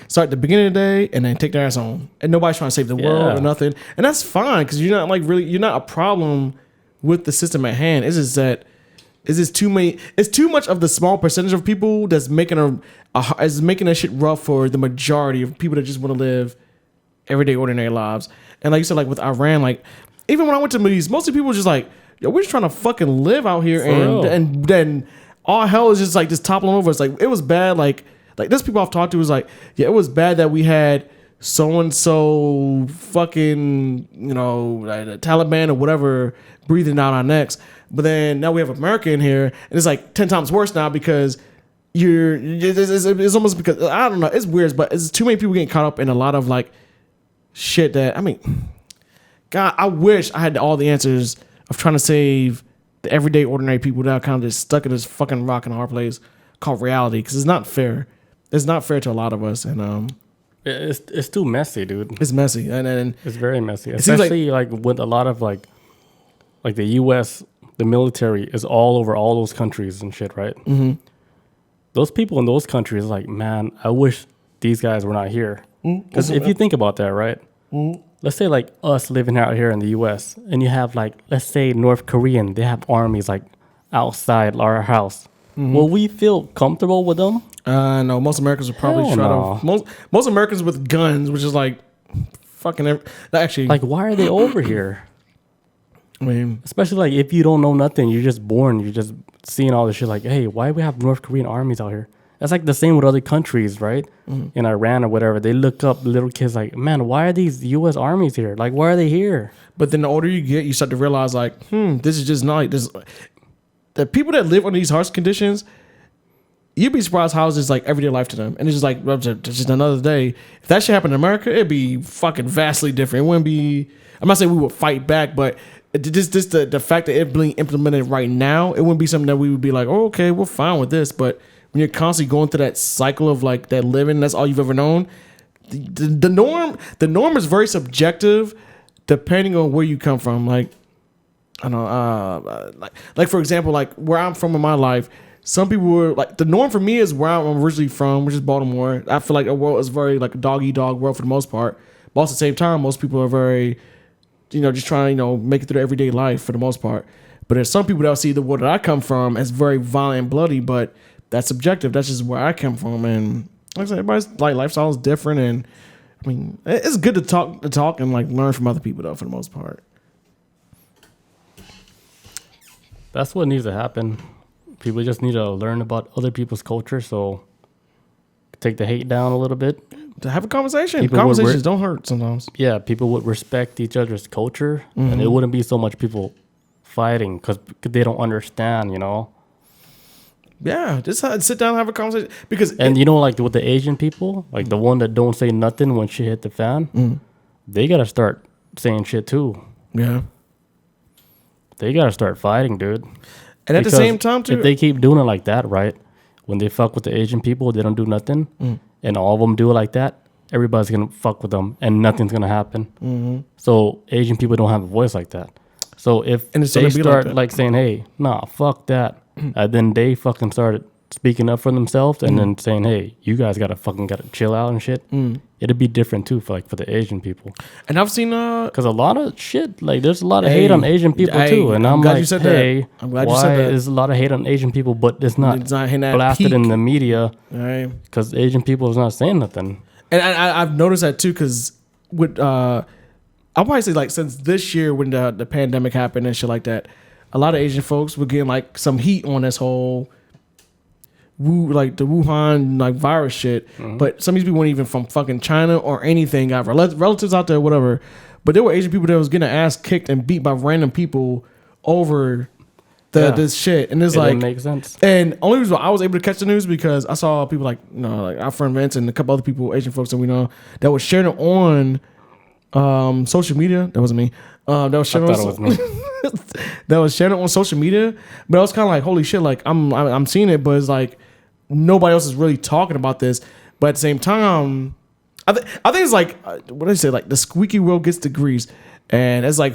start the beginning of the day and then take their ass home. And nobody's trying to save the world or nothing. And that's fine because you're not like really you're not a problem with the system at hand. It's just that it's just too many. It's too much of the small percentage of people that's making that shit rough for the majority of people that just want to live everyday ordinary lives. And like you said, like with Iran, like. Even when I went to the Middle East, most of the people were just like, yo, we're just trying to fucking live out here. And then all hell is just like just toppling over. It's like, it was bad. Like this people I've talked to was like, yeah, it was bad that we had so-and-so fucking, you know, like the Taliban or whatever breathing down our necks. But then now we have America in here. And it's like 10 times worse now because it's almost because, I don't know, it's weird. But it's too many people getting caught up in a lot of like shit that, I mean... God, I wish I had all the answers of trying to save the everyday, ordinary people that are kind of just stuck in this fucking rock and hard place called reality. Because it's not fair. It's not fair to a lot of us, and it's too messy, dude. It's messy, and it's very messy, especially like with a lot of like the U.S. The military is all over all those countries and shit, right? Mm-hmm. Those people in those countries, like, man, I wish these guys were not here. Because if you think about that, right? Let's say like us living out here in the U.S. and you have like, let's say North Korean, they have armies like outside our house. Will we feel comfortable with them? No, most Americans would probably try to. Most Americans with guns, which is like fucking actually. Like, why are they over here? I mean, especially like if you don't know nothing, you're just born, you're just seeing all this shit. Like, hey, why do we have North Korean armies out here? That's like the same with other countries, right? In Iran or whatever. They look up little kids like, man, why are these U.S. armies here? Like, why are they here? But then the older you get, you start to realize like, this is just not like this. The people that live under these harsh conditions, you'd be surprised how it's just like everyday life to them. And it's just like, it's just another day. If that shit happened in America, it'd be fucking vastly different. It wouldn't be, I'm not saying we would fight back, but just the fact that it being implemented right now, it wouldn't be something that we would be like, oh, okay, we're fine with this. But when you're constantly going through that cycle of like that living, that's all you've ever known. The norm is very subjective, depending on where you come from. Like, I don't know, like for example, like where I'm from in my life, some people were like, the norm for me is where I'm originally from, which is Baltimore. I feel like the world is very like a dog-eat-dog world for the most part. But at the same time, most people are very, just trying to, make it through their everyday life for the most part. But there's some people that see the world that I come from as very violent and bloody, but that's subjective. That's just where I come from. And like I said, everybody's like lifestyle is different. And I mean, it's good to talk and like learn from other people though, for the most part. That's what needs to happen. People just need to learn about other people's culture. So take the hate down a little bit. To have a conversation. Conversations don't hurt sometimes. Yeah, people would respect each other's culture, and it wouldn't be so much people fighting because they don't understand, Yeah, just sit down and have a conversation. Like with the Asian people, like the one that don't say nothing when shit hit the fan, they got to start saying shit too. Yeah. They got to start fighting, dude. And at the same time, too. If they keep doing it like that, right, when they fuck with the Asian people, they don't do nothing, and all of them do it like that, everybody's going to fuck with them, and nothing's going to happen. So Asian people don't have a voice like that. So if they start like saying, hey, nah, fuck that, and then they fucking started speaking up for themselves and then saying, hey, you guys gotta chill out and shit. It'd be different too for the Asian people. And I've seen because a lot of shit, there's a lot of hate on Asian people too, and I'm glad you said that. I'm glad you said that. There's a lot of hate on Asian people, but it's not blasted in the media because Asian people is not saying nothing. And I've noticed that too, because with I'll probably say since this year when the pandemic happened and shit like that, a lot of Asian folks were getting some heat on this whole the Wuhan virus shit. But some of these people weren't even from fucking China or anything. Got relatives out there, whatever. But there were Asian people that was getting ass kicked and beat by random people over this shit. And it didn't make sense. And only reason why I was able to catch the news because I saw people our friend Vince and a couple other people, Asian folks that we know, that was sharing it on social media. That wasn't me. That was sharing it was me. That was sharing it on social media. But I was kind of holy shit, I'm seeing it, but it's nobody else is really talking about this. But at the same time, I think it's what do I say? The squeaky wheel gets the grease, and it's I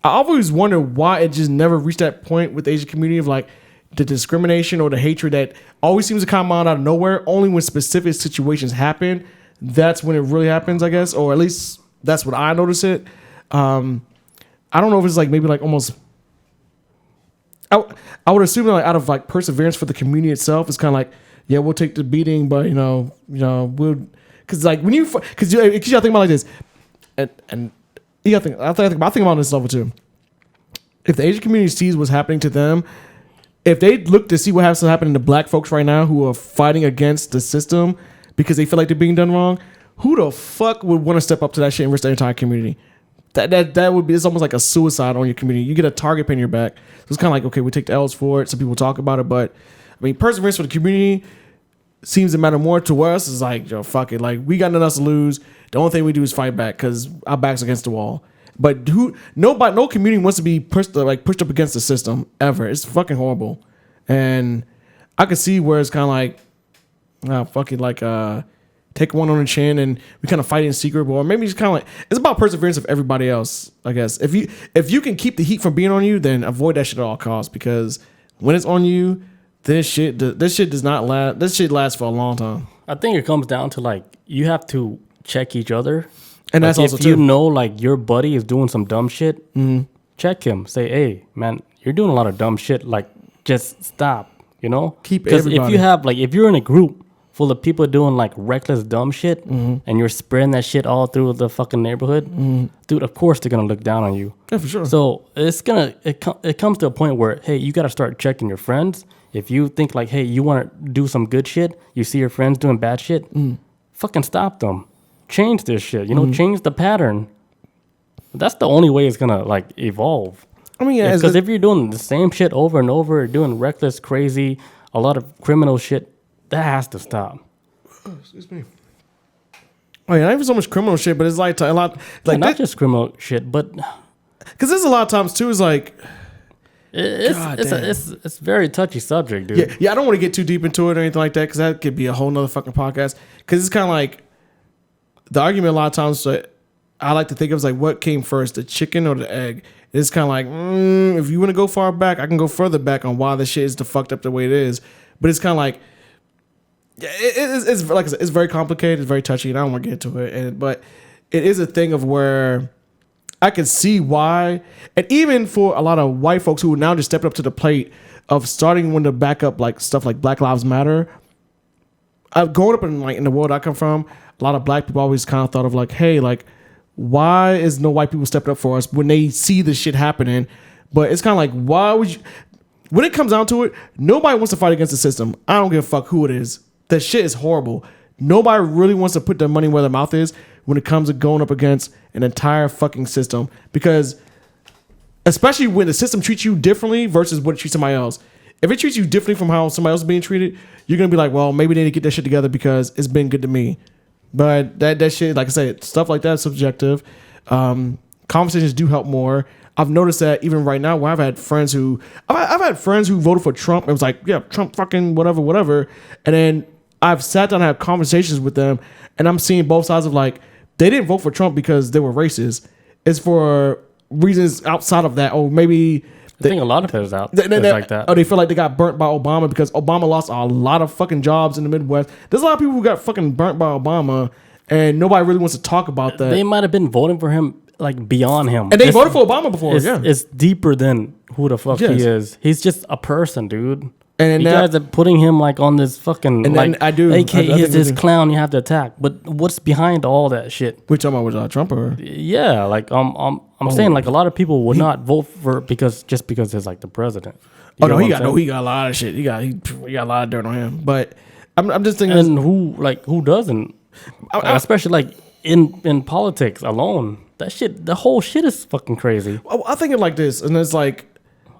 always wonder why it just never reached that point with the Asian community of the discrimination or the hatred that always seems to come out of nowhere. Only when specific situations happen, that's when it really happens, I guess, or at least that's what I notice it. I don't know if it's maybe almost. I would assume that out of perseverance for the community itself, it's kind of yeah, we'll take the beating, but we'll, because when you think about it like this, and you gotta think. I think about it on this level too. If the Asian community sees what's happening to them, if they look to see what has happening to black folks right now who are fighting against the system because they feel like they're being done wrong, who the fuck would want to step up to that shit and risk their entire community? That would be, it's almost like a suicide on your community. You get a target pin in your back. So it's kind of okay, we take the L's for it. Some people talk about it, but perseverance for the community seems to matter more to us. It's yo, fuck it. We got nothing else to lose. The only thing we do is fight back because our back's against the wall. But no community wants to be pushed up against the system ever. It's fucking horrible. And I can see where it's kind of fuck it, take one on the chin and we kind of fight in secret, or maybe it's kind of it's about perseverance of everybody else, I guess. If you can keep the heat from being on you, then avoid that shit at all costs, because when it's on you, this shit does not last. This shit lasts for a long time. I think it comes down to you have to check each other, and that's also if you know your buddy is doing some dumb shit, check him. Say, hey man, you're doing a lot of dumb shit. Just stop. Keep because everybody. if you have if you're in a group full of people doing reckless dumb shit, and you're spreading that shit all through the fucking neighborhood, dude, of course they're gonna look down on you. Yeah, for sure. So it comes to a point where, hey, you gotta start checking your friends. If you think hey, you want to do some good shit, you see your friends doing bad shit, fucking stop them. Change this shit. Change the pattern. That's the only way it's gonna evolve. Yeah, because if you're doing the same shit over and over, doing reckless, crazy, a lot of criminal shit, that has to stop. Oh, excuse me. Oh yeah, not even so much criminal shit, but it's a lot not just criminal shit, but because there's a lot of times too. It's very touchy subject, dude. Yeah. I don't want to get too deep into it or anything like that, because that could be a whole nother fucking podcast. Because it's kind of the argument a lot of times I like to think of is what came first, the chicken or the egg. It's kind of if you want to go far back, I can go further back on why the shit is fucked up the way it is. But it's kind of it's like I said, it's very complicated, it's very touchy, and I don't want to get into it. But it is a thing of where I can see why, and even for a lot of white folks who are now just stepping up to the plate of starting to back up stuff like Black Lives Matter. Growing up in the world I come from, a lot of black people always kind of thought of hey, why is no white people stepping up for us when they see this shit happening? But it's kind of why would you? When it comes down to it, nobody wants to fight against the system. I don't give a fuck who it is. That shit is horrible. Nobody really wants to put their money where their mouth is when it comes to going up against an entire fucking system. Because especially when the system treats you differently versus what it treats somebody else. If it treats you differently from how somebody else is being treated, you're going to be well, maybe they need to get that shit together because it's been good to me. But that shit, like I said, stuff like that is subjective. Conversations do help more. I've noticed that even right now, where I've had friends who voted for Trump and was yeah, Trump fucking whatever. And then I've sat down and had conversations with them, and I'm seeing both sides of they didn't vote for Trump because they were racist. It's for reasons outside of that. Or maybe I think a lot of it is out. They, It's like that. Oh, they feel like they got burnt by Obama because Obama lost a lot of fucking jobs in the Midwest. There's a lot of people who got fucking burnt by Obama, and nobody really wants to talk about that. They might have been voting for him like beyond him. And they voted for Obama before. It's deeper than who the fuck Yes. he is. He's just a person, dude. And you now- guys are putting him like on this fucking And like then I do- AK I he's think this we do. clown you have to attack. But what's behind all that shit? We're talking about with Trump or Yeah, like I'm saying like a lot of people would not vote for because he's like the president. You oh know no, what he I'm got saying? he got a lot of shit. He got a lot of dirt on him. But I'm just thinking, And who doesn't? Especially like in politics alone. The whole shit is fucking crazy. I think it like this, and it's like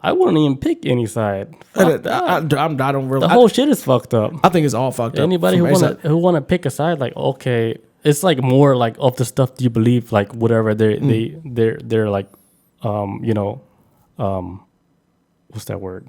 I wouldn't even pick any side. Fuck that. I don't really. The whole shit is fucked up. I think it's all fucked up. Anybody from who wanna pick a side, like okay, it's like more like of the stuff you believe, like whatever they're like, what's that word?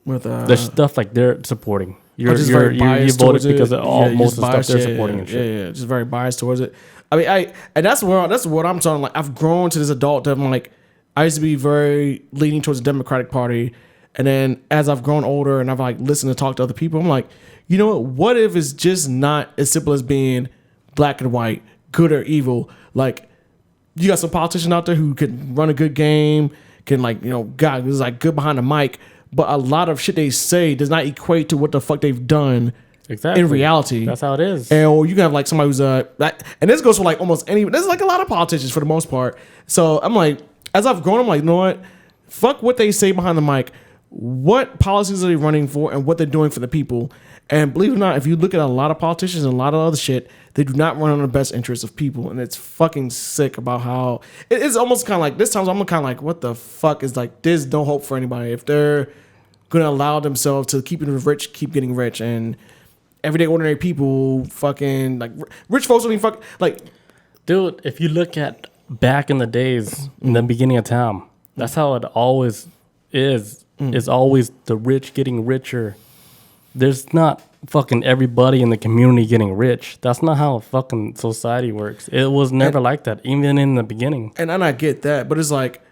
with The stuff like they're supporting. You just very you biased voted towards it. because of most just of the stuff biased, they're supporting and shit. Yeah, just very biased towards it. I mean, and that's what I'm talking. Like, I've grown to this adult that I'm like, I used to be very leaning towards the Democratic Party, and then as I've grown older and I've like listened to talk to other people, I'm like, you know what if it's just not as simple as being black and white, good or evil? Like, you got some politician out there who can run a good game, can God is like good behind the mic, but a lot of shit they say does not equate to what the fuck they've done. Exactly. In reality, that's how it is. And or you can have like somebody who's and this goes for like almost any. There's like a lot of politicians for the most part. So I'm like, as I've grown, I'm like, you know what? Fuck what they say behind the mic. What policies are they running for, and what they're doing for the people? And believe it or not, if you look at a lot of politicians and a lot of other shit, they do not run on the best interests of people, and it's fucking sick about how it's almost kind of like this time. I'm kind of like, what the fuck is like? There's no hope for anybody if they're gonna allow themselves to keep getting rich, and everyday ordinary people fucking like rich folks don't even fuck like. Dude, if you look at back in the days, in the beginning of time, that's how it always is. It's always the rich getting richer. There's not fucking everybody in the community getting rich. That's not how fucking society works. It was never like that, even in the beginning. And I get that, but it's like,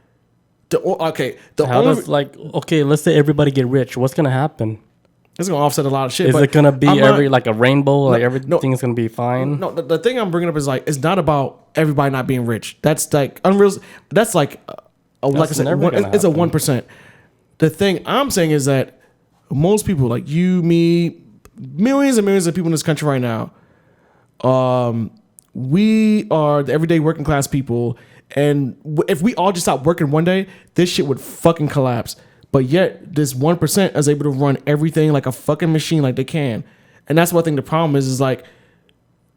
let's say everybody get rich. What's gonna happen? It's gonna offset a lot of shit. Is it gonna be like a rainbow? Like everything's gonna be fine? No, the thing I'm bringing up is like, it's not about everybody not being rich. That's like unreal. That's like, like I said, it's a 1%. The thing I'm saying is that most people, like you, me, millions and millions of people in this country right now, we are the everyday working class people, and if we all just stopped working one day, this shit would fucking collapse. But yet, this 1% is able to run everything like a fucking machine, like they can, and that's what I think the problem is like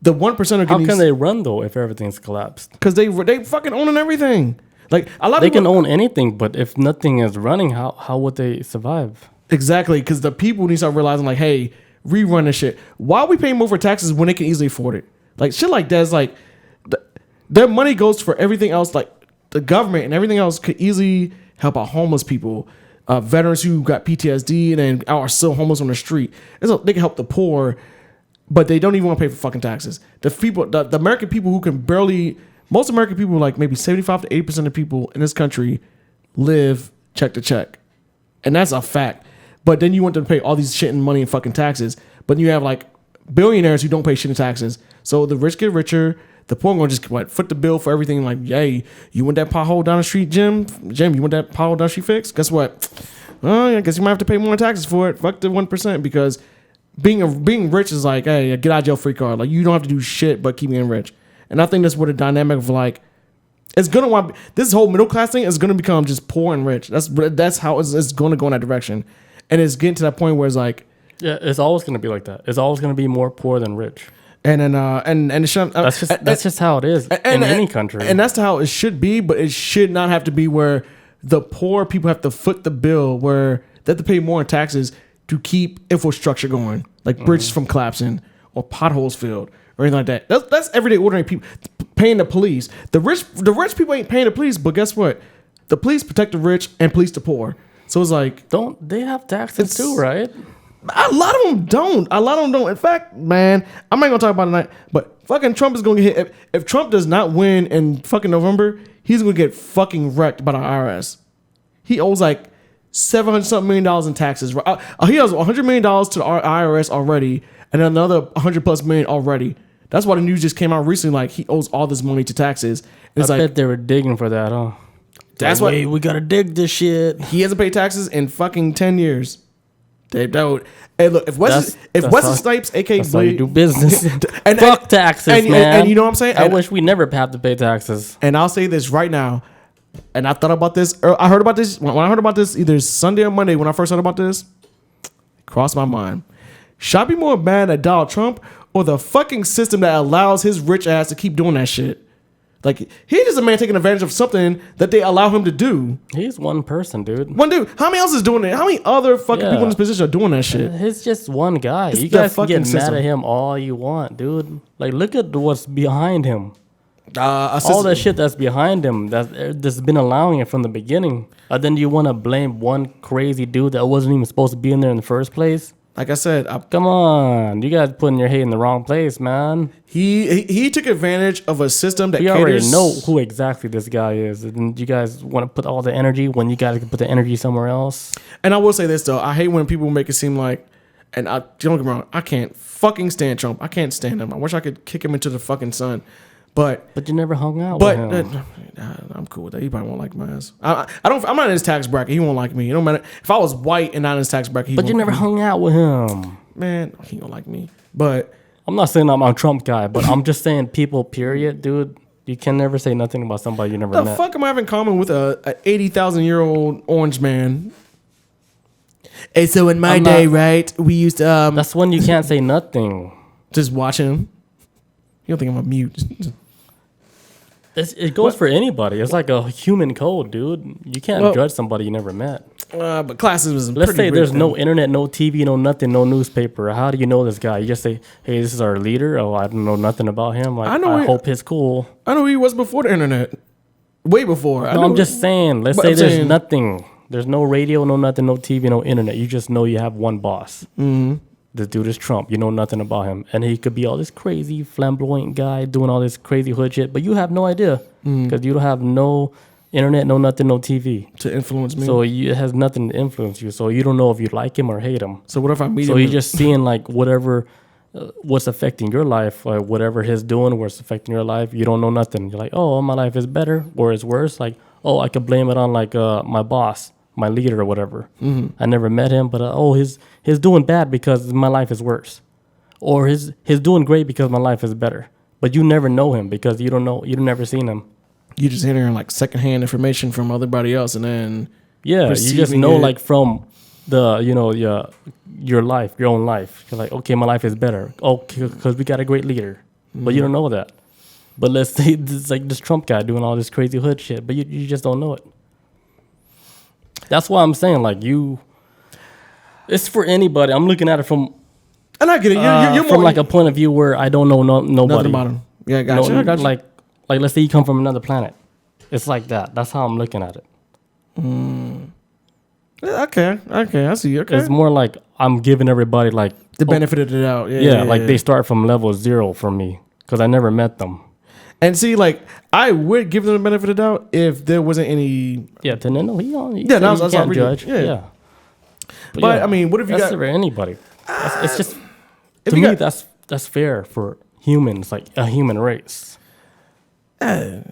the 1% are getting. How can they run though if everything's collapsed? Because they fucking owning everything. Like a lot of they people can own anything, but if nothing is running, how would they survive? Exactly, because the people need to start realizing like, hey, rerun this shit. Why are we paying more for taxes when they can easily afford it? Like shit like that is like their money goes for everything else. Like the government and everything else could easily help out homeless people, veterans who got PTSD and then are still homeless on the street. They can help the poor, but they don't even want to pay for fucking taxes. The American people who can barely. Most American people, like maybe 75 to 80% of people in this country, live check to check. And that's a fact. But then you want them to pay all these shit and money and fucking taxes. But you have like billionaires who don't pay shit in taxes. So the rich get richer. The poor are going to just foot the bill for everything. Like, yay, you want that pothole down the street, Jim? Jim, you want that pothole down the street fixed? Guess what? I guess you might have to pay more taxes for it. Fuck the 1%, because being rich is like, hey, get out of jail free card. Like, you don't have to do shit but keep getting rich. And I think that's what the dynamic of like, it's gonna want this whole middle class thing is gonna become just poor and rich. That's how it's gonna go in that direction, and it's getting to that point where it's like, yeah, it's always gonna be like that. It's always gonna be more poor than rich. And then and it should, that's just how it is in any country, and that's how it should be. But it should not have to be where the poor people have to foot the bill, where they have to pay more in taxes to keep infrastructure going, like bridges from collapsing or potholes filled. Or anything like that. That's everyday ordinary people paying the police. The rich people ain't paying the police, but guess what? The police protect the rich and police the poor. So it's like, don't they have taxes too, right? A lot of them don't. In fact, man, I'm not gonna talk about it tonight, but fucking Trump is gonna get hit. If Trump does not win in fucking November, he's gonna get fucking wrecked by the IRS. he owes like $700 something million in taxes. He owes $100 million to the IRS already, and another $100+ million already. That's why the news just came out recently. Like he owes all this money to taxes. I bet they were digging for that, huh? That's why we gotta dig this shit. He hasn't paid taxes in fucking 10 years. Hey, look, if Wesley Snipes, aka that's how you do business. and fuck taxes, man. And you know what I'm saying? I wish we never have to pay taxes. And I'll say this right now. And I thought about this. I heard about this when I heard about this either Sunday or Monday. When I first heard about this, it crossed my mind. Should I be more mad at Donald Trump or the fucking system that allows his rich ass to keep doing that shit? Like, he's just a man taking advantage of something that they allow him to do. He's one person, dude. One dude. How many else is doing it? How many other fucking people in this position are doing that shit? He's just one guy. It's you guys can get system. mad at him all you want, dude. Like, look at what's behind him. All that shit that's behind him that's been allowing it from the beginning. Then you want to blame one crazy dude that wasn't even supposed to be in there in the first place? Like I said, come on, you guys putting your head in the wrong place, man. He took advantage of a system that we already know who exactly this guy is, and you guys want to put all the energy when you guys can put the energy somewhere else. And I will say this though, I hate when people make it seem like, and don't get me wrong, I can't fucking stand Trump. I can't stand him. I wish I could kick him into the fucking sun. But you never hung out with him. I'm cool with that. He probably won't like my ass. I'm not in his tax bracket. He won't like me. It don't matter if I was white and not in his tax bracket. But you never hung out with him, man. He don't like me. But I'm not saying I'm a Trump guy, but I'm just saying people. Period, dude. You can never say nothing about somebody you never met. The fuck am I having in common with a 80,000-year-old orange man? Hey, so in my day, right, we used to. That's when you can't say nothing. Just watch him. You don't think I'm a mute? It goes for anybody. It's like a human code, dude. You can't judge somebody you never met. But classes Let's say there's no internet, no TV, no nothing, no newspaper. How do you know this guy? You just say, hey, this is our leader. Oh, I don't know nothing about him. Like, I hope he's cool. I know who he was before the internet. Way before. No, I'm just saying. Let's say there's nothing. There's no radio, no nothing, no TV, no internet. You just know you have one boss. Mm-hmm. This dude is Trump. You know nothing about him. And he could be all this crazy, flamboyant guy doing all this crazy hood shit, but you have no idea because you don't have no internet, no nothing, no TV. To influence me. So it has nothing to influence you. So you don't know if you like him or hate him. So what if I meet him? So you're just seeing like whatever, what's affecting your life, or whatever he's doing, what's affecting your life. You don't know nothing. You're like, oh, my life is better or it's worse. Like, oh, I could blame it on like my boss, my leader or whatever. Mm-hmm. I never met him, but he's doing bad because my life is worse, or he's doing great because my life is better. But you never know him because you don't know, you've never seen him. You just hearing like secondhand information from everybody else, and then you just know like from the your life, your own life. You're like, okay, my life is better. Okay, because we got a great leader, but you don't know that. But let's say it's like this Trump guy doing all this crazy hood shit, but you just don't know it. That's why I'm saying, like, it's for anybody. I'm looking at it from, and I get it. You're from like a point of view where I don't know nobody. Nothing about him. Yeah, I got you. Like let's say you come from another planet. It's like that. That's how I'm looking at it. Okay, I see. Okay, it's more like I'm giving everybody like the benefit of the doubt. Yeah, they start from level 0 for me because I never met them. And see, like, I would give them the benefit of the doubt if there wasn't any. Yeah, to know he can't judge. Yeah. But I mean, what if you that's got for anybody? It's just to me that's fair for humans, like a human race. I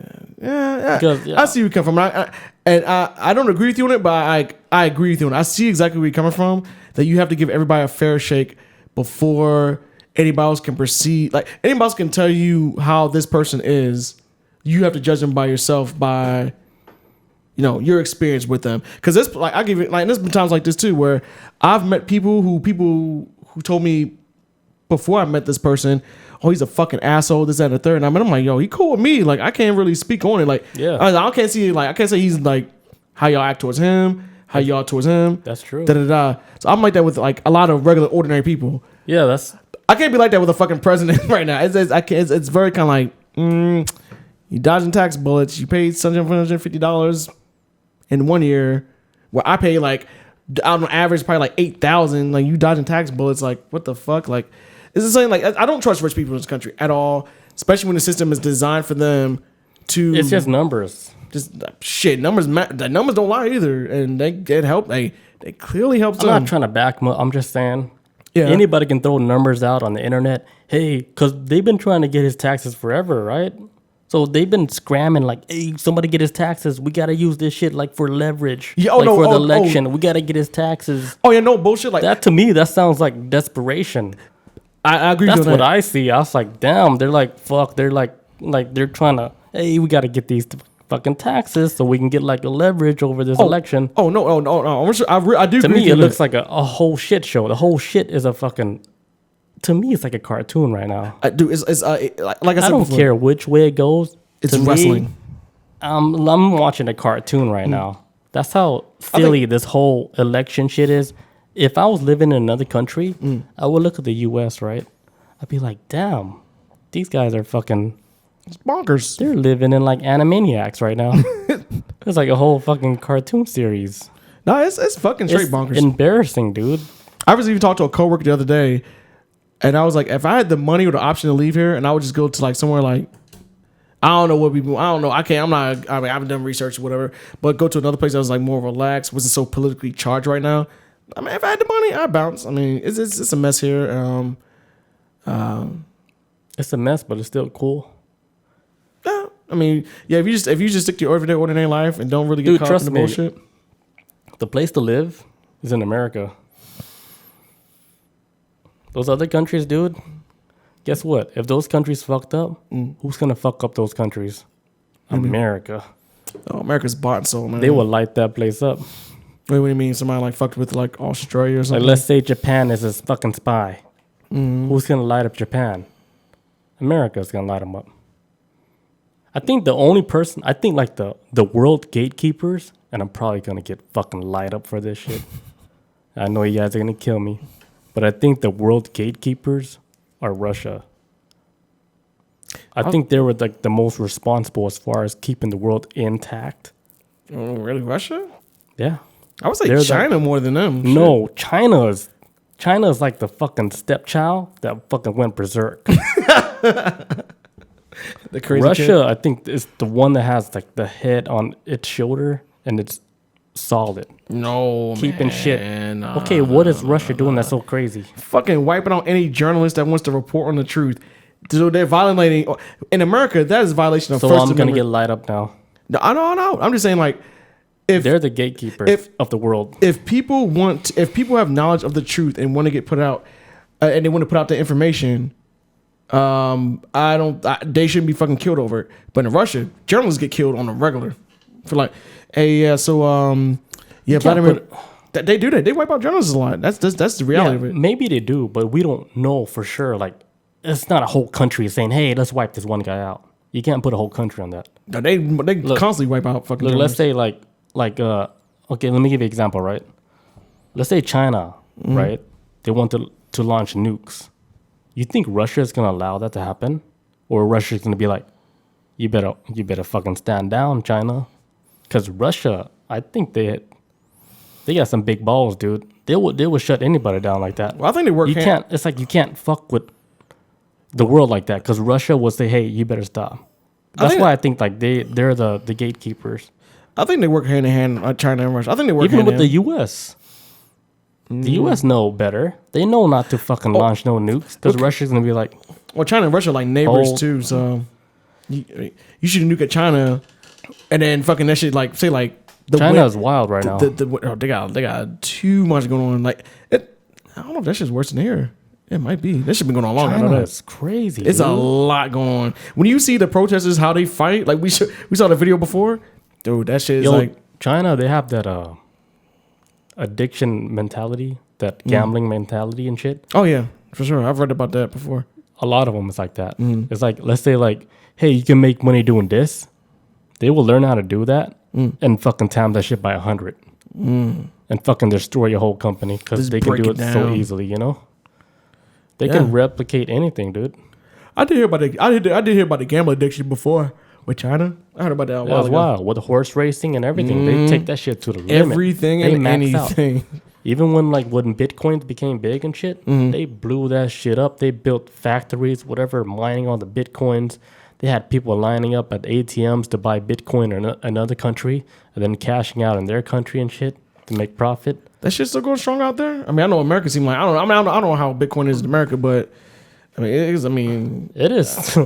see where you come from. I don't agree with you on it, but I agree with you on it. I see exactly where you're coming from. That you have to give everybody a fair shake before anybody else can perceive. Like anybody else can tell you how this person is. You have to judge them by yourself, by your experience with them. Because this, like, I give it like there's been times like this too where I've met people who told me before I met this person, oh, he's a fucking asshole, this, that, and the third. And I'm like, yo, he cool with me. Like, I can't really speak on it. Like, I can't say he's like how y'all act towards him, how y'all towards him. That's true. So I'm like that with like a lot of regular, ordinary people. Yeah, I can't be like that with a fucking president right now. It's very kind of like, you dodging tax bullets. You paid $750 in 1 year, where I pay like on average probably like $8,000. Like you dodging tax bullets. Like what the fuck? Like it's the same. Like I don't trust rich people in this country at all, especially when the system is designed for them to. It's just numbers. just shit. Numbers the numbers don't lie either, and they help. They clearly help. I'm not trying to back them up. I'm just saying. Yeah. Anybody can throw numbers out on the internet. Hey, because they've been trying to get his taxes forever, right? So they've been scramming like, hey, somebody get his taxes. We got to use this shit like for leverage. Yeah, for the election. We got to get his taxes. Oh, yeah, no bullshit. Like that to me, that sounds like desperation. I agree with that. That's what I see. I was like, damn, they're like, fuck. They're like they're trying to, hey, we got to get these fucking taxes so we can get like a leverage over this election. Oh, no. I do to me, it looks like a whole shit show. The whole shit is a fucking... To me, it's like a cartoon right now. Dude, it's like I said I don't before, care which way it goes. It's wrestling. I'm watching a cartoon right now. That's how silly this whole election shit is. If I was living in another country, I would look at the U.S., right? I'd be like, damn, these guys are fucking... It's bonkers. They're living in like Animaniacs right now. It's like a whole fucking cartoon series. No, it's fucking straight bonkers. Embarrassing, dude. I was even talking to a coworker the other day, and I was like, if I had the money or the option to leave here, and I would just go to like somewhere like, I don't know what people, I don't know. I haven't done research or whatever, but go to another place that was like more relaxed, wasn't so politically charged right now. I mean, if I had the money, I'd bounce. I mean, it's a mess here. It's a mess, but it's still cool. Yeah, I mean, yeah. If you just stick to your everyday ordinary life and don't really get caught in the bullshit, the place to live is in America. Those other countries, dude. Guess what? If those countries fucked up, who's gonna fuck up those countries? America. Oh, America's bought and sold, man. They will light that place up. What do you mean? Somebody like fucked with like Australia or something? Like, let's say Japan is his fucking spy. Who's gonna light up Japan? America's gonna light them up. I think the only person, like the world gatekeepers, and I'm probably going to get fucking light up for this shit. I know you guys are going to kill me. But I think the world gatekeepers are Russia. I think they were like the most responsible as far as keeping the world intact. Oh, really? Russia? Yeah. I would say China more than them. No, China is like the fucking stepchild that fucking went berserk. The crazy Russia, kid? I think, is the one that has like the head on its shoulder and it's solid. No, keeping shit. Okay, what is Russia doing that's so crazy? Fucking wiping out any journalist that wants to report on the truth. So they're violating in America. That is a violation of First Amendment. So I'm gonna get light up now. No, I know. I'm just saying, like, if they're the gatekeepers of the world. If people have knowledge of the truth and want to get put out, and they want to put out the information. They shouldn't be fucking killed over it. But in Russia, journalists get killed on a regular for like, hey, Vladimir. They do that. They wipe out journalists a lot. That's the reality of it. Maybe they do, but we don't know for sure. Like, it's not a whole country saying, hey, let's wipe this one guy out. You can't put a whole country on that. No, they constantly wipe out fucking journalists. Let's say okay, let me give you an example, right? Let's say China, right? They want to launch nukes. You think Russia is going to allow that to happen? Or Russia is going to be like, you better fucking stand down, China? Because Russia, I think they got some big balls, dude. They would shut anybody down like that. Well, I think they work. It's like you can't fuck with the world like that. Because Russia will say, hey, you better stop. That's why I think like they're the gatekeepers. I think they work hand in hand, China and Russia. I think they work even with the U.S. The U.S. know better. They know not to fucking launch no nukes because Russia's gonna be like, well, China and Russia are like neighbors too. So you should nuke at China, and then fucking that shit like say like China is wild right now. They got too much going on. Like I don't know if that shit's worse than here. It might be. That shit been going on long. China is crazy. It's a lot going on. When you see the protesters how they fight, like we saw the video before, dude. That shit is like China. They have that addiction mentality, that gambling mentality and shit. Oh yeah, for sure. I've read about that before. A lot of them is like that. It's like, let's say like, hey, you can make money doing this. They will learn how to do that and fucking time that shit by 100 and fucking destroy your whole company because they can do it so easily. You know, they can replicate anything, dude. I did hear about the gambling addiction before with China. I heard about that a while ago. Wow, with the horse racing and everything, they take that shit to the limit. Everything and anything. Out. Even when Bitcoins became big and shit, they blew that shit up. They built factories, whatever, mining all the Bitcoins. They had people lining up at ATMs to buy Bitcoin in another country and then cashing out in their country and shit to make profit. That shit's still going strong out there. I mean, I know America seems like I don't know how Bitcoin is in America, but I mean, it is. I mean, it is.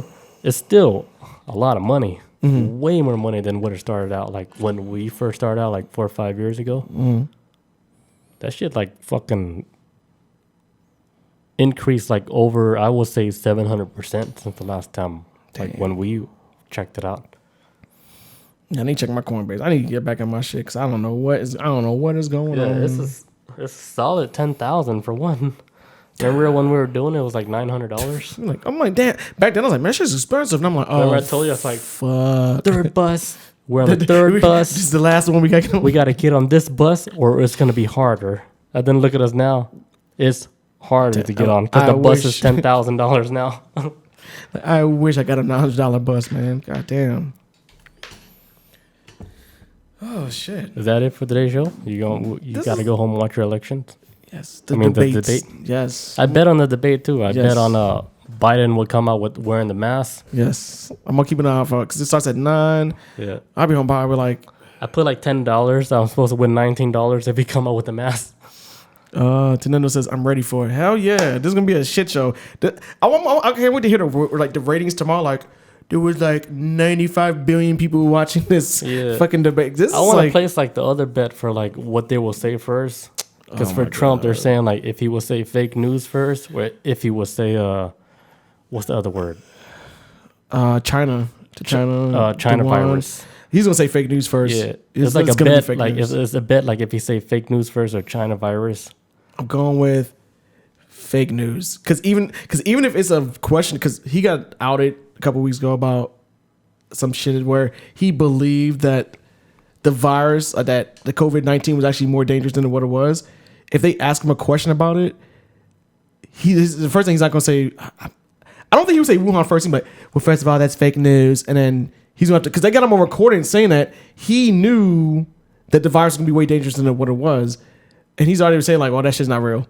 It's still a lot of money. Way more money than what it started out like when we first started out like 4 or 5 years ago. That shit like fucking increased like over, I would say 700% since the last time. Like when we checked it out. Yeah, I need to check my Coinbase. I need to get back on my shit because I don't know what is going on. Yeah, it's solid 10,000 for one. Remember when we were doing it was like $900. I'm like, damn. Back then I was like, man, shit's expensive. And I'm like, oh, remember I told you I was like, fuck. Third bus. We're on the third bus. This is the last one we got. We got to get on this bus, or it's gonna be harder. And then look at us now. It's harder to get on because the bus is $10,000 now. I wish I got a $900 bus, man. God damn. Oh shit. Is that it for today's show? You got to go home and watch your elections? Yes. The debate. Yes. I bet on the debate too. I bet on Biden would come out with wearing the mask. Yes. I'm gonna keep an eye out for it because it starts at 9. Yeah. I'll be home by like. I put like $10. I'm supposed to win $19 if he come out with the mask. Tenendo says I'm ready for it. Hell yeah, this is gonna be a shit show. I can't wait to hear the ratings tomorrow. Like there was like 95 billion people watching this fucking debate. I want to place like the other bet for like what they will say first. Because for Trump, they're saying like if he will say fake news first, or if he will say what's the other word? China virus. He's gonna say fake news first. Yeah, it's like a bet. Like it's a bet. Like if he say fake news first or China virus. I'm going with fake news because even if it's a question, because he got outed a couple weeks ago about some shit where he believed that the virus, that the COVID-19 was actually more dangerous than what it was. If they ask him a question about it, the first thing he's not gonna say. I don't think he would say Wuhan first, but well, first of all, that's fake news, and then he's gonna have to, because they got him on recording saying that he knew that the virus was gonna be way dangerous than what it was. And he's already saying like, well, that shit's not real.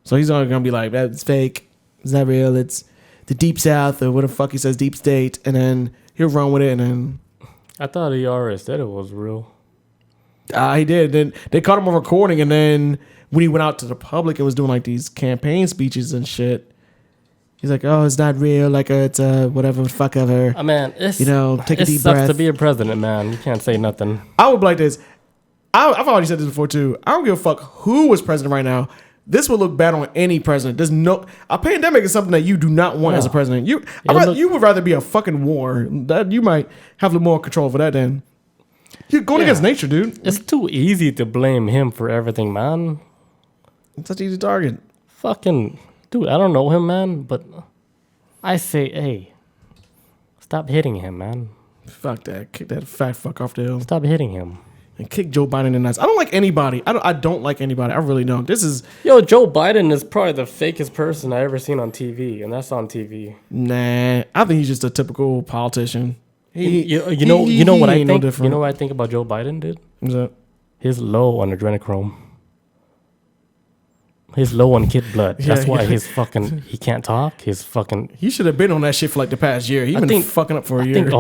So he's already going to be like, that's fake. It's not real. It's the deep south or what the fuck he says, deep state. And then he'll run with it. And then. I thought he already said it was real. He did. Then they caught him on recording. And then when he went out to the public and was doing like these campaign speeches and shit, he's like, oh, it's not real. Like it's whatever, fuck ever. Man, take a deep breath. It sucks to be a president, man. You can't say nothing. I would be like this. I've already said this before too. I don't give a fuck who was president right now. This would look bad on any president. There's a pandemic is something that you do not want as a president. You would rather be a fucking war. That you might have a little more control over that. Then you're going against nature, dude. It's too easy to blame him for everything, man. It's such an easy target. Fucking dude, I don't know him, man, but I say, hey, stop hitting him, man. Fuck that. Kick that fat fuck off the hill. Stop hitting him. And kick Joe Biden in the nuts. I don't like anybody. I don't like anybody. I really don't. Joe Biden is probably the fakest person I ever seen on TV, and that's on TV. Nah, I think he's just a typical politician. You know what I think? You know what I think about Joe Biden, dude? What's that? He's low on adrenochrome. He's low on kid blood. That's why he's fucking. He can't talk. He's fucking. He should have been on that shit for like the past year. He's been fucking up for a year. I think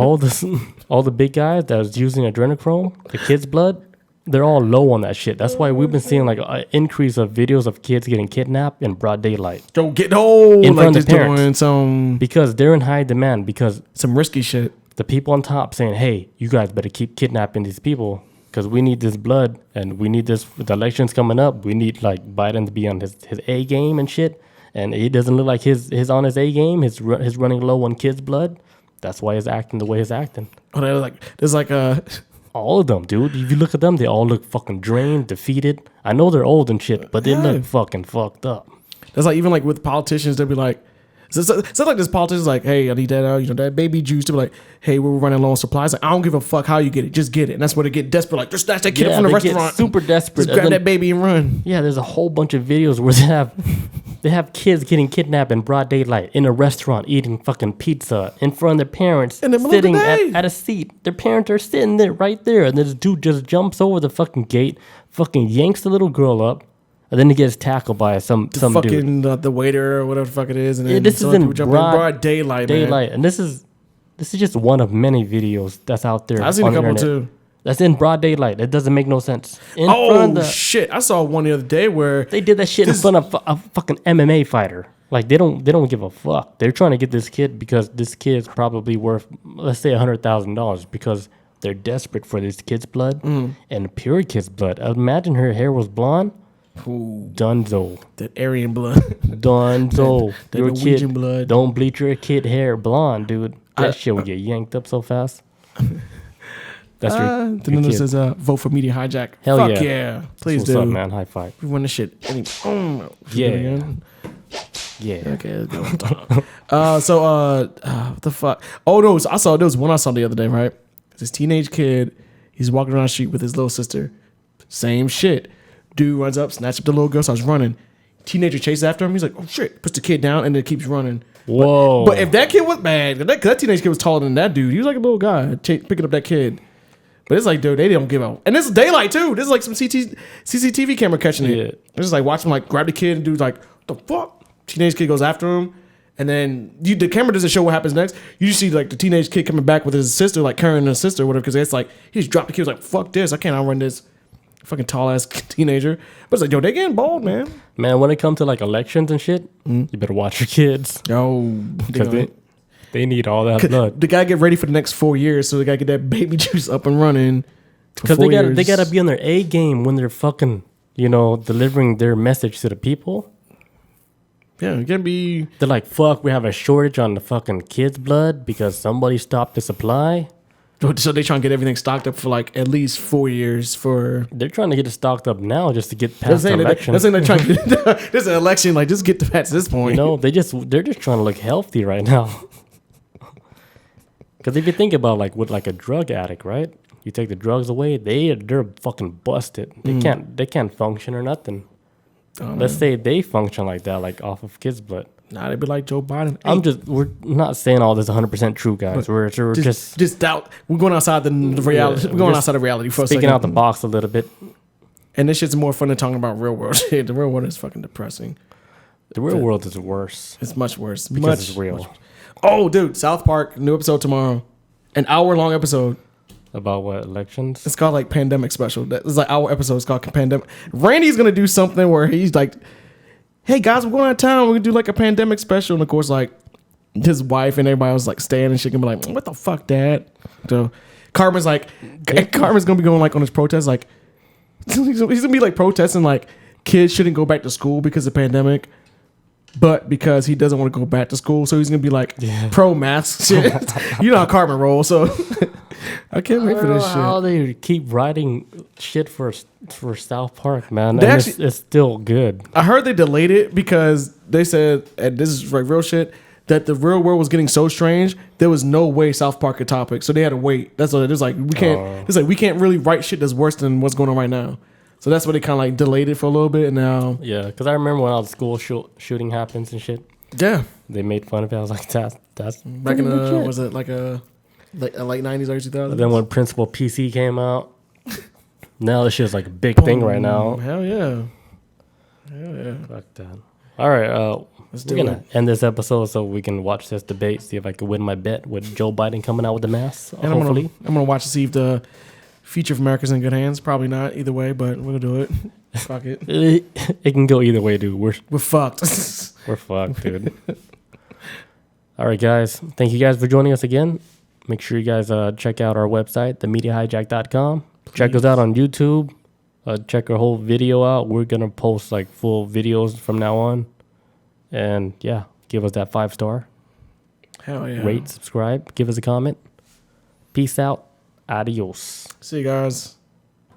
all the big guys that was using adrenochrome, the kids' blood, they're all low on that shit. That's why we've been seeing like an increase of videos of kids getting kidnapped in broad daylight. Don't get in front of the parents because they're in high demand because some risky shit. The people on top saying, "Hey, you guys better keep kidnapping these people." Because we need this blood, and we need this. With the elections coming up, we need like Biden to be on his A game and shit. And it doesn't look like his on his A game. His running low on kids' blood. That's why he's acting the way he's acting. Oh, there's like a all of them, dude. If you look at them, they all look fucking drained, defeated. I know they're old and shit, but they look fucking fucked up. That's like even like with politicians, they'll be like. So it's like this politician's like, hey, I need that, that baby juice. To be like, hey, we're running low on supplies. Like, I don't give a fuck how you get it, just get it. And that's where they get desperate. Like, just snatch that kid from the restaurant, super desperate. Just grab that baby and run. Yeah, there's a whole bunch of videos where they have kids getting kidnapped in broad daylight in a restaurant eating fucking pizza in front of their parents, sitting at a seat. Their parents are sitting there right there, and this dude just jumps over the fucking gate, fucking yanks the little girl up. And then he gets tackled by some fucking dude. The waiter or whatever the fuck it is. And then this is in broad daylight. Man. And this This is just one of many videos that's out there. I've seen a couple too. That's in broad daylight. It doesn't make no sense. Shit! I saw one the other day where they did that shit in front of a fucking MMA fighter. Like they don't give a fuck. They're trying to get this kid because this kid's probably worth, let's say, $100,000 because they're desperate for this kid's blood and pure kid's blood. Imagine her hair was blonde. Ooh, Dunzo. that Aryan blood. Dunzo. That Your Norwegian kid blood. Don't bleach your kid hair blonde, dude. That shit will get yanked up so fast. That's your then kid. it says vote for Media Hijack. Hell Fuck yeah. Please What's do. up, man? High five. We won the shit. Yeah. Yeah. Okay, let's go. What the fuck? Oh no, I saw one I saw the other day, right? This teenage kid, he's walking around the street with his little sister. Same shit. Dude runs up, snatches up the little girl, starts running. Teenager chases after him. He's like, oh shit, puts the kid down and then keeps running. Whoa. But if that kid was bad, that teenage kid was taller than that dude. He was like a little guy picking up that kid. But it's like, dude, they don't give out. And this is daylight too. This is like some CCTV camera catching it. Yeah. It's just like watch him like grab the kid and dude's like, what the fuck? Teenage kid goes after him. And then the camera doesn't show what happens next. You just see like the teenage kid coming back with his sister, like carrying his sister or whatever. Because it's like, he just dropped the kid. He was like, fuck this. I can't outrun this fucking tall ass teenager. But it's like, yo, they getting bold, man. Man, when it comes to like elections and shit, you better watch your kids. Yo, Because they need all that blood. The guy get ready for the next 4 years, so they gotta get that baby juice up and running. Because they gotta be on their A game when they're fucking, delivering their message to the people. Yeah, it can be. They're like, fuck, we have a shortage on the fucking kids' blood because somebody stopped the supply. So they trying to get everything stocked up for like at least 4 years for. They're trying to get it stocked up now just to get past the election. That's saying they're trying to get this election, like just get to past this point. They're just trying to look healthy right now. Because if you think about like with like a drug addict, right? You take the drugs away, they're fucking busted. They can't function or nothing. Let's say they function like that, like off of kids' blood. Nah, they'd be like Joe Biden. We're not saying all this 100% true, guys. We're just doubt. We're going outside the reality. We're going outside of reality for a second. speaking out the box a little bit. And this shit's more fun than talking about real world shit. The real world is fucking depressing. The real world is worse. It's much worse. Because it's real. Oh, dude, South Park, new episode tomorrow. An hour-long episode. About what, elections? It's called like Pandemic Special. It's like our episode. It's called Pandemic. Randy's gonna do something where he's like, "Hey guys, we're going out of town. We're gonna do like a pandemic special." And of course, like his wife and everybody was like staying and shit. Gonna be like, "What the fuck, Dad?" So Carmen's like, Carmen's gonna be going like on his protest. Like he's gonna be like protesting like kids shouldn't go back to school because of the pandemic. But because he doesn't want to go back to school, so he's gonna be like pro mask shit. You know how Carmen rolls, so I can't wait for this shit. How they keep writing shit for South Park, man. It's still good. I heard they delayed it because they said, and this is like real shit, that the real world was getting so strange there was no way South Park could top it, so they had to wait. That's what it is. Like we can't. It's like we can't really write shit that's worse than what's going on right now. So that's why they kind of like delayed it for a little bit, and now. Yeah, because I remember when all the school shooting happens and shit. Yeah, they made fun of it. I was like, that's back in the was it like a late 90s, early 2000s? Then when Principal PC came out, now this shit's like a big thing right now. Hell yeah. Fuck that. All right, we're gonna end this episode so we can watch this debate, see if I can win my bet with Joe Biden coming out with the mask. And hopefully, I'm gonna watch to see if the future of America's in good hands. Probably not either way, but we're gonna do it. Fuck it. It can go either way, dude. We're fucked. We're fucked, dude. All right, guys. Thank you guys for joining us again. Make sure you guys check out our website, themediahijack.com. Check us out on YouTube. Check our whole video out. We're gonna post like full videos from now on. And yeah, give us that 5-star. Hell yeah. Rate, subscribe, give us a comment. Peace out. Adios. See you guys.